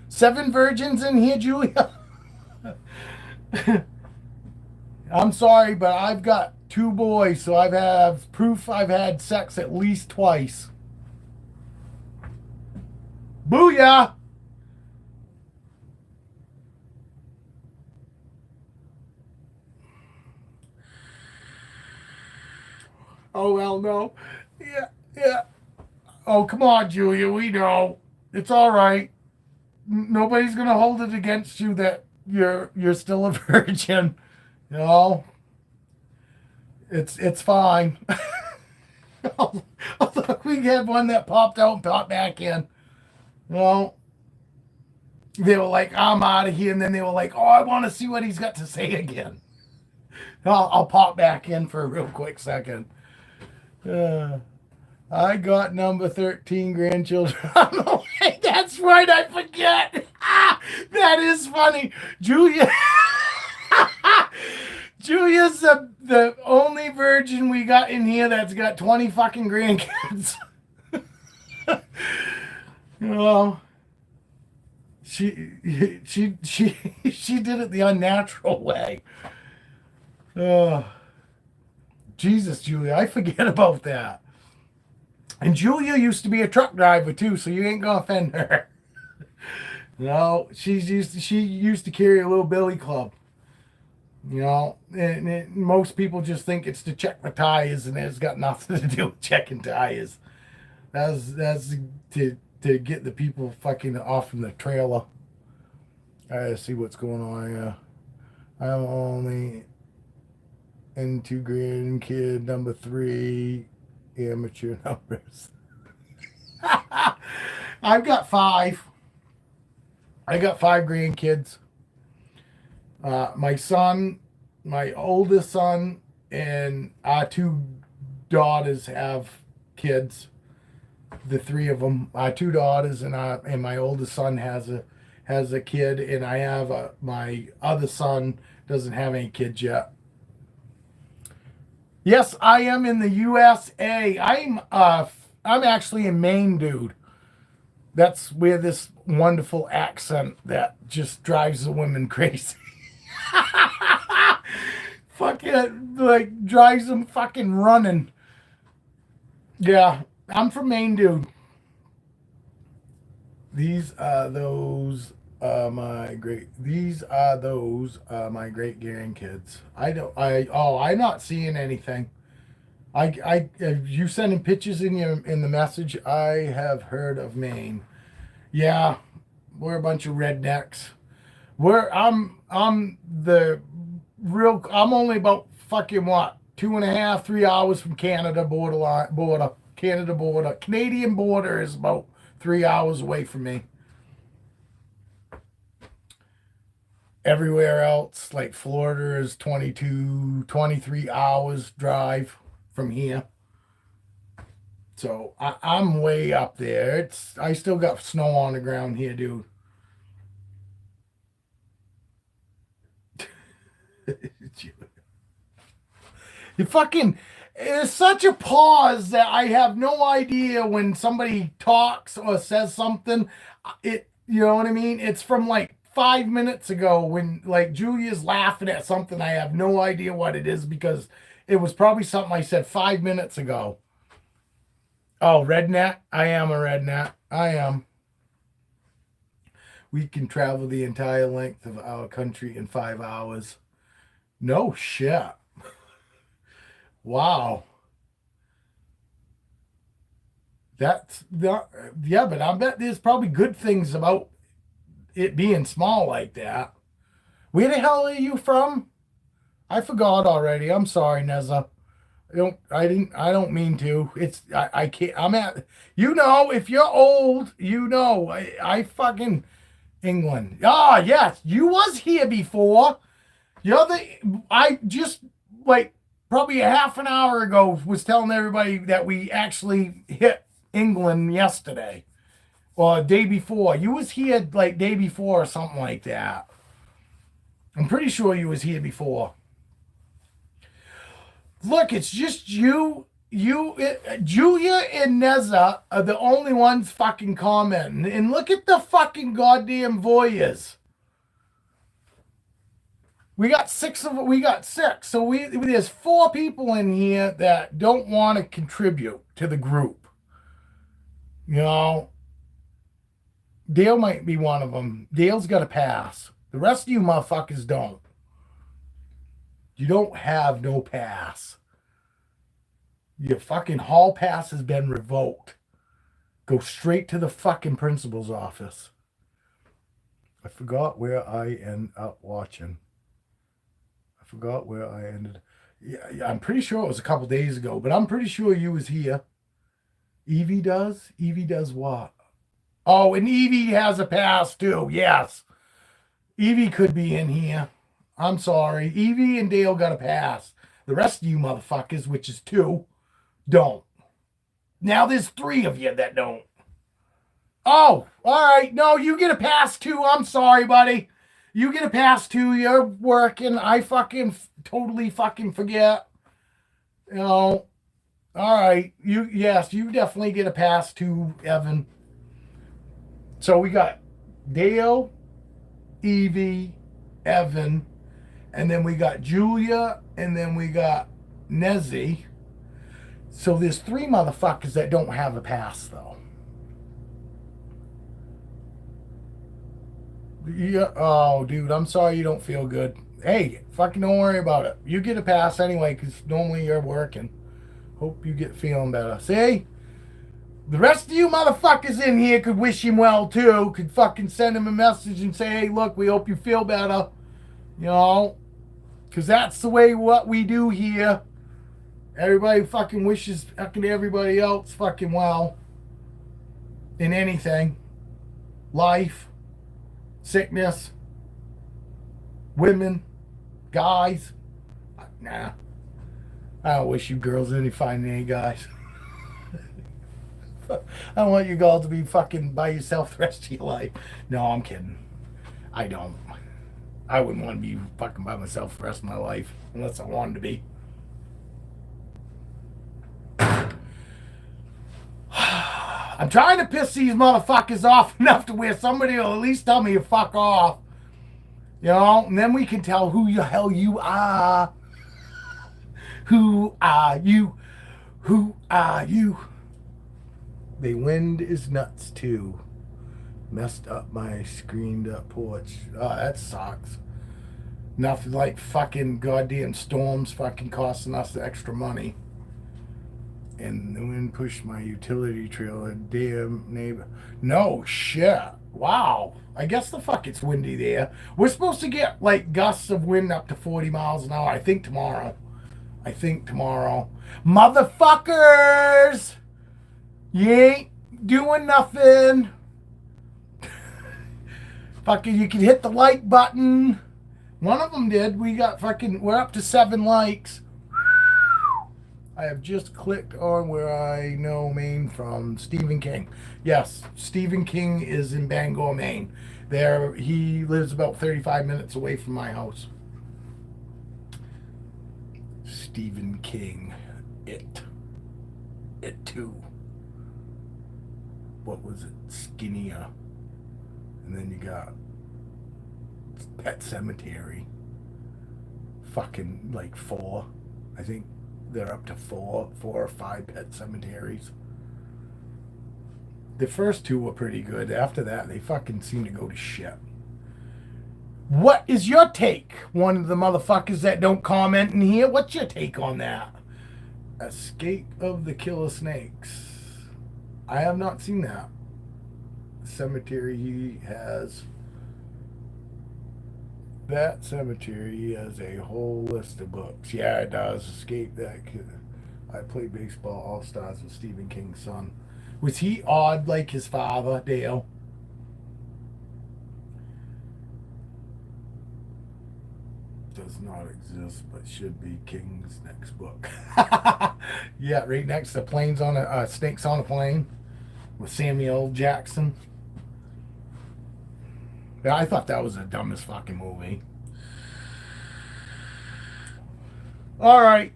7 virgins in here, Julia. I'm sorry, but I've got 2 boys, so I have proof I've had sex at least twice. Booyah! Oh, hell no. Yeah, yeah. Oh, come on, Julia. We know. It's all right. Nobody's gonna hold it against you that you're still a virgin. You know, it's fine. Oh, look, we had one that popped out and popped back in. Well, they were like, I'm out of here. And then they were like, oh, I want to see what he's got to say again. I'll pop back in for a real quick second. Uh, I got number 13 grandchildren. That's right, I forget. That is funny. Julia's the only virgin we got in here that's got 20 fucking grandkids. Well, she did it the unnatural way. Oh, Jesus, Julia, I forget about that. And Julia used to be a truck driver too, so you ain't gonna offend her. No, she used to carry a little billy club. You know, and most people just think it's to check the tires, and it's got nothing to do with checking tires. That's to get the people fucking off from the trailer. I gotta see what's going on here. I'm only into grandkid number 3 amateur numbers. I've got 5. I got 5 grandkids. My son, my oldest son, and our 2 daughters have kids. The 3 of them, our 2 daughters, and my oldest son has a kid, and I have my other son doesn't have any kids yet. Yes, I am in the USA. I'm actually a Maine dude. That's where this wonderful accent that just drives the women crazy. Fucking like drives them fucking running. Yeah, I'm from Maine, dude. These are those my great. These are those my great grandkids. I'm not seeing anything. You sending pictures in the message. I have heard of Maine. Yeah, we're a bunch of rednecks. I'm the real. I'm only about fucking what 2.5, 3 hours from Canada border. Canada border. Canadian border is about 3 hours away from me. Everywhere else, like Florida, is 22, 23 hours drive from here. So I'm way up there. I still got snow on the ground here, dude. You fucking, it's such a pause that I have no idea when somebody talks or says something. You know what I mean? It's from like 5 minutes ago when like Julia's laughing at something. I have no idea what it is because it was probably something I said 5 minutes ago. Oh, redneck? I am a redneck. I am. We can travel the entire length of our country in 5 hours. No shit. Wow. That's the yeah, but I bet there's probably good things about it being small like that. Where the hell are you from? I forgot already. I'm sorry, Neza. I don't mean to. I can't. I'm at, if you're old, I fucking England. Ah, yes, you was here before. I just like probably a half an hour ago was telling everybody that we actually hit England yesterday or day before. You was here like day before or something like that. I'm pretty sure you was here before. Look, it's just Julia and Neza are the only ones fucking commenting. And look at the fucking goddamn voyeurs. We got 6 of it. We got 6. So there's 4 people in here that don't want to contribute to the group. You know, Dale might be one of them. Dale's got a pass. The rest of you motherfuckers don't. You don't have no pass. Your fucking hall pass has been revoked. Go straight to the fucking principal's office. I forgot where I end up watching. I forgot where I ended. Yeah, I'm pretty sure it was a couple days ago, but I'm pretty sure you was here. Evie does? Evie does what? Oh, and Evie has a pass too. Yes. Evie could be in here. I'm sorry. Evie and Dale got a pass. The rest of you motherfuckers, which is 2, don't. Now there's 3 of you that don't. Oh, all right. No, you get a pass too. I'm sorry, buddy. You get a pass too. You're working. I fucking totally fucking forget. You know. All right. Yes, you definitely get a pass too, Evan. So we got Dale, Evie, Evan, and then we got Julia, and then we got Nezzy. So there's 3 motherfuckers that don't have a pass though. Yeah. Oh, dude, I'm sorry you don't feel good. Hey, fucking don't worry about it. You get a pass anyway, because normally you're working. Hope you get feeling better. See? The rest of you motherfuckers in here could wish him well too. Could fucking send him a message and say, hey, look, we hope you feel better. You know? Because that's the way what we do here. Everybody fucking wishes fucking everybody else fucking well. In anything. Life. Sickness. Women. Guys. Nah. I don't wish you girls any finding any guys. I don't want you girls to be fucking by yourself the rest of your life. No, I'm kidding. I don't. I wouldn't want to be fucking by myself the rest of my life unless I wanted to be. I'm trying to piss these motherfuckers off enough to where somebody will at least tell me to fuck off. You know, and then we can tell who the hell you are. Who are you? Who are you? The wind is nuts too. Messed up my screened up porch. Oh, that sucks. Nothing like fucking goddamn storms fucking costing us the extra money. And the wind pushed my utility trailer. Damn neighbor. No shit. Wow. I guess the fuck it's windy there. We're supposed to get like gusts of wind up to 40 miles an hour. I think tomorrow. Motherfuckers! You ain't doing nothing. Fucking, you can hit the like button. One of them did. We're up to 7 likes. I have just clicked on where I know Maine from. Stephen King. Yes, Stephen King is in Bangor, Maine. He lives about 35 minutes away from my house. Stephen King. It too. What was it? Skinnier. And then you got Pet Cemetery. Fucking like 4. I think they're up to 4 or 5 Pet Cemeteries. The first 2 were pretty good. After that, they fucking seem to go to shit. What is your take? One of the motherfuckers that don't comment in here. What's your take on that? Escape of the Killer Snakes. I have not seen that. Cemetery he has. That cemetery has a whole list of books. Yeah, it does. Escape that. I played baseball all stars with Stephen King's son. Was he odd like his father, Dale? Does not exist, but should be King's next book. Yeah, right next to Planes on a Snakes on a Plane with Samuel Jackson. Yeah, I thought that was the dumbest fucking movie. All right.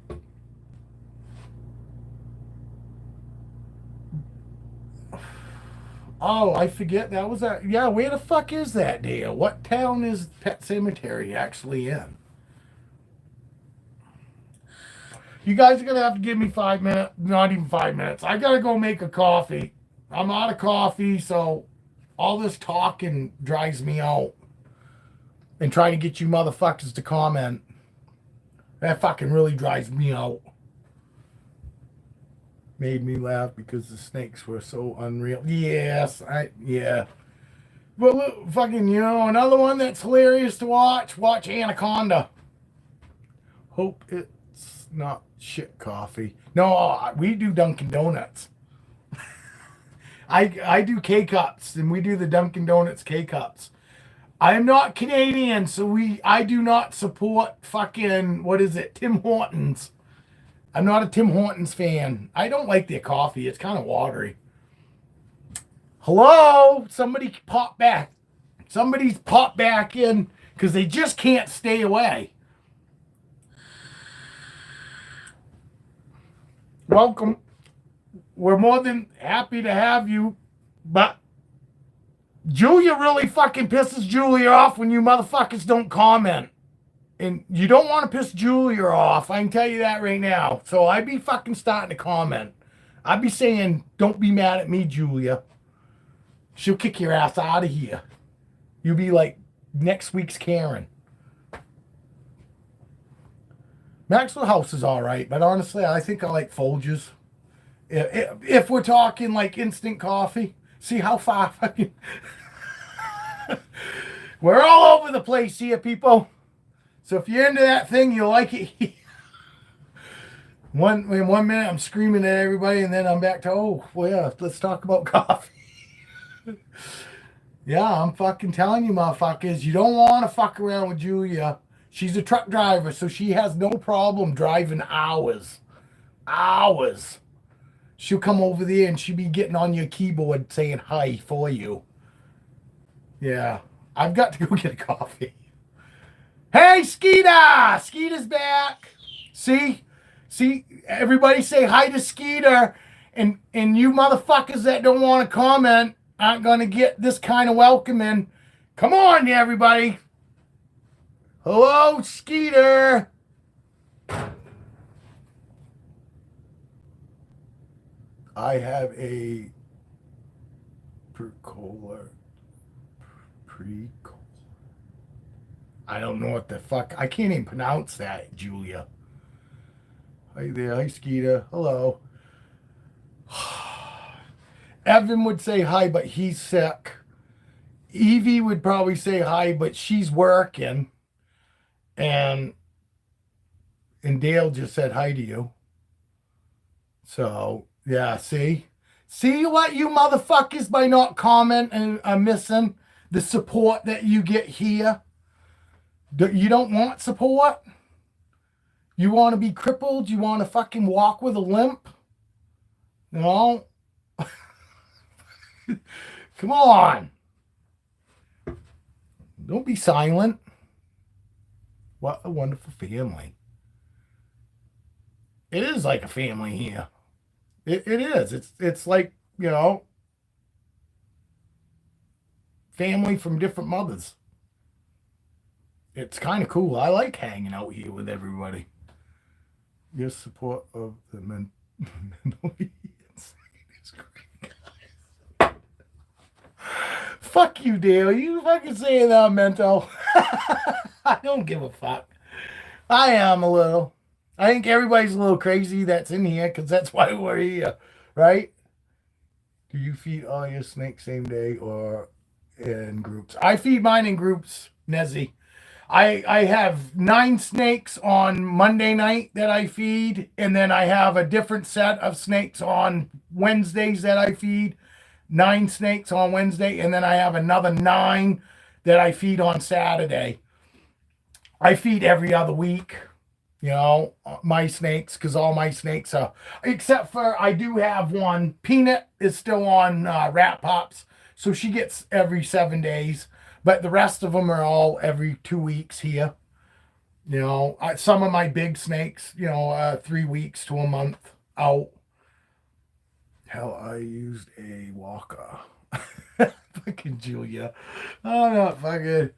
Oh, I forget that was that. Yeah, where the fuck is that, Dale? What town is Pet Cemetery actually in? You guys are gonna have to give me 5 minutes. Not even 5 minutes. I gotta go make a coffee. I'm out of coffee, so all this talking drives me out. And trying to get you motherfuckers to comment. That fucking really drives me out. made me laugh because the snakes were so unreal. Yes, yeah. But look, fucking, another one that's hilarious to watch Anaconda. Hope it's not shit coffee. No, we do Dunkin' Donuts. I do K-Cups, and we do the Dunkin' Donuts K-Cups. I am not Canadian, so I do not support fucking, what is it, Tim Hortons. I'm not a Tim Hortons fan. I don't like their coffee. It's kind of watery. Hello? Somebody pop back. Somebody's popped back in because they just can't stay away. Welcome. We're more than happy to have you, but Julia really fucking pisses Julia off when you motherfuckers don't comment. And you don't want to piss Julia off. I can tell you that right now. So I'd be fucking starting to comment. I'd be saying, don't be mad at me, Julia. She'll kick your ass out of here. You'll be like next week's Karen. Maxwell House is all right, but honestly, I think I like Folgers. If we're talking like instant coffee, see how far fucking... We're all over the place here, people. So if you're into that thing, you'll like it. In 1 minute, I'm screaming at everybody, and then I'm back to, oh, well, yeah, let's talk about coffee. Yeah, I'm fucking telling you, motherfuckers, you don't want to fuck around with Julia. She's a truck driver, so she has no problem driving hours. Hours. She'll come over there, and she'll be getting on your keyboard saying hi for you. Yeah, I've got to go get a coffee. Hey, Skeeter! Skeeter's back. See, everybody say hi to Skeeter, and you motherfuckers that don't want to comment aren't going to get this kind of welcoming. Come on, everybody. Hello, Skeeter. I have a precola. I don't know what the fuck. I can't even pronounce that, Julia. Hi there. Hi, Skeeter. Hello. Evan would say hi, but he's sick. Evie would probably say hi, but she's working. And Dale just said hi to you. So, yeah, see? See what you motherfuckers by not commenting are missing? The support that you get here. You don't want support? You want to be crippled? You want to fucking walk with a limp? No? Come on. Don't be silent. What a wonderful family. It is like a family here. It is. It's like, family from different mothers. It's kind of cool. I like hanging out here with everybody. Your support of the mentally insane is great, guys. Fuck you, Dale. You fucking saying that mental. I don't give a fuck. I am a little. I think everybody's a little crazy that's in here because that's why we're here, right? Do you feed all your snakes same day or in groups? I feed mine in groups, Nezzy. I have 9 snakes on Monday night that I feed, and then I have a different set of snakes on Wednesdays that I feed. 9 snakes on Wednesday, and then I have another 9 that I feed on Saturday. I feed every other week, my snakes, because all my snakes are, except for I do have one. Peanut is still on Rat Pops, so she gets every 7 days. But the rest of them are all every 2 weeks here. Some of my big snakes, 3 weeks to a month out. Hell, I used a walker. Fucking Julia. Oh, not fucking.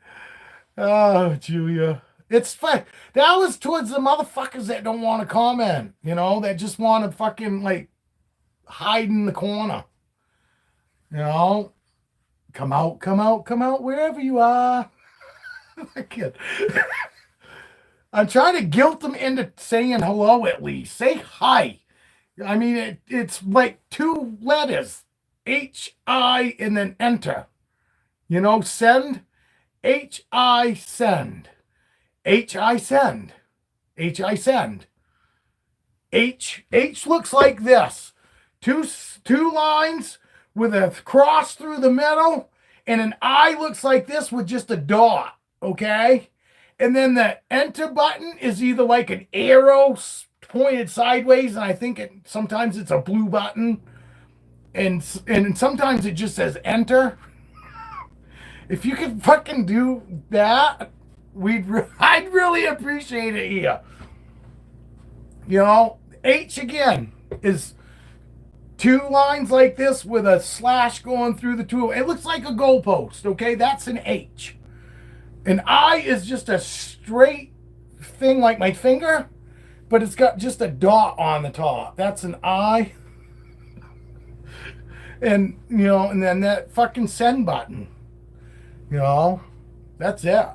Oh, Julia. It's fun. That was towards the motherfuckers that don't want to comment, that just want to fucking, hide in the corner. Come out, wherever you are. I'm trying to guilt them into saying hello at least. Say hi. I mean, it's like two letters, H-I, and then enter. Send, H-I, send. H-I, send. H-I, send. H looks like this. Two lines with a cross through the middle, and an I looks like this with just a dot, okay? And then the enter button is either like an arrow pointed sideways, and I think sometimes it's a blue button, and sometimes it just says enter. If you could fucking do that, I'd really appreciate it here. H again is two lines like this with a slash going through the two. It looks like a goalpost, okay? That's an H. An I is just a straight thing like my finger, but it's got just a dot on the top. That's an I. And, and then that fucking send button. That's it.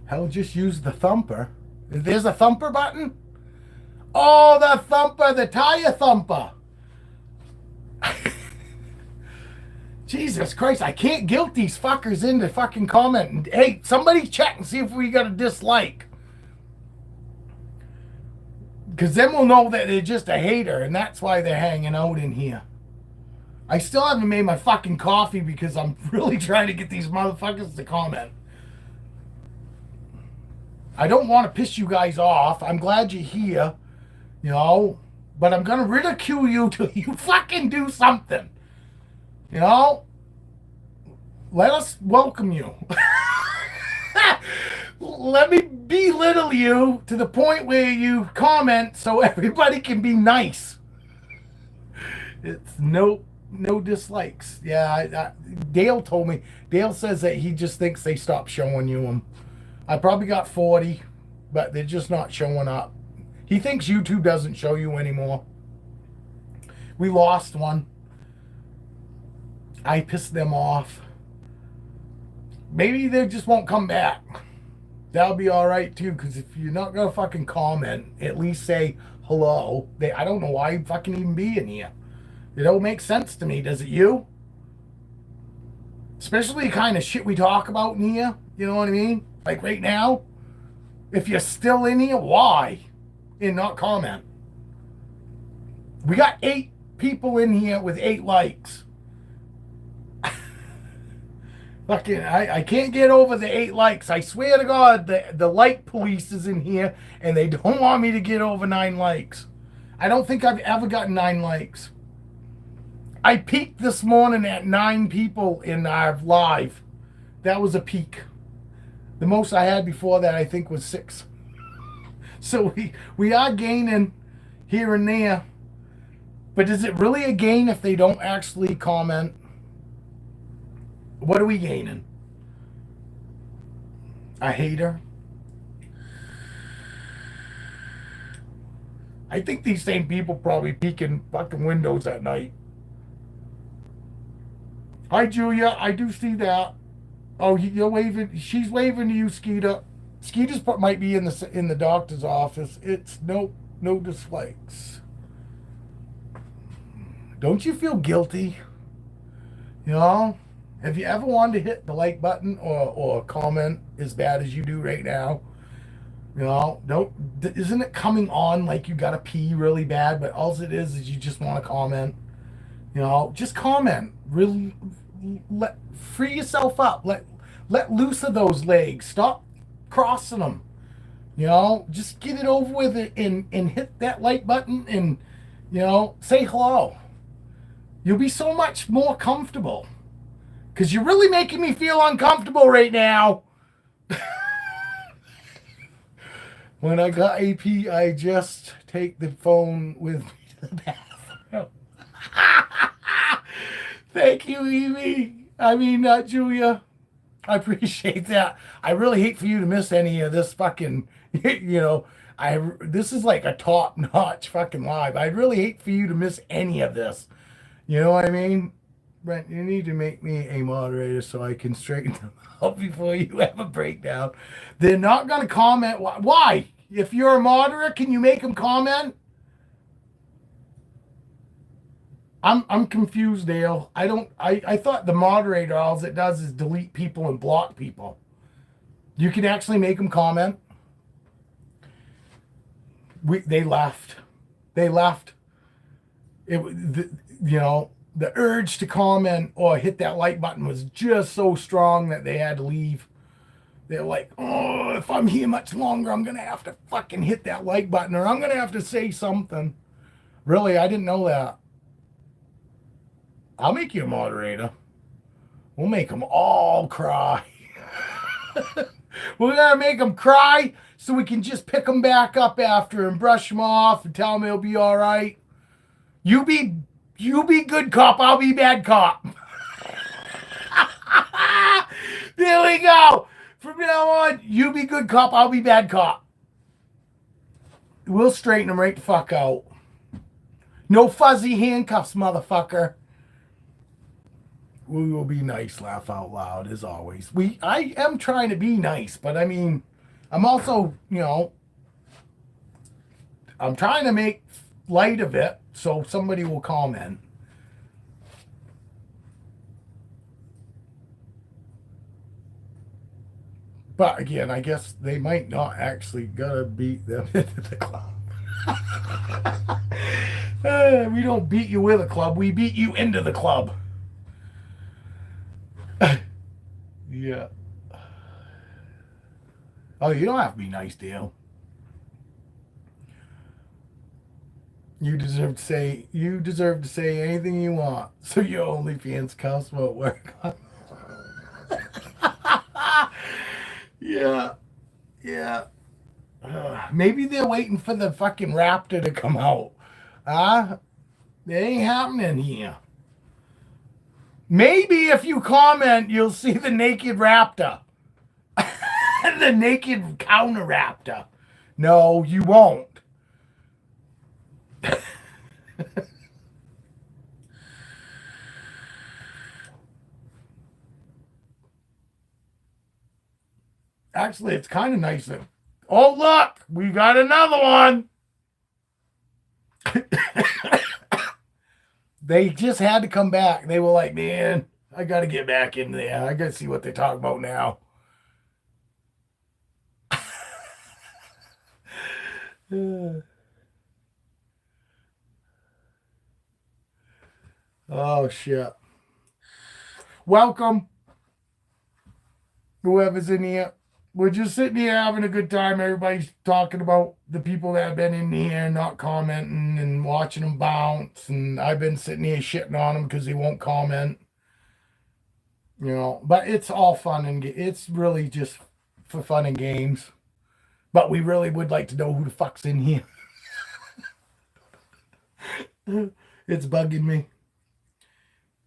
Hell, just use the thumper. There's a thumper button? Oh, the thumper, the tire thumper. Jesus Christ, I can't guilt these fuckers into fucking commenting. Hey, somebody check and see if we got a dislike. Because then we'll know that they're just a hater, and that's why they're hanging out in here. I still haven't made my fucking coffee because I'm really trying to get these motherfuckers to comment. I don't want to piss you guys off. I'm glad you're here, but I'm going to ridicule you till you fucking do something. Let us welcome you. Let me belittle you to the point where you comment so everybody can be nice. It's no dislikes. Yeah, Dale told me. Dale says that he just thinks they stopped showing you them. I probably got 40, but they're just not showing up. He thinks YouTube doesn't show you anymore. We lost one. I pissed them off. Maybe they just won't come back. That'll be all right too, because if you're not gonna fucking comment, at least say hello. I don't know why you fucking even be in here. It don't make sense to me, does it you? Especially the kind of shit we talk about in here. You know what I mean? Like right now. If you're still in here, why? And not comment. We got 8 people in here with 8 likes. Fucking, I can't get over the 8 likes. I swear to God, the like police is in here, and they don't want me to get over 9 likes. I don't think I've ever gotten 9 likes. I peaked this morning at 9 people in our live. That was a peak. The most I had before that, I think, was 6. So we are gaining here and there. But is it really a gain if they don't actually comment? What are we gaining? A hater? I think these same people probably peek in fucking windows at night. Hi, Julia. I do see that. Oh, you're waving. She's waving to you, Skeeta. Skeeta's might be in the doctor's office. It's no dislikes. Don't you feel guilty? Have you ever wanted to hit the like button or comment as bad as you do right now? Isn't it coming on like you gotta pee really bad, but all it is you just want to comment? Just comment. Really, free yourself up. Let loose of those legs. Stop crossing them. Just get it over with it and hit that like button and say hello. You'll be so much more comfortable. Because you're really making me feel uncomfortable right now. When I got AP, I just take the phone with me to the bathroom. Thank you, Evie. I mean, Julia. I appreciate that. I really hate for you to miss any of this fucking, this is like a top-notch fucking live. I'd really hate for you to miss any of this. You know what I mean? Brent, you need to make me a moderator so I can straighten them out before you have a breakdown. They're not going to comment. Why? If you're a moderator, can you make them comment? I'm confused, Dale. I thought the moderator all it does is delete people and block people. You can actually make them comment. They left. They left. The urge to comment or hit that like button was just so strong that they had to leave. They're like, oh, if I'm here much longer, I'm gonna have to fucking hit that like button or I'm gonna have to say something. Really, I didn't know that. I'll make you a moderator. We'll make them all cry. We're gonna make them cry so we can just pick them back up after and brush them off and tell them it'll be all right. You be good cop. I'll be bad cop. There we go. From now on, you be good cop. I'll be bad cop. We'll straighten them right the fuck out. No fuzzy handcuffs, motherfucker. We will be nice, laugh out loud, as always. I am trying to be nice, but I mean, I'm also, I'm trying to make light of it so somebody will comment. But again, I guess they might not actually gotta beat them into the club. We don't beat you with a club, we beat you into the club. Yeah. Oh, you don't have to be nice, Dale. You deserve to say anything you want. So your OnlyFans costs won't work. Yeah. Yeah. Maybe they're waiting for the fucking raptor to come out. It ain't happening here. Maybe if you comment, you'll see the naked raptor. The naked counter raptor. No, you won't. Actually, it's kind of nice. Oh, look, we got another one. They just had to come back. They were like, man, I got to get back in there. I got to see what they talk about now. Oh, shit. Welcome, whoever's in here. We're just sitting here having a good time. Everybody's talking about the people that have been in here and not commenting and watching them bounce. And I've been sitting here shitting on them because they won't comment. But it's all fun and it's really just for fun and games. But we really would like to know who the fuck's in here. It's bugging me.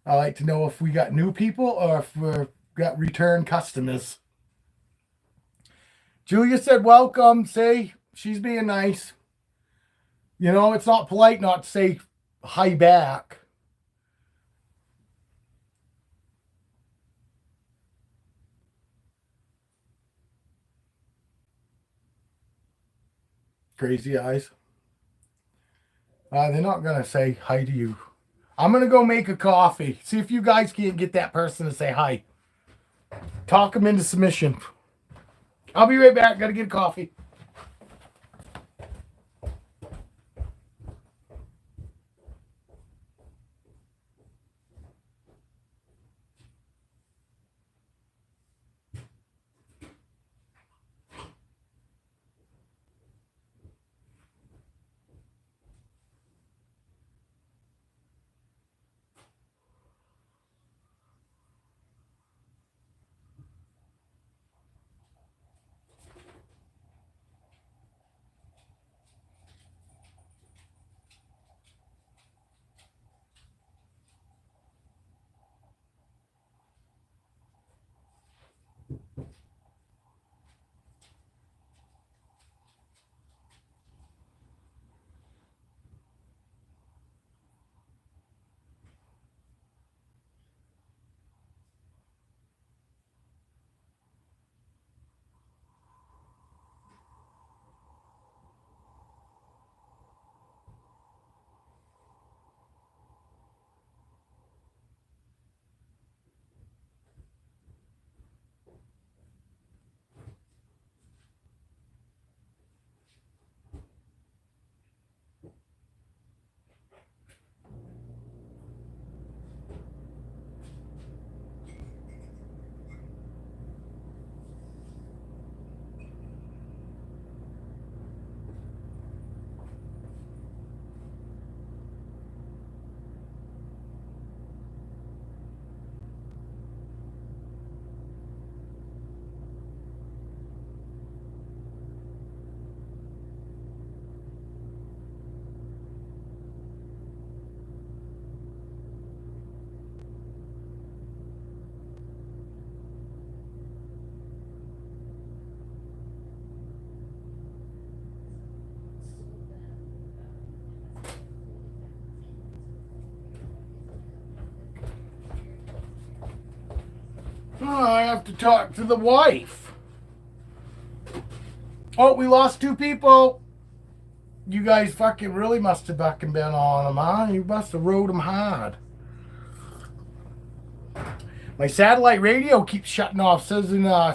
I like to know if we got new people or if we've got return customers. Julia said, welcome. Say, she's being nice. It's not polite not to say hi back. Crazy eyes. They're not going to say hi to you. I'm going to go make a coffee. See if you guys can't get that person to say hi. Talk them into submission. I'll be right back. Got to get a coffee. Oh, I have to talk to the wife. Oh, we lost 2 people. You guys fucking really must have fucking been on them, huh? You must have rode them hard. My satellite radio keeps shutting off. Says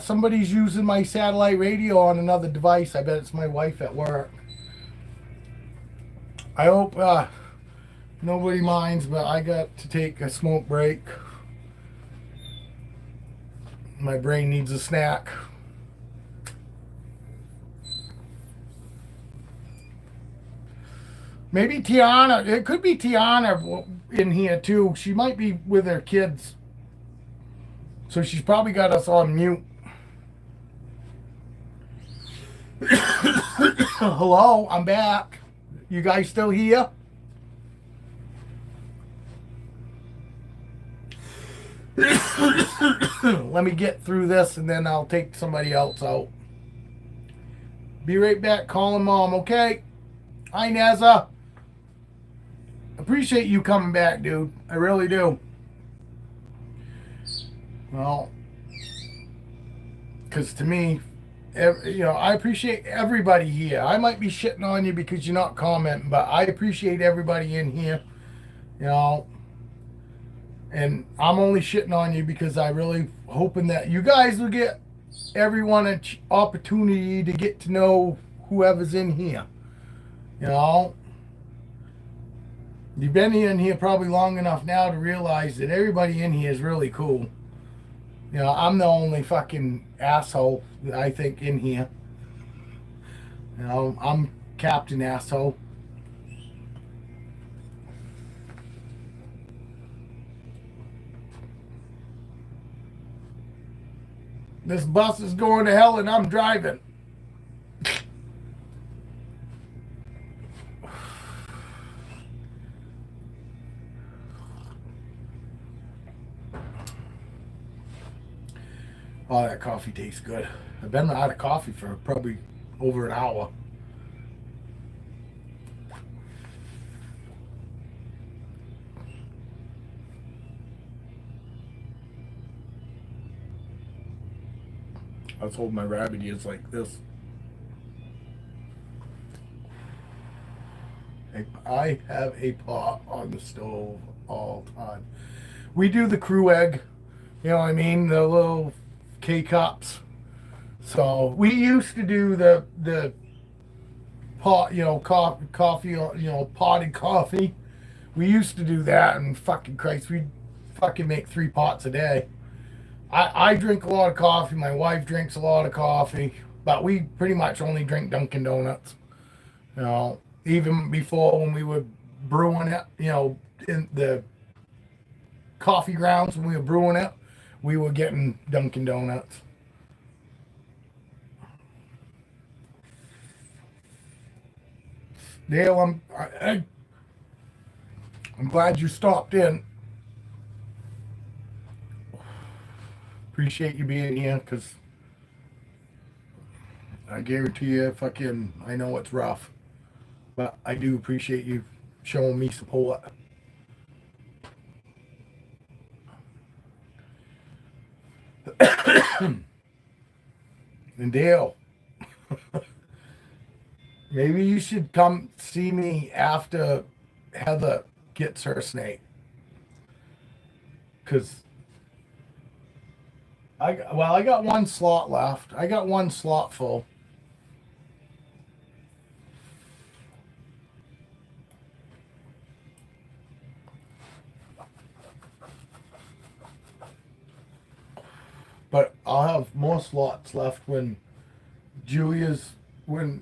somebody's using my satellite radio on another device. I bet it's my wife at work. I hope nobody minds, but I got to take a smoke break. My brain needs a snack. Maybe Tiana. It could be Tiana in here too. She might be with her kids. So she's probably got us on mute. Hello, I'm back. You guys still here? Let me get through this and then I'll take somebody else out. Be right back calling Mom, okay? Hi, Neza. Appreciate you coming back, dude. I really do. Well, because to me, I appreciate everybody here. I might be shitting on you because you're not commenting, but I appreciate everybody in here. And I'm only shitting on you because I really hoping that you guys will get everyone an opportunity to get to know whoever's in here. You've been in here probably long enough now to realize that everybody in here is really cool. I'm the only fucking asshole that I think in here. I'm Captain Asshole. This bus is going to hell and I'm driving. Oh, that coffee tastes good. I've been out of coffee for probably over an hour. I was holding my rabbit ears like this. I have a pot on the stove all the time. We do the crew egg, you know what I mean? The little K-cups. So we used to do the pot, coffee, potted coffee. We used to do that, and fucking Christ, we'd fucking make 3 pots a day. I drink a lot of coffee. My wife drinks a lot of coffee, but we pretty much only drink Dunkin' Donuts. Even before when we were brewing it, in the coffee grounds when we were brewing it, we were getting Dunkin' Donuts. Dale, I'm glad you stopped in. Appreciate you being here, because I guarantee you, I know it's rough, but I do appreciate you showing me support. And Dale, maybe you should come see me after Heather gets her snake, because I got 1 slot left. I got 1 slot full. But I'll have more slots left when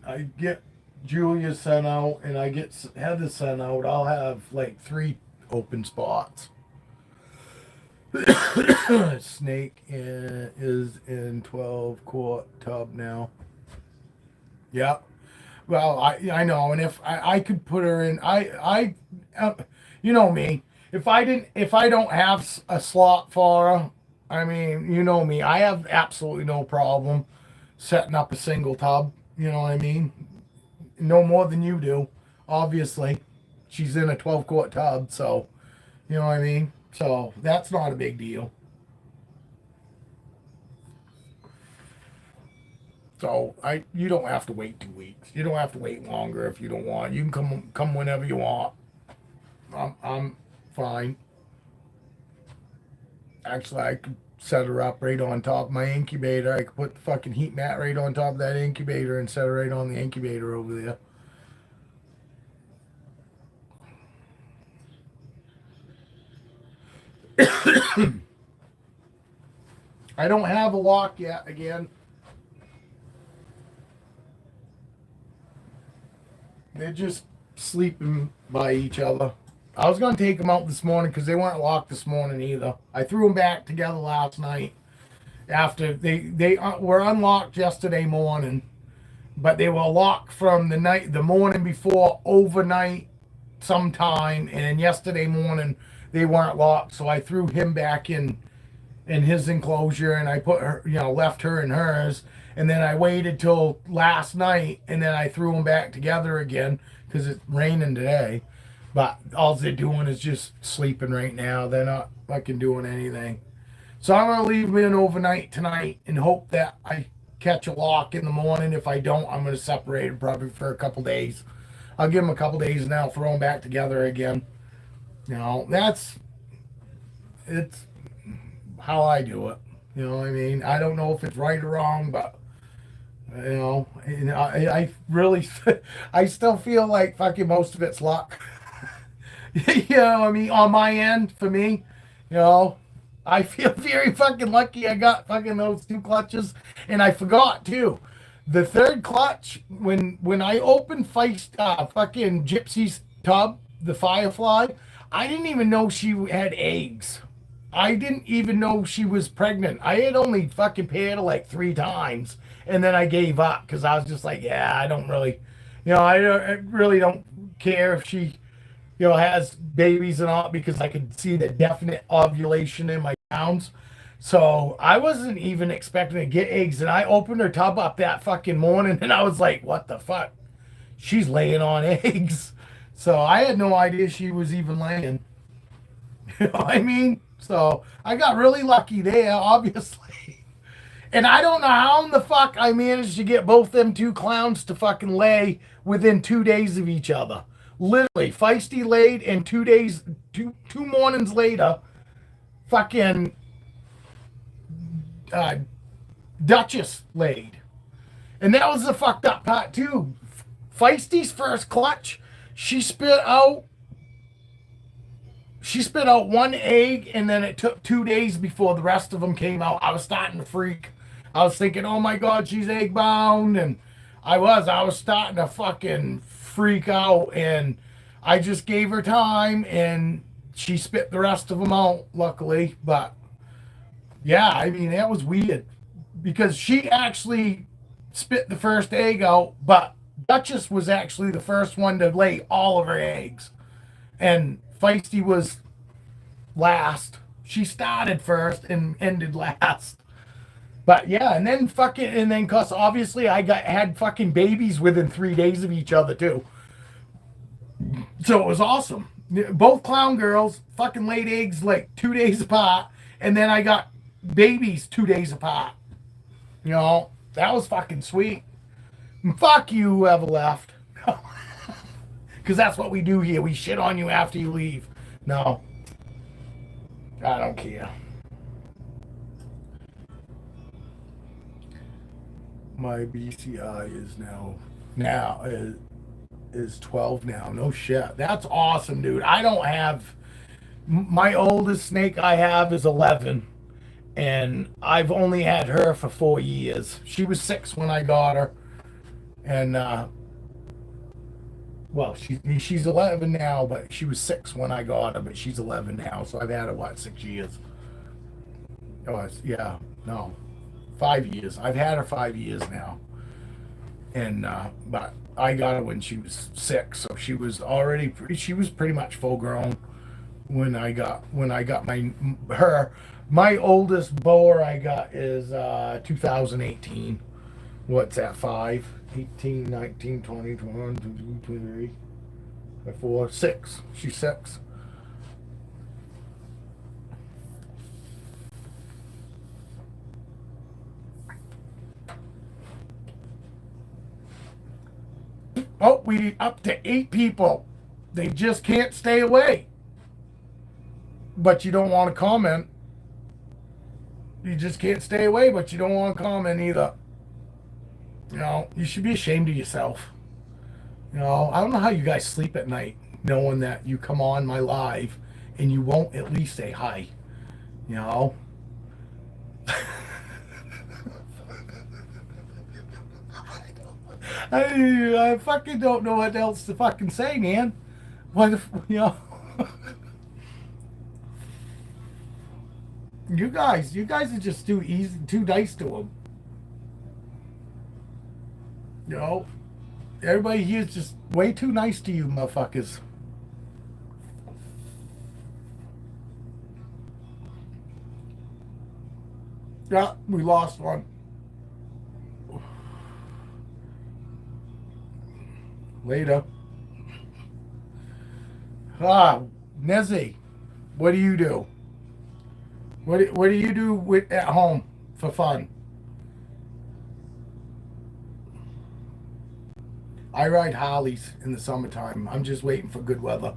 I get Julia sent out and I get Heather sent out. I'll have like 3 open spots. Snake is in 12-quart tub now. Yep. Well, I know, and if I could put her in, you know me. If I don't have a slot for her, I mean, you know me. I have absolutely no problem setting up a single tub. You know what I mean? No more than you do, obviously. She's in a 12-quart tub, so you know what I mean. So that's not a big deal. So you don't have to wait 2 weeks. You don't have to wait longer if you don't want. You can come whenever you want. I'm fine. Actually, I could set her up right on top of my incubator. I could put the fucking heat mat right on top of that incubator and set her right on the incubator over there. I don't have a lock yet again. They're just sleeping by each other. I was going to take them out this morning because they weren't locked this morning either. I threw them back together last night after they were unlocked yesterday morning, but they were locked from the morning before overnight sometime, and then yesterday morning they weren't locked, so I threw him back in his enclosure, and I put her, left her in hers, and then I waited till last night, and then I threw them back together again because it's raining today. But all they're doing is just sleeping right now. They're not fucking doing anything. So I'm gonna leave them in overnight tonight and hope that I catch a lock in the morning. If I don't, I'm gonna separate them probably for a couple days. I'll give them a couple days and then I'll throw them back together again. It's how I do it. You know what I mean? I don't know if it's right or wrong, but I really, I still feel like fucking most of it's luck. I mean, on my end, for me, I feel very fucking lucky I got fucking those 2 clutches. And I forgot, too. The third clutch, when I opened fucking Gypsy's tub, the Firefly, I didn't even know she had eggs. I didn't even know she was pregnant. I had only fucking paired her like 3 times. And then I gave up because I was just like, yeah, I don't really, I really don't care if she has babies and all because I could see the definite ovulation in my pounds. So I wasn't even expecting to get eggs. And I opened her tub up that fucking morning and I was like, what the fuck? She's laying on eggs. So I had no idea she was even laying. You know what I mean? So I got really lucky there, obviously. And I don't know how in the fuck I managed to get both them 2 clowns to fucking lay within 2 days of each other. Literally, Feisty laid, and 2 days, two mornings later, fucking Duchess laid. And that was the fucked up part, too. Feisty's first clutch, she spit out 1 egg, and then it took 2 days before the rest of them came out. I was starting to freak. I was thinking, oh my God, she's egg bound. And I was starting to fucking freak out. And I just gave her time, and she spit the rest of them out, luckily. But yeah, I mean, that was weird because she actually spit the first egg out, but Duchess was actually the first one to lay all of her eggs. And Feisty was last. She started first and ended last. But yeah, and then cause obviously I had fucking babies within 3 days of each other too. So it was awesome. Both clown girls fucking laid eggs like 2 days apart, and then I got babies 2 days apart. That was fucking sweet. And fuck you, whoever left. Because that's what we do here. We shit on you after you leave. No. I don't care. My BCI is 12 now. No shit. That's awesome, dude. I don't have my oldest snake I have is 11, and I've only had her for 4 years. She was 6 when I got her, and well, she's 11 now, but she was 6 when I got her, but she's 11 now, so I've had her 6 years. Oh, yeah, no, 5 years. I've had her 5 years now, and but I got her when she was 6, so she was pretty much full grown when I got my oldest boar I got is 2018. What's that? 5, 18, 19, 20, 21, 22, 23, 24, 6. She's 6. Oh, we up to 8 people. They just can't stay away. But you don't want to comment. You just can't stay away, but you don't want to comment either. You know, you should be ashamed of yourself. You know, I don't know how you guys sleep at night knowing that you come on my live and you won't at least say hi. You know? I fucking don't know what else to fucking say, man. What if, you know? you guys are just too easy, too nice to them. You know? Everybody here is just way too nice to you, motherfuckers. Yeah, we lost one. Later. Ah, Nezzy, what do you do? What do you do at home for fun? I ride Harleys in the summertime. I'm just waiting for good weather.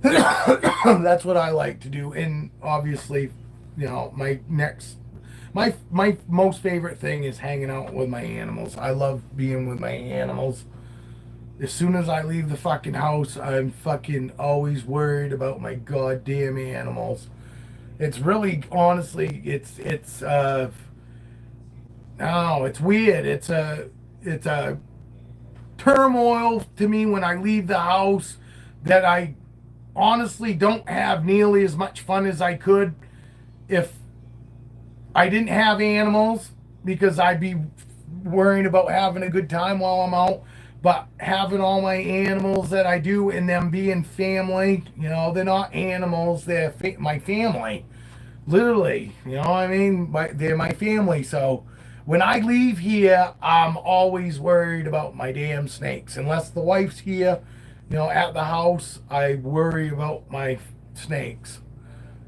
That's what I like to do. And obviously, you know, my most favorite thing is hanging out with my animals. I love being with my animals. As soon as I leave the fucking house, I'm fucking always worried about my goddamn animals. It's really, honestly, no, it's weird. It's a turmoil to me when I leave the house that I honestly don't have nearly as much fun as I could if I didn't have animals, because I'd be worrying about having a good time while I'm out. But having all my animals that I do and them being family, you know, they're not animals, they're my family. Literally, you know what I mean? They're my family. So when I leave here, I'm always worried about my damn snakes. Unless the wife's here, you know, at the house, I worry about my snakes.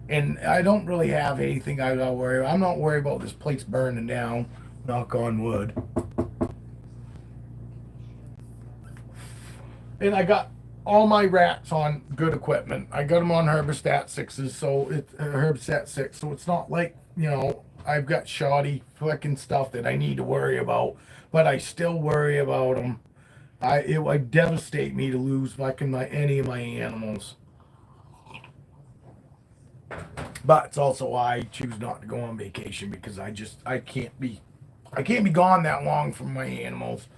And I don't really have anything I gotta worry about. I'm not worried about this place burning down. Knock on wood. And I got all my rats on good equipment. I got them on Herbistat 6s, so it's Herbistat 6, so it's not like, you know, I've got shoddy fucking stuff that I need to worry about, but I still worry about them. It would devastate me to lose fucking any of my animals. But it's also why I choose not to go on vacation, because I can't be gone that long from my animals.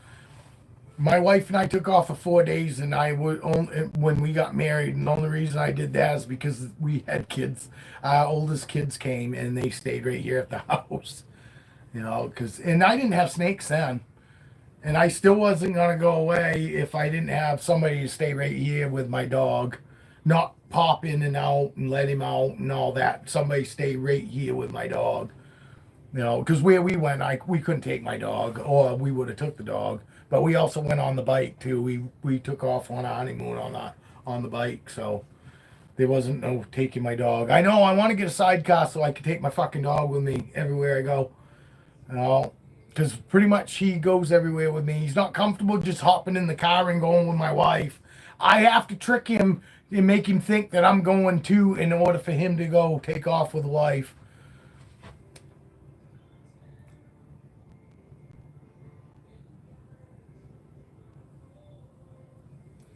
My wife and I took off for 4 days, and I would only when we got married. And the only reason I did that is because we had kids. Our oldest kids came, and they stayed right here at the house. You know, and I didn't have snakes then, and I still wasn't gonna go away if I didn't have somebody to stay right here with my dog, not pop in and out and let him out and all that. Somebody stay right here with my dog. You know, because where we went, we couldn't take my dog, or we would have took the dog. But we also went on the bike too. We took off on a honeymoon on the bike, so there wasn't no taking my dog. I know I want to get a sidecar so I can take my fucking dog with me everywhere I go. You know, because pretty much he goes everywhere with me. He's not comfortable just hopping in the car and going with my wife. I have to trick him and make him think that I'm going too in order for him to go take off with the wife.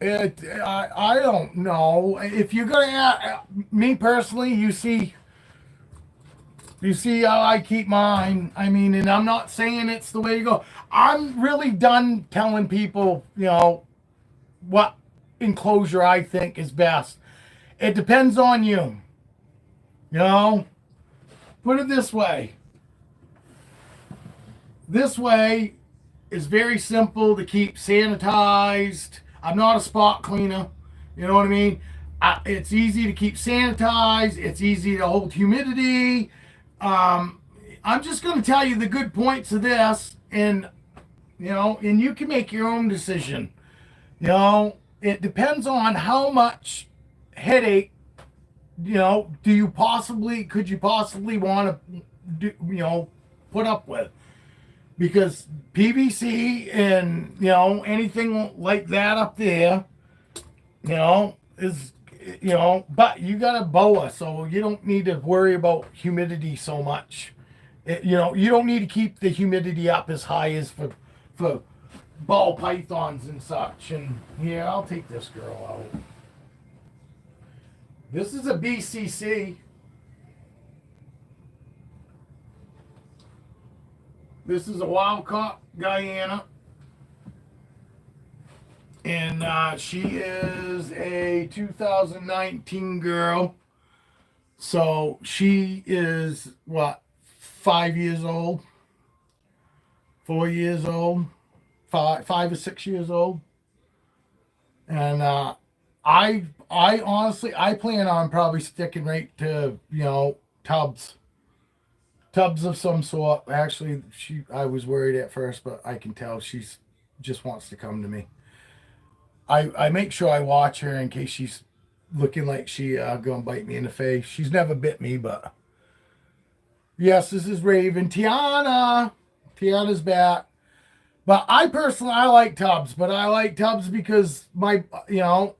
I don't know. If you're gonna me personally, you see how I keep mine. I mean, and I'm not saying it's the way to go. I'm really done telling people, you know, what enclosure I think is best. It depends on you. You know, put it this way. This way is very simple to keep sanitized. I'm not a spot cleaner. You know what I mean? It's easy to keep sanitized. It's easy to hold humidity. I'm just going to tell you the good points of this, and you know, and you can make your own decision. You know, it depends on how much headache, you know, could you possibly want to do, you know, put up with. because PVC and anything like that up there, is but you got a boa, so you don't need to worry about humidity so much. You don't need to keep the humidity up as high as for ball pythons and such. And yeah, I'll take this girl out. This is a BCC. This is a wild caught Guyana. And she is a 2019 girl. So she is, what, 5 years old? 4 years old? 5 or 6 years old? And I honestly, I plan on probably sticking right to, tubs. Tubs of some sort. Actually, I was worried at first, but I can tell she's just wants to come to me. I make sure I watch her in case she's looking like she gonna bite me in the face. She's never bit me, but yes, this is Raven. Tiana's back. But I personally, I like tubs, but I like tubs because to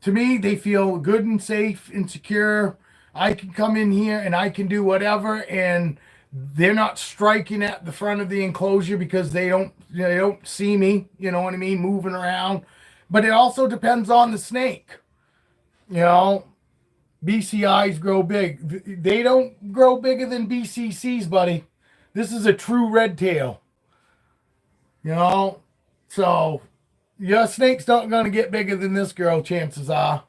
me, they feel good and safe and secure. I can come in here and I can do whatever, and they're not striking at the front of the enclosure because they don't see me, you know what I mean, moving around. But it also depends on the snake. BCIs grow big. They don't grow bigger than BCCs, buddy. This is a true red tail. So your snake's not going to get bigger than this girl, chances are.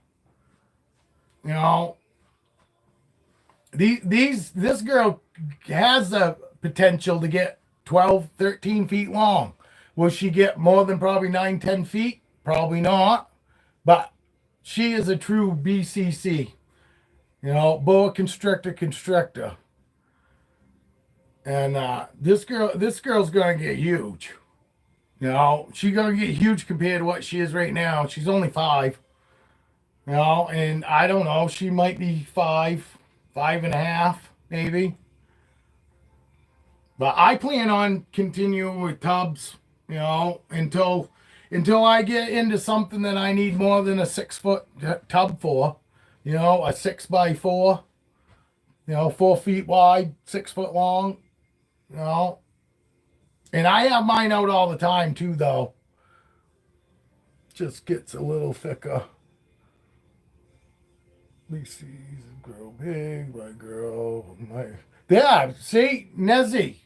This girl has the potential to get 12, 13 feet long. Will she get more than probably 9, 10 feet? Probably not. But she is a true BCC. Boa constrictor. And this girl's going to get huge. She's going to get huge compared to what she is right now. She's only 5. And I don't know. She might be 5, 5.5, maybe. But I plan on continuing with tubs, until I get into something that I need more than a 6-foot tub for. A 6x4, 4 feet wide, 6 foot long, And I have mine out all the time too, though. Just gets a little thicker. These grow big, my girl. Yeah, see, Nezzy.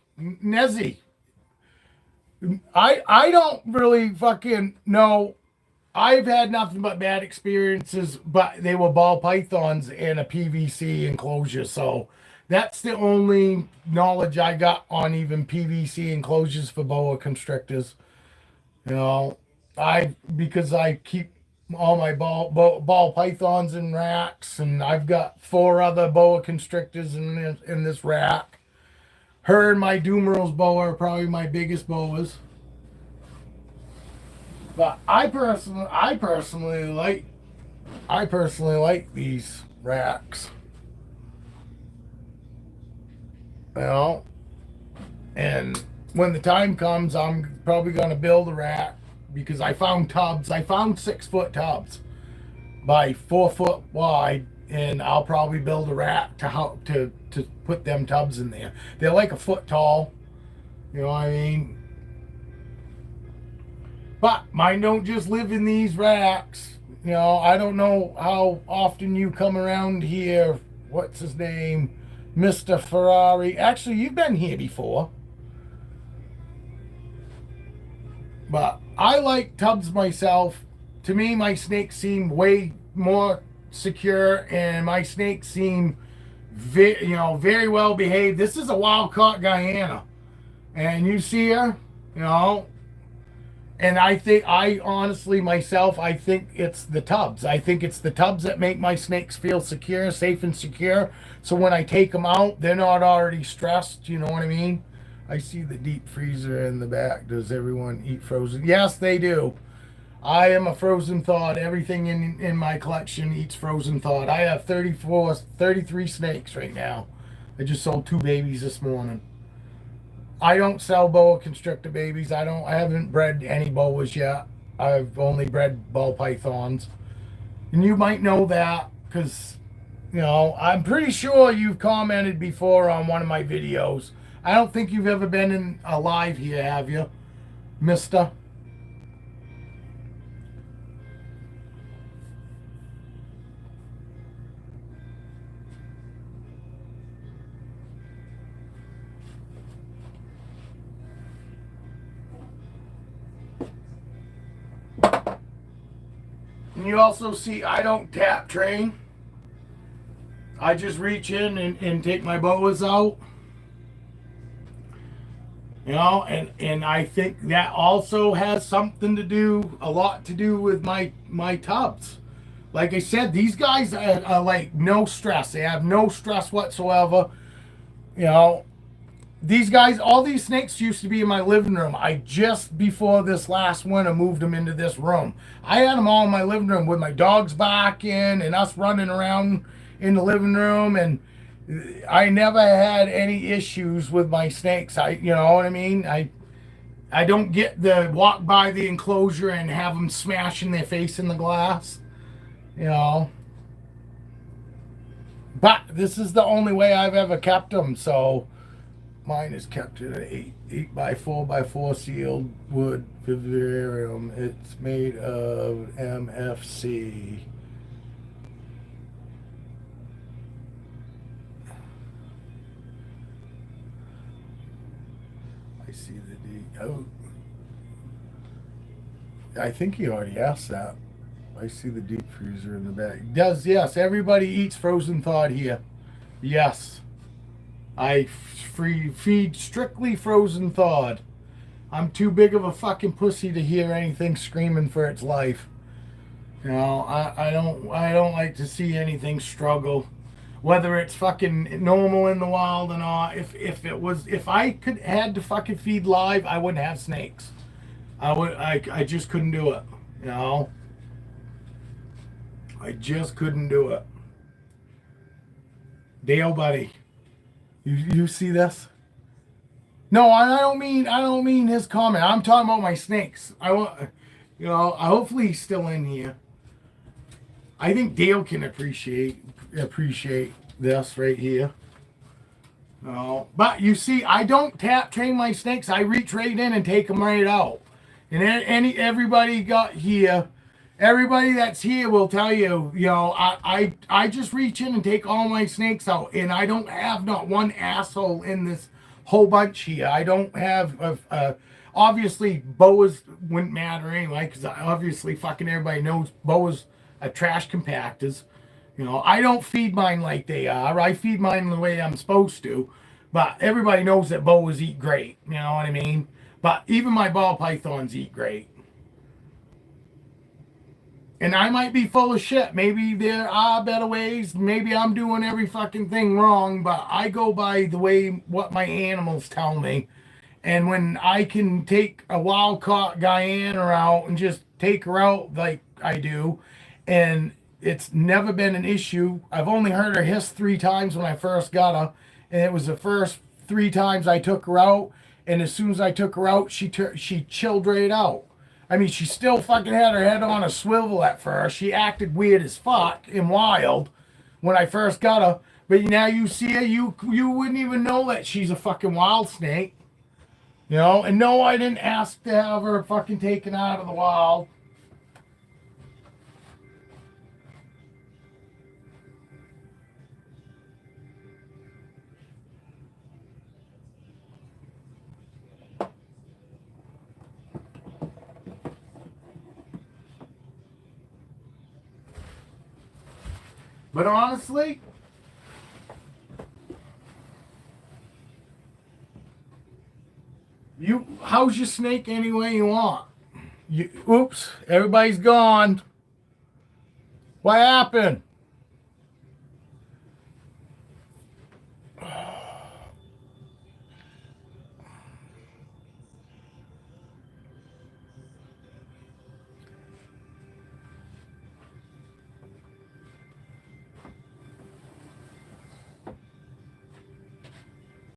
I don't really fucking know. I've had nothing but bad experiences, but they were ball pythons in a PVC enclosure. So that's the only knowledge I got on even PVC enclosures for boa constrictors. Because I keep all my ball pythons in racks, and I've got 4 other boa constrictors in this rack. Her and my Dumerals boa are probably my biggest boas. But I personally like these racks. And when the time comes, I'm probably going to build a rack because I found tubs. I found 6-foot tubs by 4 foot wide, and I'll probably build a rack to put them tubs in there. They're like a foot tall. You know what I mean? But mine don't just live in these racks. I don't know how often you come around here. What's his name? Mr. Ferrari. Actually, you've been here before. But I like tubs myself. To me, my snakes seem way more secure, and my snakes seem very well behaved. This is a wild caught Guyana. And you see her, and I honestly myself, I think it's the tubs. I think it's the tubs that make my snakes feel secure, safe and secure. So when I take them out, they're not already stressed. You know what I mean? I see the deep freezer in the back. Does everyone eat frozen? Yes, they do. I am a frozen thawed. Everything in my collection eats frozen thawed. I have 33 snakes right now. I just sold 2 babies this morning. I don't sell boa constrictor babies. I haven't bred any boas yet. I've only bred ball pythons. And you might know that because, I'm pretty sure you've commented before on one of my videos. I don't think you've ever been in a live here, have you, mister? And you also see I don't tap train. I just reach in and take my boas out. And I think that also has something to do, a lot to do with my tubs. Like I said, these guys are like no stress. They have no stress whatsoever. You know, these guys, all these snakes used to be in my living room. I just before this last winter moved them into this room. I had them all in my living room with my dogs barking and us running around in the living room, and I never had any issues with my snakes. You know what I mean? I don't get the walk by the enclosure and have them smashing their face in the glass. You know. But this is the only way I've ever kept them, so mine is kept in an 8 by 4 by 4 sealed wood vivarium. It's made of MFC. I see the D. Oh, I think he already asked that. I see the deep freezer in the back. Does, yes. Everybody eats frozen thawed here. Yes. I feed strictly frozen thawed. I'm too big of a fucking pussy to hear anything screaming for its life. You know, I don't like to see anything struggle, whether it's fucking normal in the wild or not. If I had to fucking feed live, I wouldn't have snakes. I just couldn't do it. You know, I just couldn't do it. Dale, buddy. You see this? No, I don't mean his comment. I'm talking about my snakes. I hopefully he's still in here. I think Dale can appreciate this right here. No, but you see, I don't tap train my snakes. I reach right in and take them right out. And everybody that's here will tell you, I just reach in and take all my snakes out, and I don't have not one asshole in this whole bunch here. I don't have, obviously, boas wouldn't matter anyway, because obviously fucking everybody knows boas are trash compactors. I don't feed mine like they are. I feed mine the way I'm supposed to, but everybody knows that boas eat great. You know what I mean? But even my ball pythons eat great. And I might be full of shit. Maybe there are better ways. Maybe I'm doing every fucking thing wrong, but I go by the way what my animals tell me. And when I can take a wild caught Guyana out and just take her out like I do, and it's never been an issue. I've only heard her hiss 3 times when I first got her, and it was the first 3 times I took her out. And as soon as I took her out, she chilled right out. I mean, she still fucking had her head on a swivel at first. She acted weird as fuck and wild when I first got her. But now you see her, you wouldn't even know that she's a fucking wild snake. And no, I didn't ask to have her fucking taken out of the wild. But honestly, how's your snake any way you want? Oops, everybody's gone. What happened?